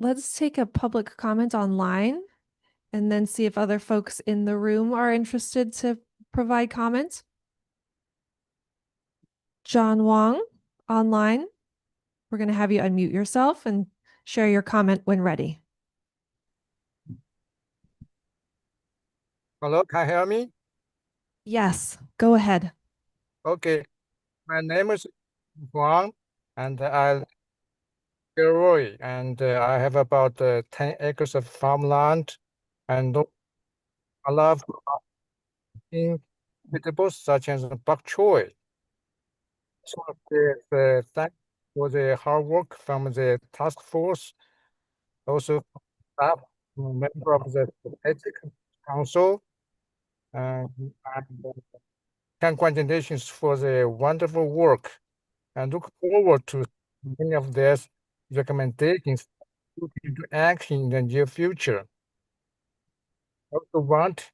Let's take a public comment online and then see if other folks in the room are interested to provide comments. John Wong, online. We're going to have you unmute yourself and share your comment when ready. Hello, can you hear me? Yes, go ahead. Okay, my name is Huang, and I Gilroy, and I have about 10 acres of farmland, and I love eating vegetables such as bok choy. So thanks for the hard work from the task force, also staff, member of the ethics council, and congratulations for the wonderful work, and look forward to many of these recommendations put into action in the near future. I also want to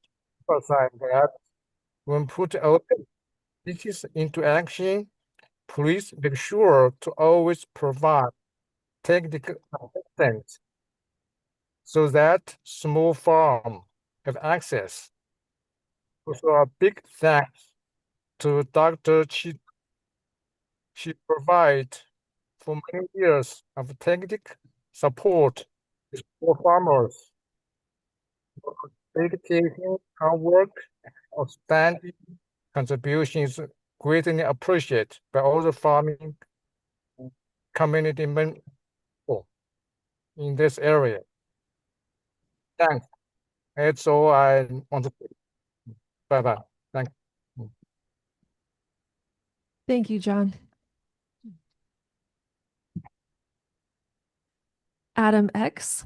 emphasize that when put all these into action, please make sure to always provide technical assistance so that small farm have access. Also, a big thanks to Dr. Chi. She provides for many years of technical support for farmers. Dedication, hard work, outstanding contributions greatly appreciated by all the farming community members in this area. Thanks. That's all I want to say. Bye-bye. Thank you. Thank you, John. Adam X.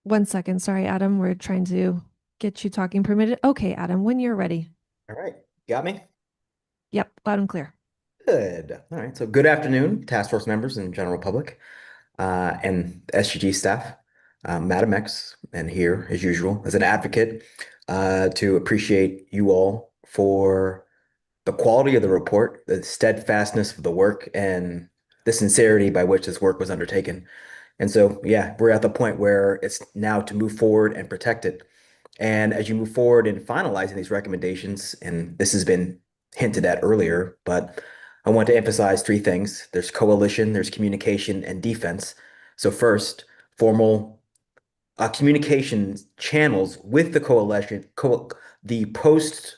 1 second. Sorry, Adam. We're trying to get you talking permitted. Okay, Adam, when you're ready. All right. Got me? Yep, loud and clear. Good. All right. So good afternoon, task force members and general public, and SGG staff. Madam X, and here, as usual, as an advocate, to appreciate you all for the quality of the report, the steadfastness of the work, and the sincerity by which this work was undertaken. And so, yeah, we're at the point where it's now to move forward and protect it. And as you move forward in finalizing these recommendations, and this has been hinted at earlier, but I want to emphasize three things. There's coalition, there's communication, and defense. So first, formal communication channels with the coalition, the post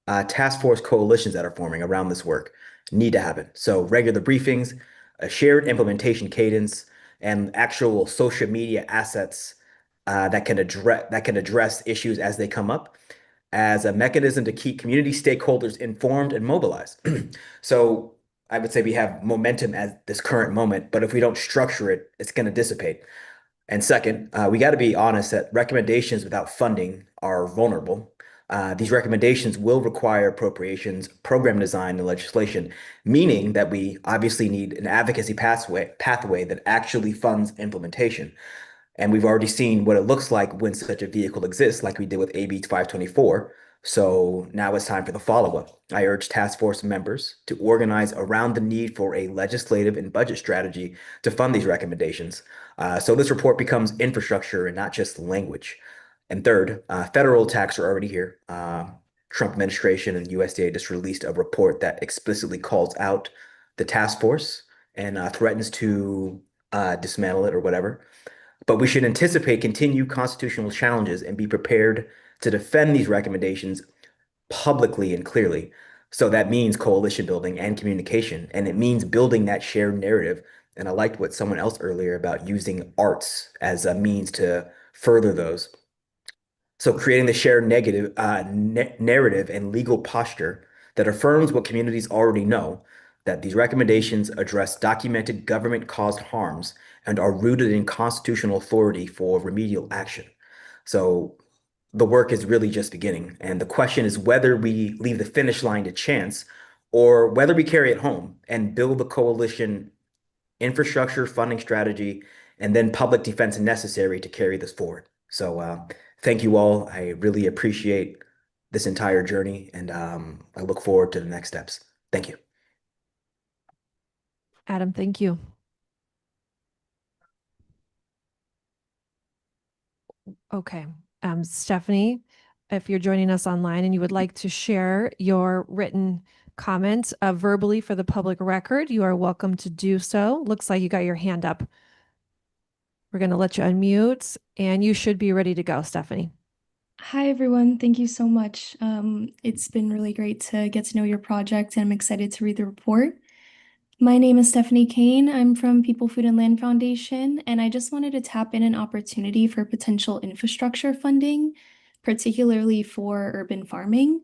task force coalitions that are forming around this work need to happen. So regular briefings, a shared implementation cadence, and actual social media assets that can address issues as they come up as a mechanism to keep community stakeholders informed and mobilized. So I would say we have momentum at this current moment, but if we don't structure it, it's going to dissipate. And second, we got to be honest that recommendations without funding are vulnerable. These recommendations will require appropriations, program design, and legislation, meaning that we obviously need an advocacy pathway that actually funds implementation. And we've already seen what it looks like when such a vehicle exists, like we did with AB 524. So now it's time for the follow-up. I urge task force members to organize around the need for a legislative and budget strategy to fund these recommendations. So this report becomes infrastructure and not just language. And third, federal tax are already here. Trump administration and USDA just released a report that explicitly calls out the task force and threatens to dismantle it or whatever. But we should anticipate continued constitutional challenges and be prepared to defend these recommendations publicly and clearly. So that means coalition building and communication, and it means building that shared narrative. And I liked what someone else earlier about using arts as a means to further those. So creating the shared narrative and legal posture that affirms what communities already know, that these recommendations address documented government-caused harms and are rooted in constitutional authority for remedial action. So the work is really just beginning. And the question is whether we leave the finish line to chance or whether we carry it home and build the coalition infrastructure, funding strategy, and then public defense necessary to carry this forward. So thank you all. I really appreciate this entire journey, and I look forward to the next steps. Thank you. Adam, thank you. Okay. Stephanie, if you're joining us online and you would like to share your written comment verbally for the public record, you are welcome to do so. Looks like you got your hand up. We're going to let you unmute and you should be ready to go, Stephanie. Hi, everyone. Thank you so much. It's been really great to get to know your project, and I'm excited to read the report. My name is Stephanie Kane. I'm from People, Food, and Land Foundation, and I just wanted to tap in an opportunity for potential infrastructure funding, particularly for urban farming.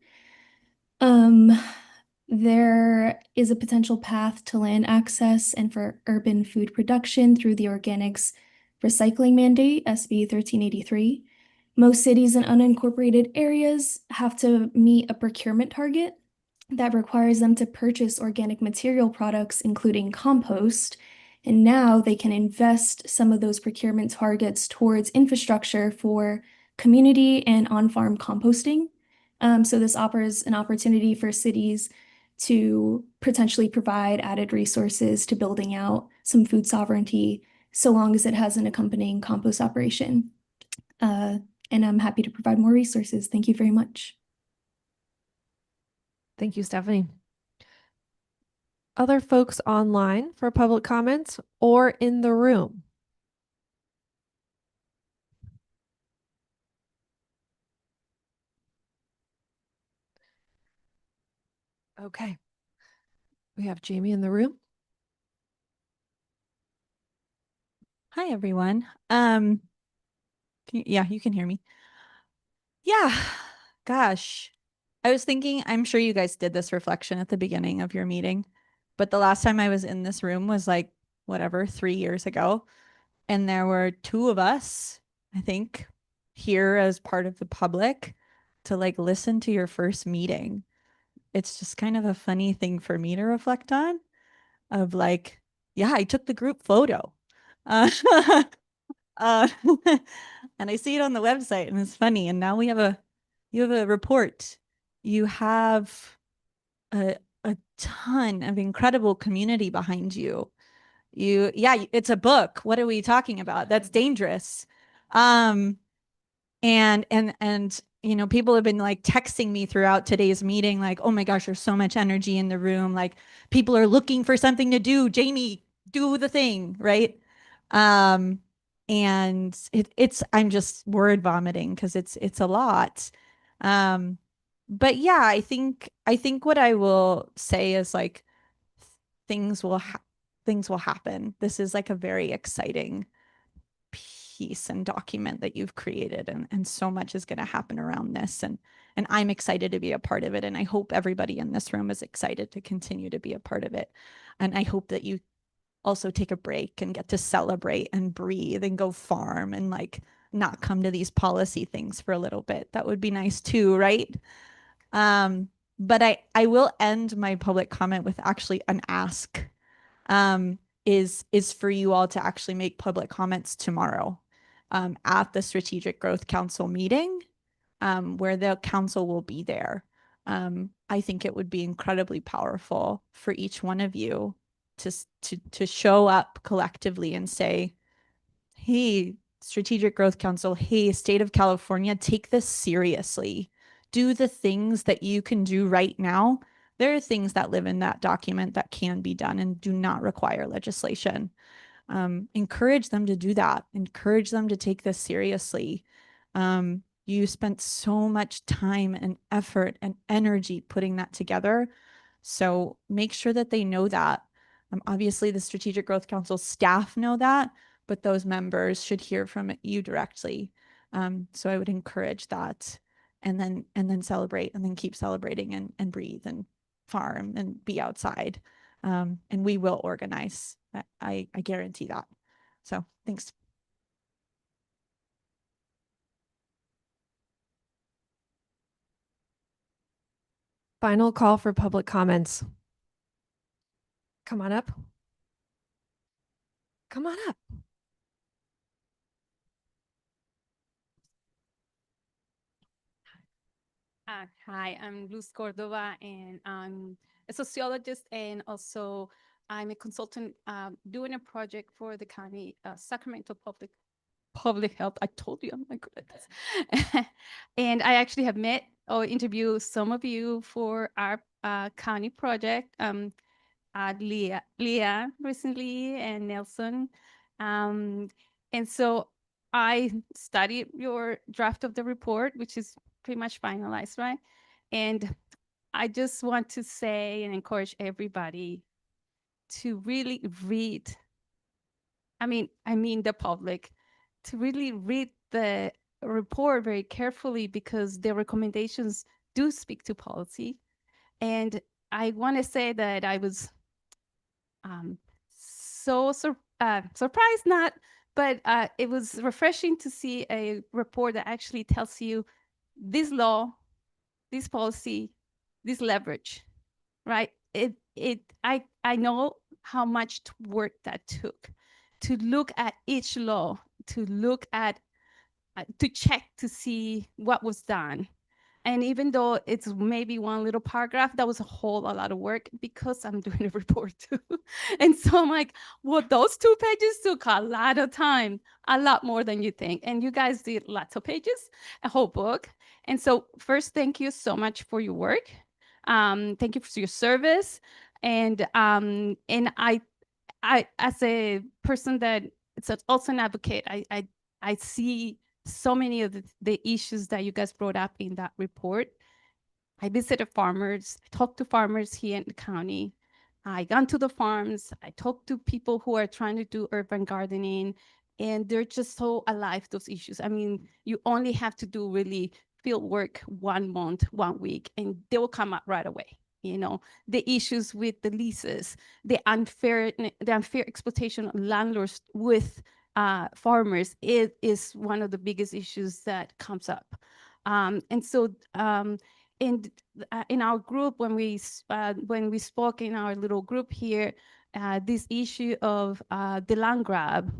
There is a potential path to land access and for urban food production through the Organics Recycling Mandate, SB 1383. Most cities and unincorporated areas have to meet a procurement target that requires them to purchase organic material products, including compost. And now they can invest some of those procurement targets towards infrastructure for community and on-farm composting. So this offers an opportunity for cities to potentially provide added resources to building out some food sovereignty, so long as it has an accompanying compost operation. And I'm happy to provide more resources. Thank you very much. Thank you, Stephanie. Other folks online for public comments or in the room? Okay. We have Jamie in the room. Hi, everyone. Yeah, you can hear me. Yeah, gosh. I was thinking, I'm sure you guys did this reflection at the beginning of your meeting, but the last time I was in this room was like, whatever, 3 years ago. And there were 2 of us, I think, here as part of the public to like listen to your first meeting. It's just kind of a funny thing for me to reflect on of like, yeah, I took the group photo. Uh, and I see it on the website and it's funny. And now you have a report. You have a ton of incredible community behind you. Yeah, it's a book. What are we talking about? That's dangerous. And you know, people have been like texting me throughout today's meeting, like, oh my gosh, there's so much energy in the room. Like people are looking for something to do. Jamie, do the thing, right? And I'm just word vomiting because it's a lot. But yeah, I think what I will say is like things will happen. This is like a very exciting piece and document that you've created, and so much is going to happen around this, and I'm excited to be a part of it, and I hope everybody in this room is excited to continue to be a part of it, and I hope that you also take a break and get to celebrate and breathe and go farm and like not come to these policy things for a little bit. That would be nice too, right? But I will end my public comment with actually an ask. Is for you all to actually make public comments tomorrow at the Strategic Growth Council meeting, where the council will be there. I think it would be incredibly powerful for each one of you to show up collectively and say, hey, Strategic Growth Council, hey, State of California, take this seriously. Do the things that you can do right now. There are things that live in that document that can be done and do not require legislation. Encourage them to do that. Encourage them to take this seriously. You spent so much time and effort and energy putting that together. So make sure that they know that. Obviously, the Strategic Growth Council staff know that, but those members should hear from you directly. So I would encourage that, and then celebrate, and then keep celebrating, and breathe and farm and be outside. And we will organize. I guarantee that. So thanks. Final call for public comments. Come on up. Come on up. Hi, I'm Luz Cordova, and I'm a sociologist, and also I'm a consultant doing a project for the county Sacramento Public Health. I told you I'm not good at this. And I actually have met or interviewed some of you for our county project. Leah recently, and Nelson. And so I studied your draft of the report, which is pretty much finalized, right? And I just want to say and encourage everybody to really read, I mean the public, to really read the report very carefully, because the recommendations do speak to policy. And I want to say that I was surprised, not, but it was refreshing to see a report that actually tells you this law, this policy, this leverage, right? I know how much work that took to look at each law, to look at, to check to see what was done. And even though it's maybe one little paragraph, that was a lot of work, because I'm doing a report too. And so I'm like, well, those 2 pages took a lot of time, a lot more than you think. And you guys did lots of pages, a whole book. And so first, thank you so much for your work. Thank you for your service. And I, as a person that it's also an advocate, I see so many of the issues that you guys brought up in that report. I visited farmers, I talked to farmers here in the county. I gone to the farms, I talked to people who are trying to do urban gardening, and they're just so alive to those issues. I mean, you only have to do really field work 1 month, 1 week, and they will come up right away. You know, the issues with the leases, the unfair exploitation of landlords with farmers, it is one of the biggest issues that comes up. And so in our group, when we spoke in our little group here, this issue of the land grab,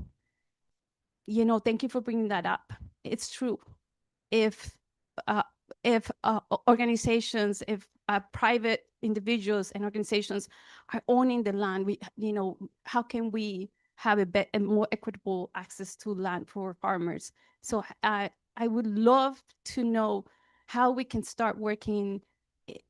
you know, thank you for bringing that up. It's true. If organizations, if private individuals and organizations are owning the land, we, you know, how can we have a more equitable access to land for farmers? So I would love to know how we can start working,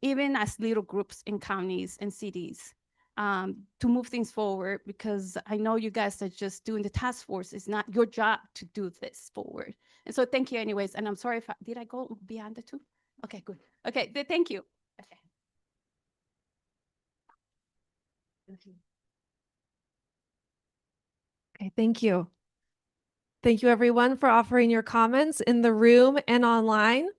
even as little groups in counties and cities, to move things forward, because I know you guys are just doing the task force. It's not your job to do this forward. And so thank you anyways. And I'm sorry if did I go beyond the 2? Okay, good. Okay, thank you. Okay. Okay, thank you. Thank you, everyone, for offering your comments in the room and online.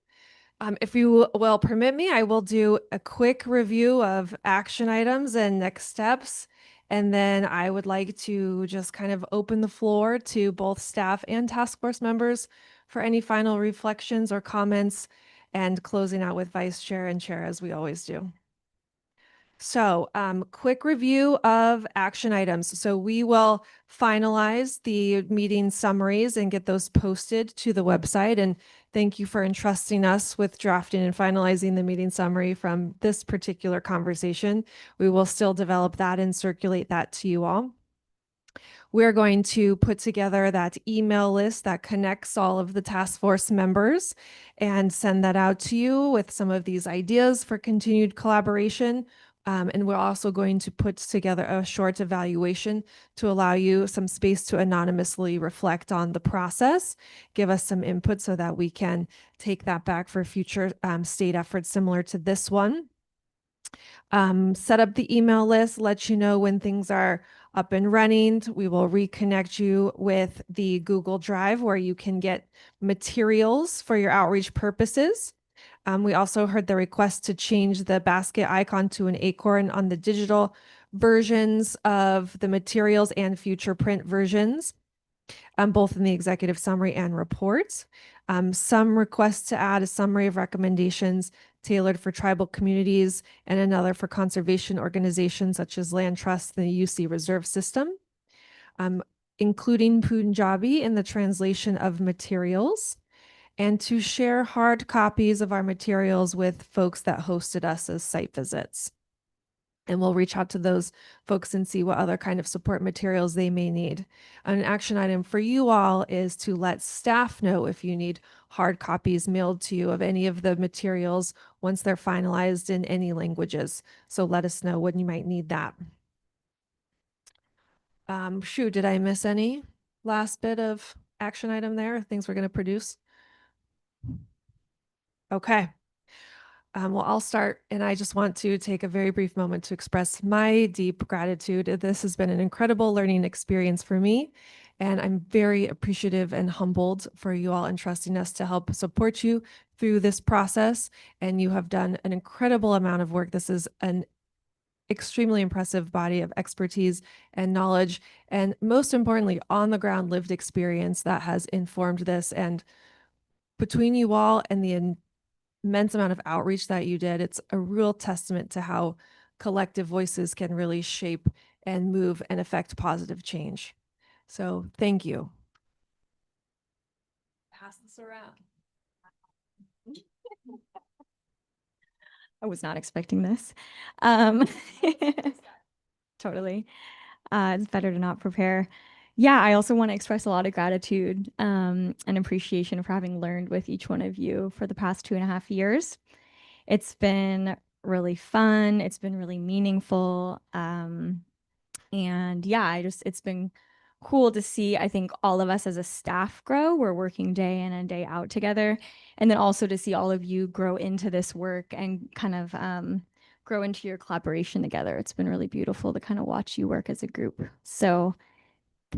If you will permit me, I will do a quick review of action items and next steps. And then I would like to just kind of open the floor to both staff and task force members for any final reflections or comments, and closing out with vice chair and chair as we always do. So, quick review of action items. So we will finalize the meeting summaries and get those posted to the website. And thank you for entrusting us with drafting and finalizing the meeting summary from this particular conversation. We will still develop that and circulate that to you all. We're going to put together that email list that connects all of the task force members and send that out to you with some of these ideas for continued collaboration. And we're also going to put together a short evaluation to allow you some space to anonymously reflect on the process, give us some input so that we can take that back for future state efforts similar to this one. Set up the email list, let you know when things are up and running. We will reconnect you with the Google Drive where you can get materials for your outreach purposes. We also heard the request to change the basket icon to an acorn on the digital versions of the materials and future print versions, both in the executive summary and reports. Some requests to add a summary of recommendations tailored for tribal communities and another for conservation organizations such as Land Trust and the UC Reserve System, including Punjabi in the translation of materials, and to share hard copies of our materials with folks that hosted us as site visits. And we'll reach out to those folks and see what other kind of support materials they may need. An action item for you all is to let staff know if you need hard copies mailed to you of any of the materials once they're finalized in any languages. So let us know when you might need that. Did I miss any last bit of action item there? Things we're going to produce? Okay. Well, I'll start, and I just want to take a very brief moment to express my deep gratitude. This has been an incredible learning experience for me, and I'm very appreciative and humbled for you all entrusting us to help support you through this process. And you have done an incredible amount of work. This is an extremely impressive body of expertise and knowledge, and most importantly, on the ground lived experience that has informed this. And between you all and the immense amount of outreach that you did, it's a real testament to how collective voices can really shape and move and affect positive change. So thank you. Pass this around. I was not expecting this. Totally. It's better to not prepare. Yeah, I also want to express a lot of gratitude and appreciation for having learned with each one of you for the past 2.5 years. It's been really fun. It's been really meaningful. And yeah, it's been cool to see, I think, all of us as a staff grow. We're working day in and day out together. And then also to see all of you grow into this work and kind of grow into your collaboration together. It's been really beautiful to kind of watch you work as a group. So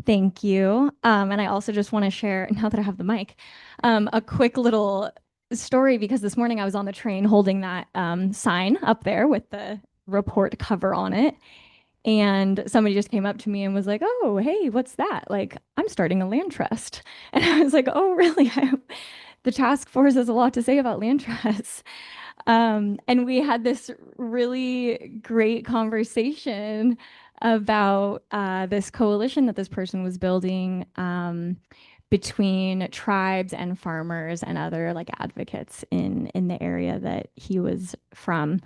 thank you. And I also just want to share, now that I have the mic, a quick little story, because this morning I was on the train holding that sign up there with the report cover on it. And somebody just came up to me and was like, "Oh, hey, what's that?" Like, "I'm starting a land trust." And I was like, "Oh, really?" The task force has a lot to say about land trusts. And we had this really great conversation about this coalition that this person was building between tribes and farmers and other like advocates in the area that he was from.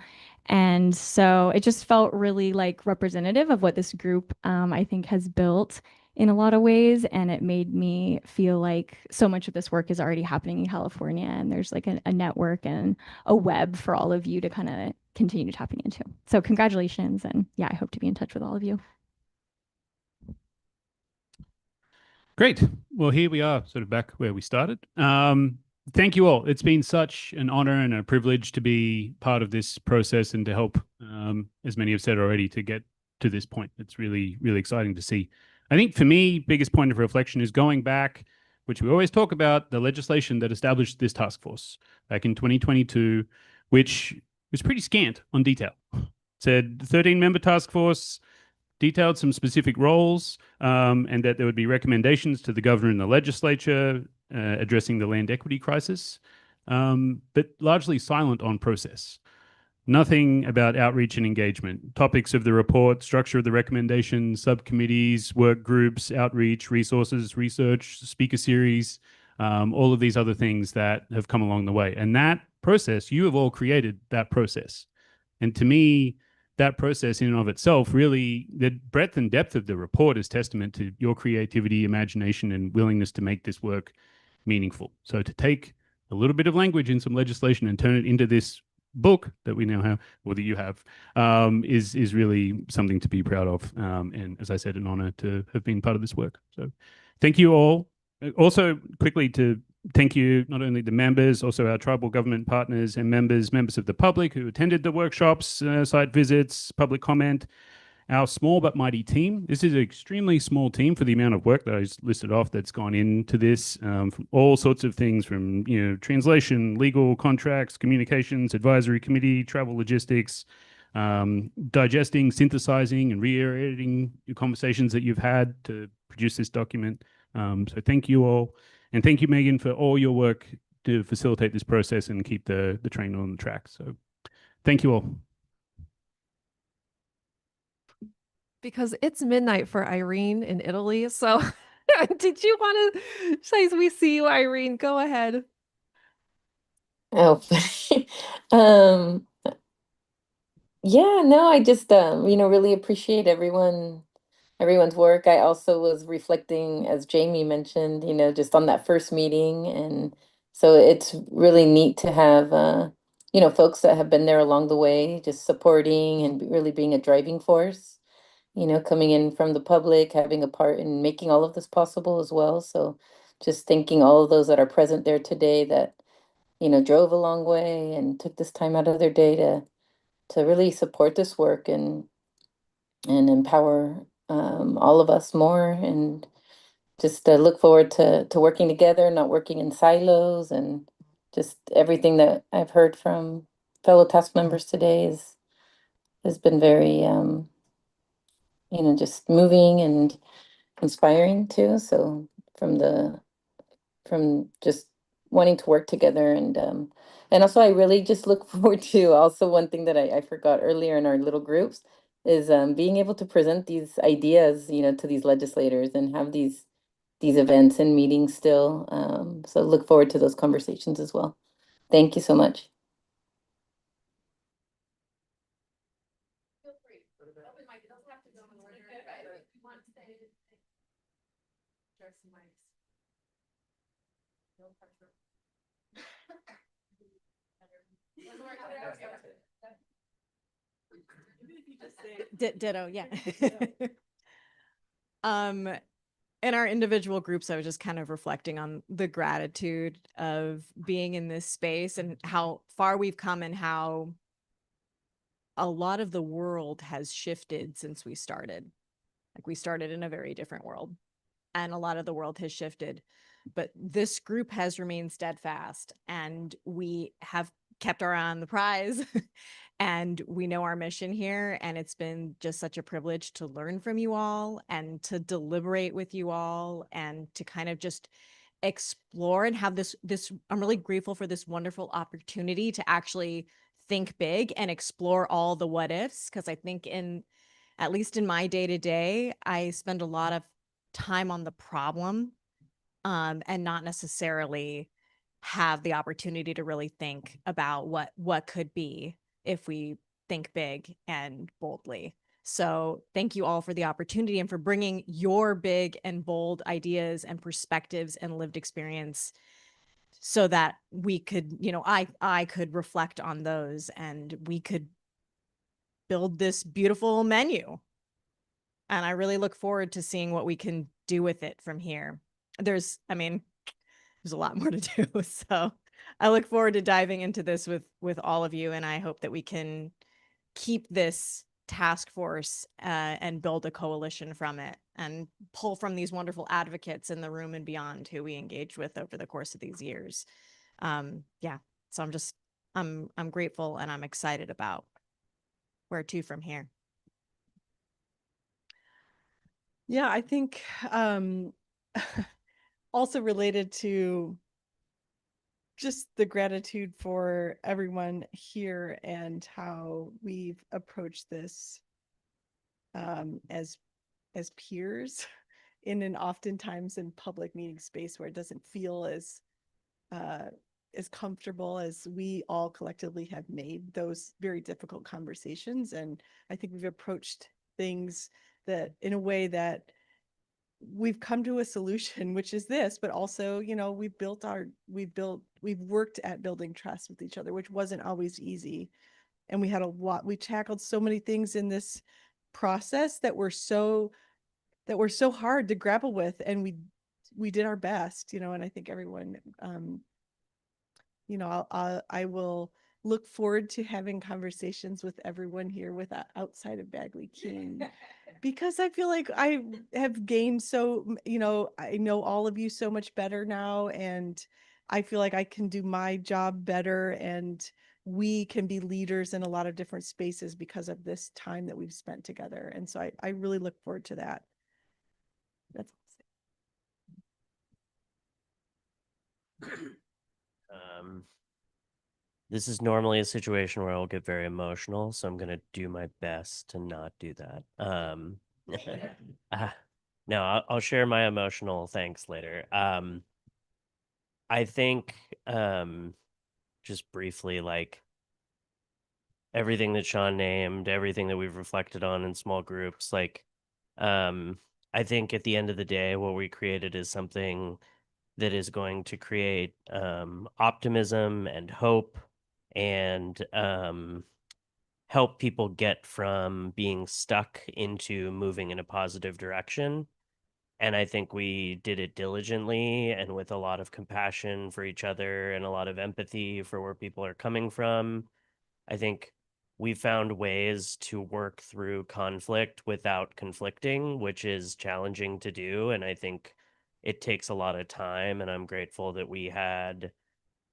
And so it just felt really like representative of what this group I think has built in a lot of ways. And it made me feel like so much of this work is already happening in California, and there's like a network and a web for all of you to kind of continue tapping into. So congratulations. And yeah, I hope to be in touch with all of you. Great. Well, here we are, sort of back where we started. Thank you all. It's been such an honor and a privilege to be part of this process and to help, as many have said already, to get to this point. It's really, really exciting to see. I think for me, biggest point of reflection is going back which we always talk about, the legislation that established this task force back in 2022, which was pretty scant on detail. It said 13-member task force, detailed some specific roles, and that there would be recommendations to the governor and the legislature addressing the land equity crisis, but largely silent on process. Nothing about outreach and engagement. Topics of the report, structure of the recommendations, subcommittees, work groups, outreach, resources, research, speaker series, all of these other things that have come along the way. And that process, you have all created that process. And to me, that process in and of itself, really, the breadth and depth of the report is testament to your creativity, imagination, and willingness to make this work meaningful. So to take a little bit of language in some legislation and turn it into this book that we now have, or that you have, is really something to be proud of. And as I said, an honor to have been part of this work. So thank you all. Also, quickly to thank you, not only the members, also our tribal government partners and members of the public who attended the workshops, site visits, public comment, our small but mighty team. This is an extremely small team for the amount of work that I just listed off that's gone into this, from all sorts of things, from translation, legal, contracts, communications, advisory committee, travel logistics, digesting, synthesizing, and re-editing your conversations that you've had to produce this document. So thank you all. And thank you, Megan, for all your work to facilitate this process and keep the train on the track. So thank you all. Because it's midnight for Irene in Italy. So did you want to, as we see you, Irene, go ahead. Oh, yeah, no, I just, really appreciate everyone's work. I also was reflecting, as Jamie mentioned, just on that first meeting. And so it's really neat to have, folks that have been there along the way, just supporting and really being a driving force, coming in from the public, having a part in making all of this possible as well. So just thanking all of those that are present there today that, drove a long way and took this time out of their day to really support this work and empower all of us more, and just look forward to working together, not working in silos. And just everything that I've heard from fellow task members today has been very just moving and inspiring too. So from just wanting to work together, and also I really just look forward to, also one thing that I forgot earlier in our little groups is being able to present these ideas, to these legislators and have these events and meetings still. So look forward to those conversations as well. Thank you so much. Ditto, yeah. In our individual groups, I was just kind of reflecting on the gratitude of being in this space and how far we've come and how a lot of the world has shifted since we started. Like, we started in a very different world, and a lot of the world has shifted, but this group has remained steadfast, and we have kept our eye on the prize. And we know our mission here, and it's been just such a privilege to learn from you all and to deliberate with you all and to kind of just explore and have this I'm really grateful for this wonderful opportunity to actually think big and explore all the what ifs, because I think at least in my day-to-day, I spend a lot of time on the problem, and not necessarily have the opportunity to really think about what could be if we think big and boldly. So thank you all for the opportunity and for bringing your big and bold ideas and perspectives and lived experience so that we could, I could reflect on those and we could build this beautiful menu. And I really look forward to seeing what we can do with it from here. There's a lot more to do. So I look forward to diving into this with all of you. And I hope that we can keep this task force and build a coalition from it and pull from these wonderful advocates in the room and beyond who we engaged with over the course of these years. Yeah, so I'm grateful and I'm excited about where to from here. Yeah, I think also related to just the gratitude for everyone here and how we've approached this as peers in an oftentimes in public meeting space where it doesn't feel as comfortable as we all collectively have made those very difficult conversations. And I think we've approached things that in a way that we've come to a solution, which is this, but also, you know, we've worked at building trust with each other, which wasn't always easy. And we tackled so many things in this process that were so hard to grapple with. And we did our best, you know, and I think everyone, you know, I will look forward to having conversations with everyone here outside of Bagley Keene, because I feel like I have gained you know, I know all of you so much better now, and I feel like I can do my job better, and we can be leaders in a lot of different spaces because of this time that we've spent together. And so I really look forward to that. That's This is normally a situation where I'll get very emotional, so I'm gonna do my best to not do that. No, I'll share my emotional thanks later. I think just briefly, like everything that Sean named, everything that we've reflected on in small groups, like I think at the end of the day, what we created is something that is going to create optimism and hope and help people get from being stuck into moving in a positive direction. And I think we did it diligently and with a lot of compassion for each other and a lot of empathy for where people are coming from. I think we found ways to work through conflict without conflicting, which is challenging to do. And I think it takes a lot of time. And I'm grateful that we had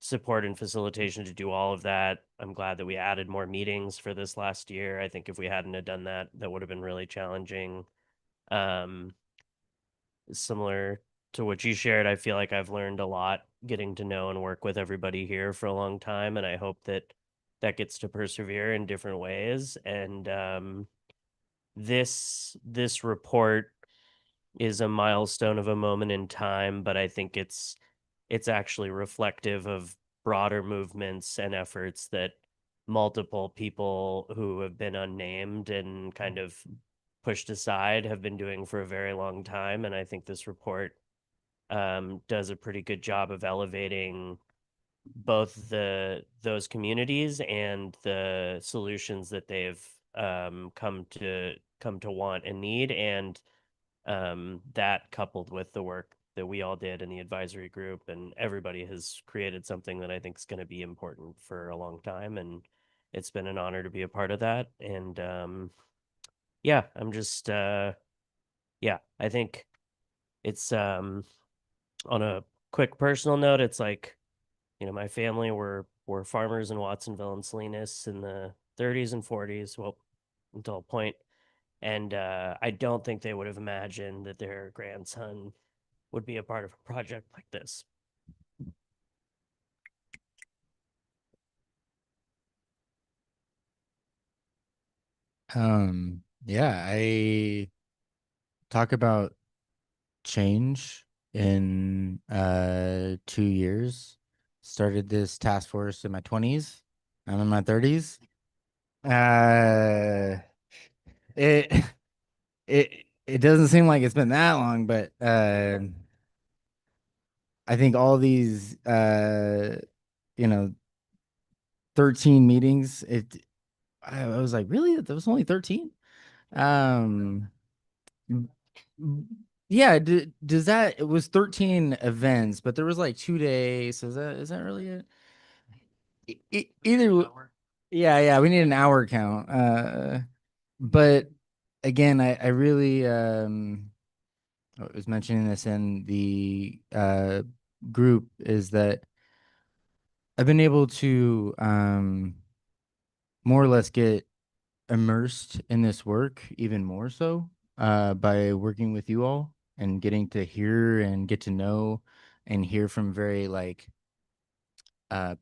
support and facilitation to do all of that. I'm glad that we added more meetings for this last year. I think if we hadn't have done that, that would have been really challenging. Similar to what you shared, I feel like I've learned a lot getting to know and work with everybody here for a long time, and I hope that that gets to persevere in different ways. And this report is a milestone of a moment in time, but I think it's actually reflective of broader movements and efforts that multiple people who have been unnamed and kind of pushed aside have been doing for a very long time. And I think this report does a pretty good job of elevating both those communities and the solutions that they've come to want and need, and that coupled with the work that we all did in the advisory group, and everybody has created something that I think is going to be important for a long time. And it's been an honor to be a part of that. And yeah, I'm just yeah, I think it's on a quick personal note, it's like, you know, my family were farmers in Watsonville and Salinas in the 30s and 40s, well, until a point. And I don't think they would have imagined that their grandson would be a part of a project like this. Yeah, I talk about change in 2 years. Started this task force in my 20s. I'm in my 30s. It it doesn't seem like it's been that long, but I think all these you know 13 meetings, I was like, really? There was only 13? Yeah, does that, it was 13 events, but there was like 2 days. So is that really it? Either yeah, we need an hour count. but again, I really I was mentioning this in the group, is that I've been able to more or less get immersed in this work even more so by working with you all and getting to hear and get to know and hear from very like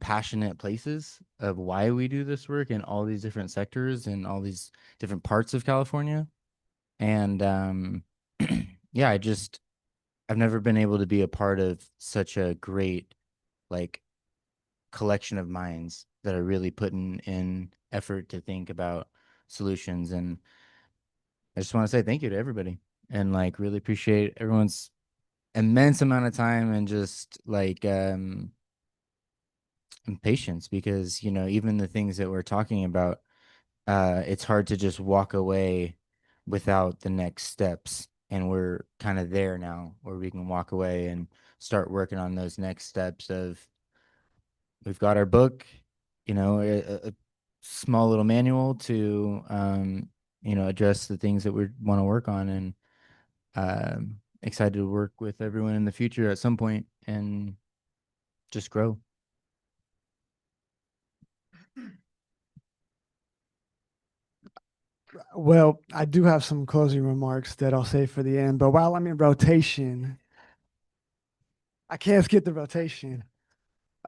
passionate places of why we do this work in all these different sectors and all these different parts of California. And yeah, I've never been able to be a part of such a great like collection of minds that are really putting in effort to think about solutions. And I just want to say thank you to everybody and like really appreciate everyone's immense amount of time and just like and patience, because you know even the things that we're talking about, it's hard to just walk away without the next steps, and we're kind of there now where we can walk away and start working on those next steps of we've got our book, you know, a small little manual to you know address the things that we want to work on, and excited to work with everyone in the future at some point and just grow. Well, I do have some closing remarks that I'll save for the end, but while I'm in rotation, I can't skip the rotation.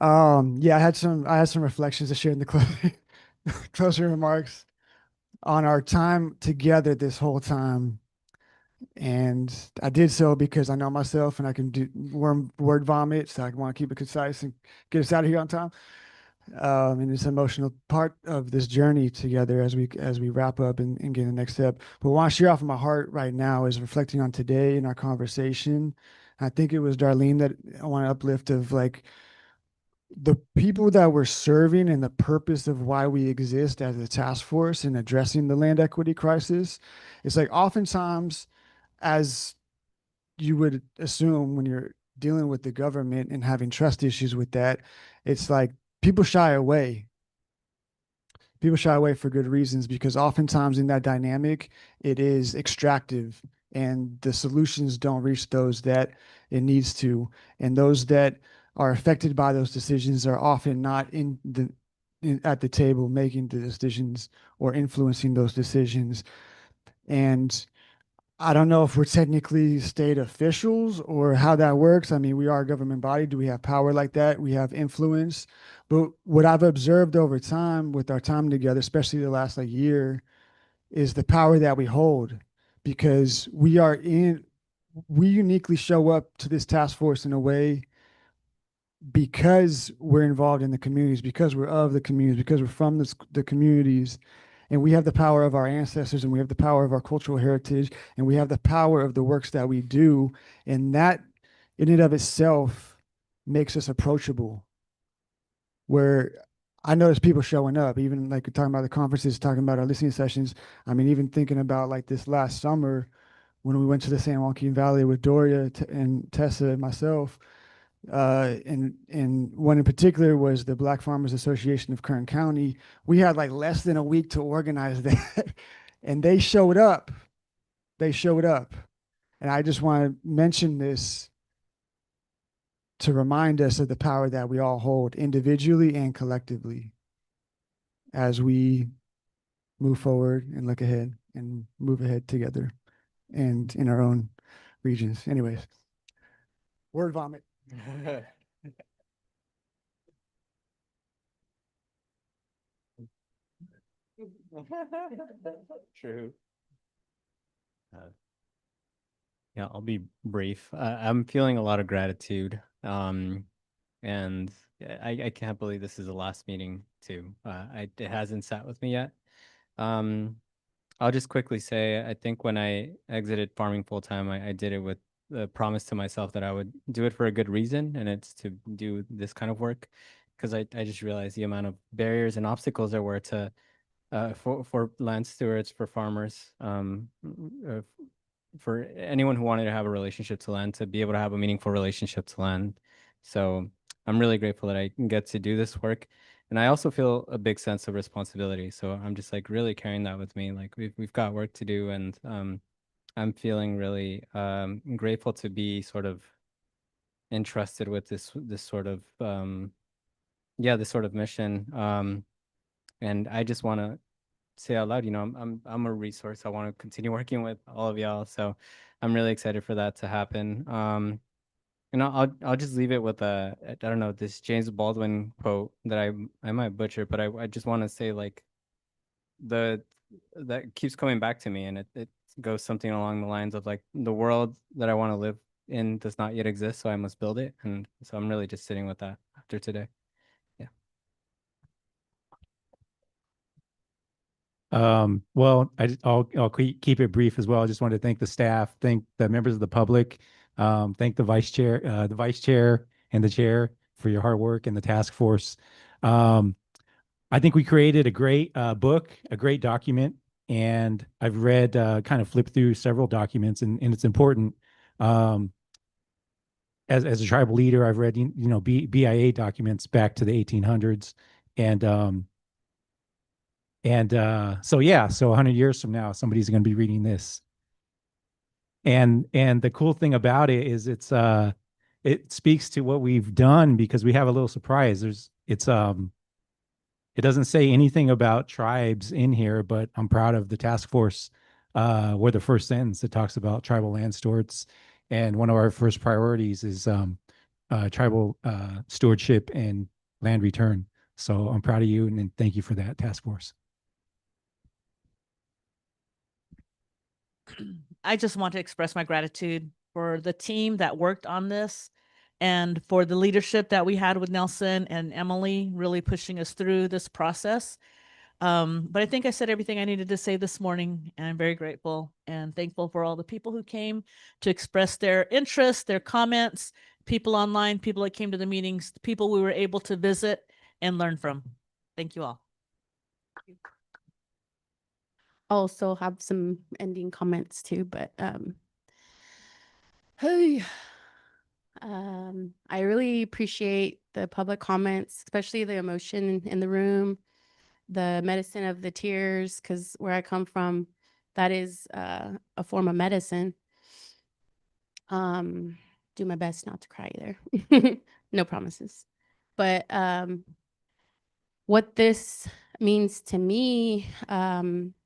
Yeah, I had some reflections to share in the closing remarks on our time together this whole time. And I did so because I know myself and I can do word vomit, so I want to keep it concise and get us out of here on time. And it's an emotional part of this journey together as we wrap up and get the next step. But what I share off of my heart right now is reflecting on today in our conversation. I think it was Darlene that I want to uplift of like the people that we're serving and the purpose of why we exist as a task force in addressing the land equity crisis. It's like oftentimes, as you would assume when you're dealing with the government and having trust issues with that, it's like people shy away. People shy away for good reasons because oftentimes in that dynamic, it is extractive and the solutions don't reach those that it needs to. And those that are affected by those decisions are often not at the table making the decisions or influencing those decisions. And I don't know if we're technically state officials or how that works. I mean, we are a government body. Do we have power like that? We have influence. But what I've observed over time with our time together, especially the last like year, is the power that we hold because we uniquely show up to this task force in a way because we're involved in the communities, because we're of the communities, because we're from the communities, and we have the power of our ancestors, and we have the power of our cultural heritage, and we have the power of the works that we do, and that in and of itself makes us approachable. Where I notice people showing up, even like talking about the conferences, talking about our listening sessions. I mean, even thinking about like this last summer when we went to the San Joaquin Valley with Doria and Tessa and myself, and one in particular was the Black Farmers Association of Kern County. We had like less than a week to organize that, and they showed up. They showed up, and I just want to mention this to remind us of the power that we all hold individually and collectively as we move forward and look ahead and move ahead together and in our own regions. Anyways, word vomit. True. Yeah, I'll be brief. I'm feeling a lot of gratitude. And I can't believe this is the last meeting too. It hasn't sat with me yet. I'll just quickly say, I think when I exited farming full time, I did it with the promise to myself that I would do it for a good reason, and it's to do this kind of work, because I just realized the amount of barriers and obstacles there were to for land stewards, for farmers, for anyone who wanted to have a relationship to land, to be able to have a meaningful relationship to land. So I'm really grateful that I can get to do this work. And I also feel a big sense of responsibility. So I'm just like really carrying that with me. Like we've got work to do, and I'm feeling really grateful to be sort of entrusted with this sort of this sort of mission. And I just want to say out loud, I'm a resource. I want to continue working with all of y'all. So I'm really excited for that to happen. And I'll just leave it with I don't know, this James Baldwin quote that I might butcher, but I just want to say like that keeps coming back to me, and it goes something along the lines of like, the world that I want to live in does not yet exist, so I must build it. And so I'm really just sitting with that after today. Yeah. Well, I'll keep it brief as well. I just wanted to thank the staff, thank the members of the public, thank the vice chair and the chair for your hard work, and the task force. I think we created a great book, a great document, and I've read, kind of flipped through several documents, and it's important. As a tribal leader, I've read BIA documents back to the 1800s, and so 100 years from now, somebody's going to be reading this. And the cool thing about it is it speaks to what we've done, because we have a little surprise. It doesn't say anything about tribes in here, but I'm proud of the task force, where the first sentence, it talks about tribal land stewards. And one of our first priorities is tribal stewardship and land return. So I'm proud of you, and thank you for that, task force. I just want to express my gratitude for the team that worked on this, and for the leadership that we had with Nelson and Emily really pushing us through this process. But I think I said everything I needed to say this morning, and I'm very grateful and thankful for all the people who came to express their interest, their comments, people online, people that came to the meetings, people we were able to visit and learn from. Thank you all. Also have some ending comments too, but hey, I really appreciate the public comments, especially the emotion in the room, the medicine of the tears, because where I come from, that is a form of medicine. Do my best not to cry either. No promises. But what this means to me,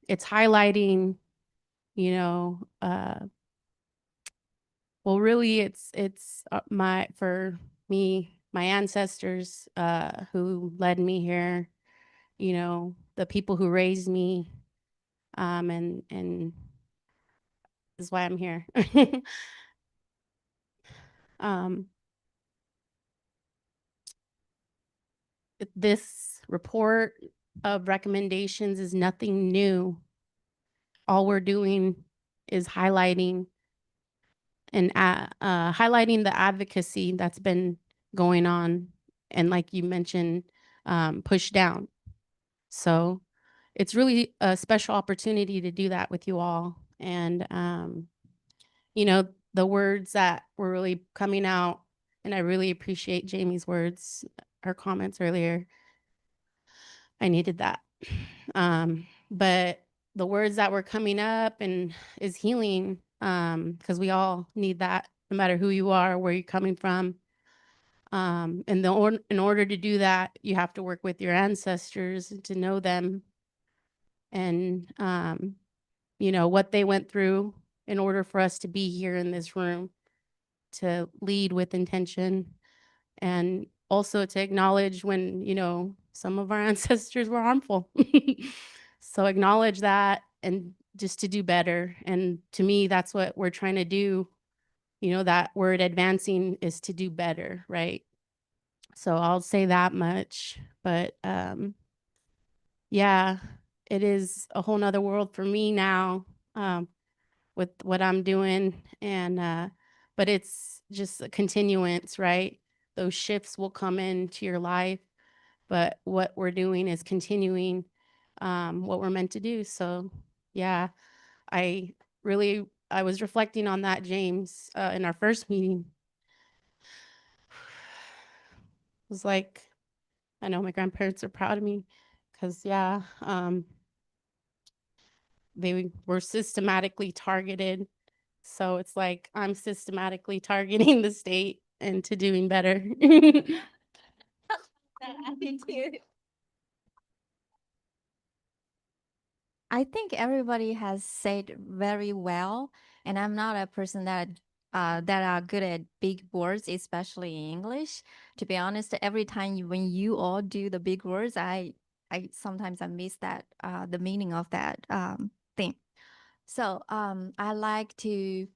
it's highlighting, well, really, it's for me, my ancestors who led me here, the people who raised me, and this is why I'm here. This report of recommendations is nothing new. All we're doing is highlighting the advocacy that's been going on, and like you mentioned, pushed down. So it's really a special opportunity to do that with you all. And the words that were really coming out, and I really appreciate Jamie's words, her comments earlier. I needed that. But the words that were coming up and is healing, because we all need that, no matter who you are, where you're coming from. And in order to do that, you have to work with your ancestors to know them, and what they went through in order for us to be here in this room, to lead with intention, and also to acknowledge when some of our ancestors were harmful. So acknowledge that, and just to do better. And to me, that's what we're trying to do. That word advancing is to do better, right? So I'll say that much. But yeah, it is a whole nother world for me now, with what I'm doing. And but it's just a continuance, right? Those shifts will come into your life, but what we're doing is continuing what we're meant to do. So yeah, I was reflecting on that, James, in our first meeting. It was like I know my grandparents are proud of me because, yeah, they were systematically targeted. So it's like I'm systematically targeting the state into doing better. I think everybody has said very well, and I'm not a person that are good at big words, especially in English. To be honest, every time when you all do the big words, I sometimes I miss that the meaning of that thing. So I like to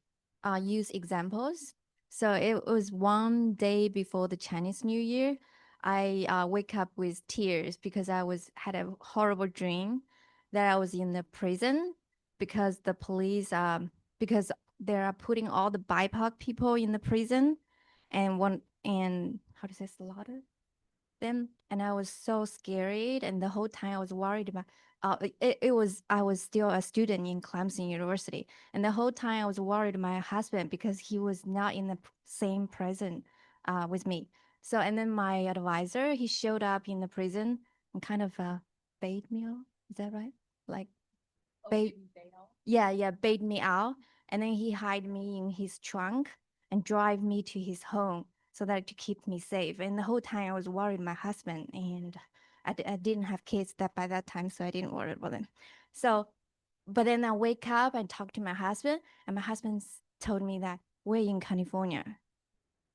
use examples. So it was one day before the Chinese New Year. I wake up with tears because I had a horrible dream that I was in the prison because the police because they are putting all the BIPOC people in the prison and how to say slaughter them, and I was so scared, and the whole time I was worried about it was I was still a student in Clemson University, and the whole time I was worried my husband because he was not in the same prison with me. So and then my advisor, he showed up in the prison and kind of bait me out. Is that right? Like bait yeah, bait me out, and then he hide me in his trunk and drive me to his home so that to keep me safe. And the whole time I was worried my husband, and I didn't have kids that by that time, so I didn't worry about them. So, but then I wake up and talk to my husband, and my husband told me that we're in California.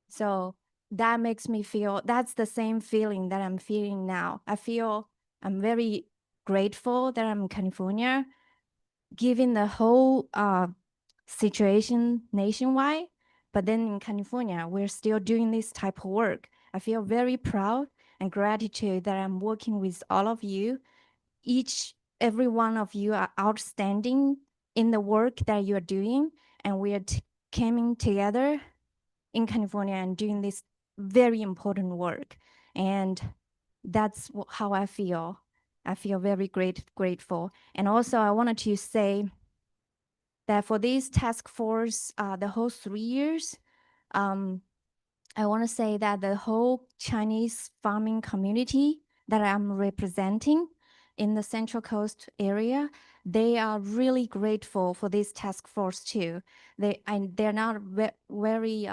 So that makes me feel that's the same feeling that I'm feeling now. I feel I'm very grateful that I'm in California, given the whole situation nationwide. But then in California, we're still doing this type of work. I feel very proud and gratitude that I'm working with all of you. Every one of you are outstanding in the work that you're doing, and we are coming together in California and doing this very important work. And that's how I feel. I feel very grateful. And also, I wanted to say that for this task force, the whole 3 years, I want to say that the whole Chinese farming community that I'm representing in the Central Coast area, they are really grateful for this task force too. They're not very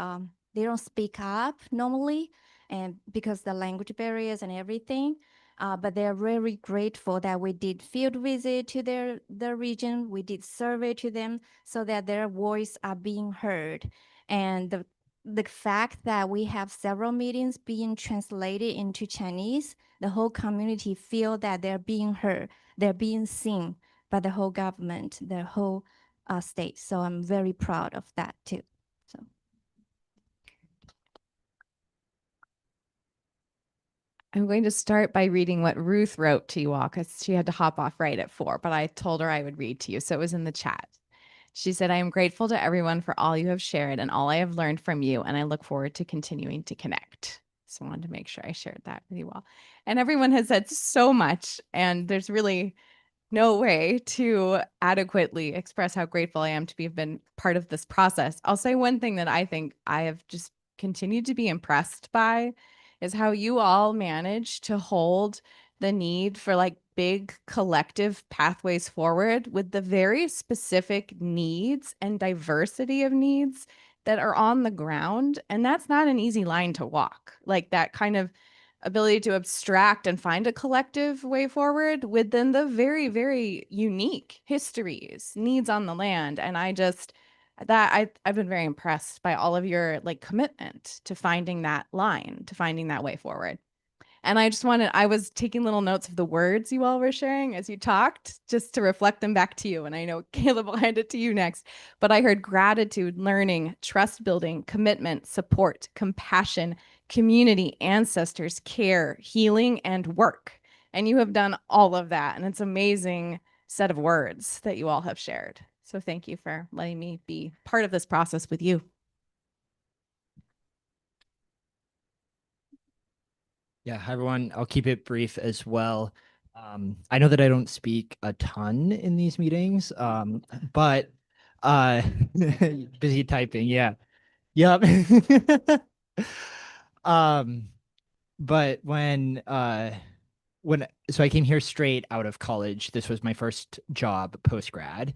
they don't speak up normally, and because the language barriers and everything. But they're very grateful that we did field visit to their region. We did survey to them so that their voice are being heard. And the fact that we have several meetings being translated into Chinese, the whole community feel that they're being heard, they're being seen by the whole government, the whole state. So I'm very proud of that too. So. I'm going to start by reading what Ruth wrote to you all because she had to hop off right at 4, but I told her I would read to you. So it was in the chat. She said, I am grateful to everyone for all you have shared and all I have learned from you, and I look forward to continuing to connect. So I wanted to make sure I shared that with you all. And everyone has said so much, and there's really no way to adequately express how grateful I am to have been part of this process. I'll say one thing that I think I have just continued to be impressed by is how you all manage to hold the need for like big collective pathways forward with the very specific needs and diversity of needs that are on the ground. And that's not an easy line to walk. Like that kind of ability to abstract and find a collective way forward within the very, very unique histories, needs on the land. And I've been very impressed by all of your like commitment to finding that line, to finding that way forward. And I was taking little notes of the words you all were sharing as you talked, just to reflect them back to you. And I know Caleb will hand it to you next, but I heard gratitude, learning, trust building, commitment, support, compassion, community, ancestors, care, healing, and work. And you have done all of that. And it's an amazing set of words that you all have shared. So thank you for letting me be part of this process with you. Yeah, hi everyone. I'll keep it brief as well. I know that I don't speak a ton in these meetings, but busy typing, yeah. Yep. but when so I came here straight out of college. This was my first job post grad.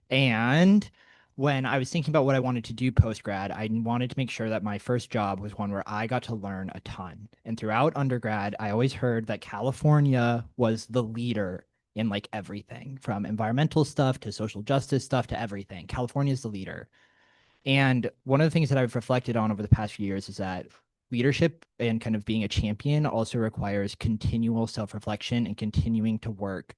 And when I was thinking about what I wanted to do post grad, I wanted to make sure that my first job was one where I got to learn a ton. And throughout undergrad, I always heard that California was the leader in like everything from environmental stuff to social justice stuff to everything. California is the leader. And one of the things that I've reflected on over the past few years is that leadership and kind of being a champion also requires continual self-reflection and continuing to work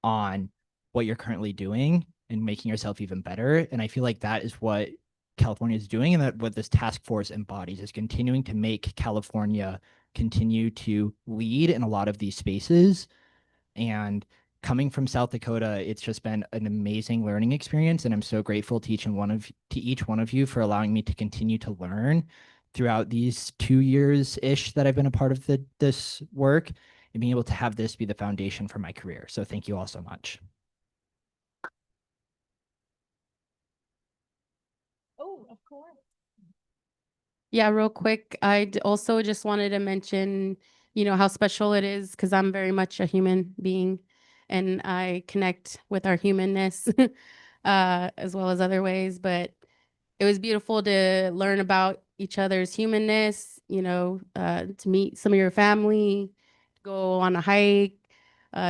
on what you're currently doing and making yourself even better. And I feel like that is what California is doing, and that what this task force embodies is continuing to make California continue to lead in a lot of these spaces. And coming from South Dakota, it's just been an amazing learning experience, and I'm so grateful to each one of you for allowing me to continue to learn throughout these 2 years-ish that I've been a part of this work, and being able to have this be the foundation for my career. So thank you all so much. Oh, of course. Yeah, real quick, also just wanted to mention, how special it is because I'm very much a human being and I connect with our humanness as well as other ways. But it was beautiful to learn about each other's humanness, to meet some of your family, go on a hike,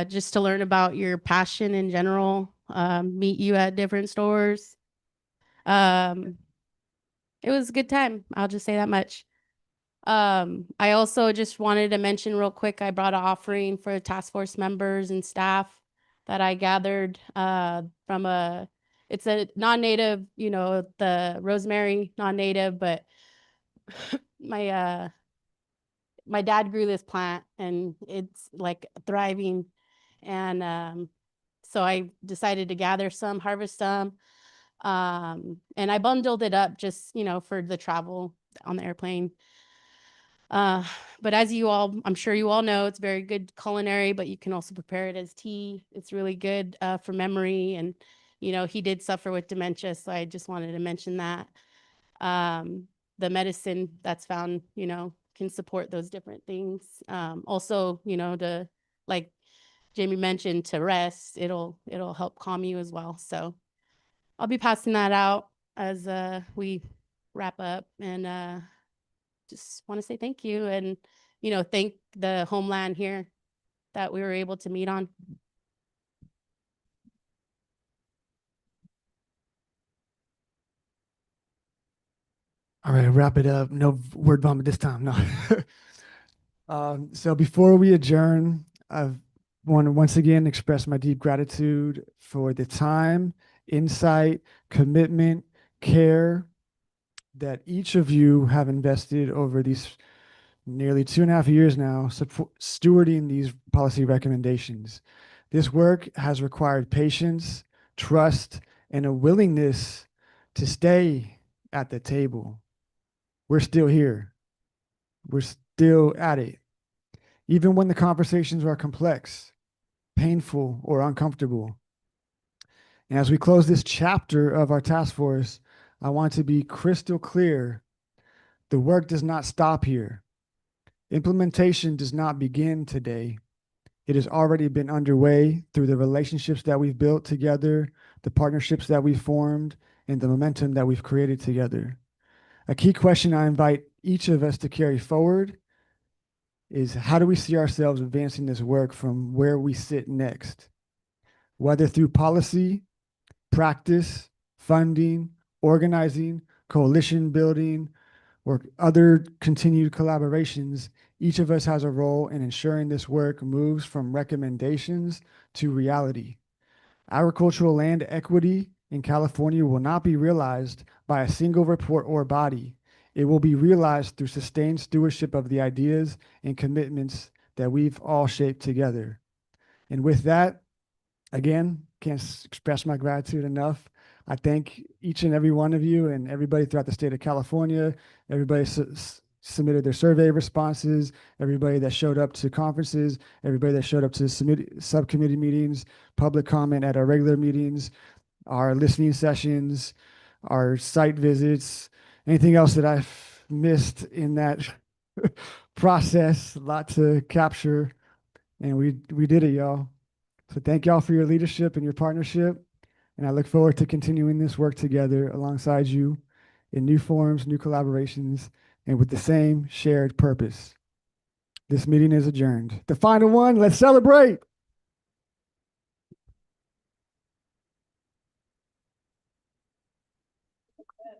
just to learn about your passion in general, meet you at different stores. It was a good time. I'll just say that much. I also just wanted to mention real quick, I brought an offering for task force members and staff that I gathered from it's a non-native, the rosemary non-native, but my my dad grew this plant and it's like thriving. And so I decided to gather some, harvest some. And I bundled it up just, for the travel on the airplane. But as I'm sure you all know, it's very good culinary, but you can also prepare it as tea. It's really good for memory. And, he did suffer with dementia, so I just wanted to mention that. The medicine that's found, can support those different things. Also, to, like Jamie mentioned, to rest, it'll help calm you as well. So I'll be passing that out as we wrap up, and just want to say thank you and thank the homeland here that we were able to meet on. All right, wrap it up. No word vomit this time. No. So before we adjourn, I want to once again express my deep gratitude for the time, insight, commitment, care that each of you have invested over these nearly 2.5 years now, stewarding these policy recommendations. This work has required patience, trust, and a willingness to stay at the table. We're still here. We're still at it. Even when the conversations are complex, painful, or uncomfortable. And as we close this chapter of our task force, I want to be crystal clear. The work does not stop here. Implementation does not begin today. It has already been underway through the relationships that we've built together, the partnerships that we've formed, and the momentum that we've created together. A key question I invite each of us to carry forward is, how do we see ourselves advancing this work from where we sit next? Whether through policy, practice, funding, organizing, coalition building, or other continued collaborations, each of us has a role in ensuring this work moves from recommendations to reality. Agricultural land equity in California will not be realized by a single report or body. It will be realized through sustained stewardship of the ideas and commitments that we've all shaped together. And with that, again, can't express my gratitude enough. I thank each and every one of you and everybody throughout the state of California, everybody submitted their survey responses, everybody that showed up to conferences, everybody that showed up to subcommittee meetings, public comment at our regular meetings, our listening sessions, our site visits, anything else that I've missed in that process, a lot to capture, and we did it, y'all. So thank y'all for your leadership and your partnership, and I look forward to continuing this work together alongside you in new forms, new collaborations, and with the same shared purpose. This meeting is adjourned. The final one, let's celebrate.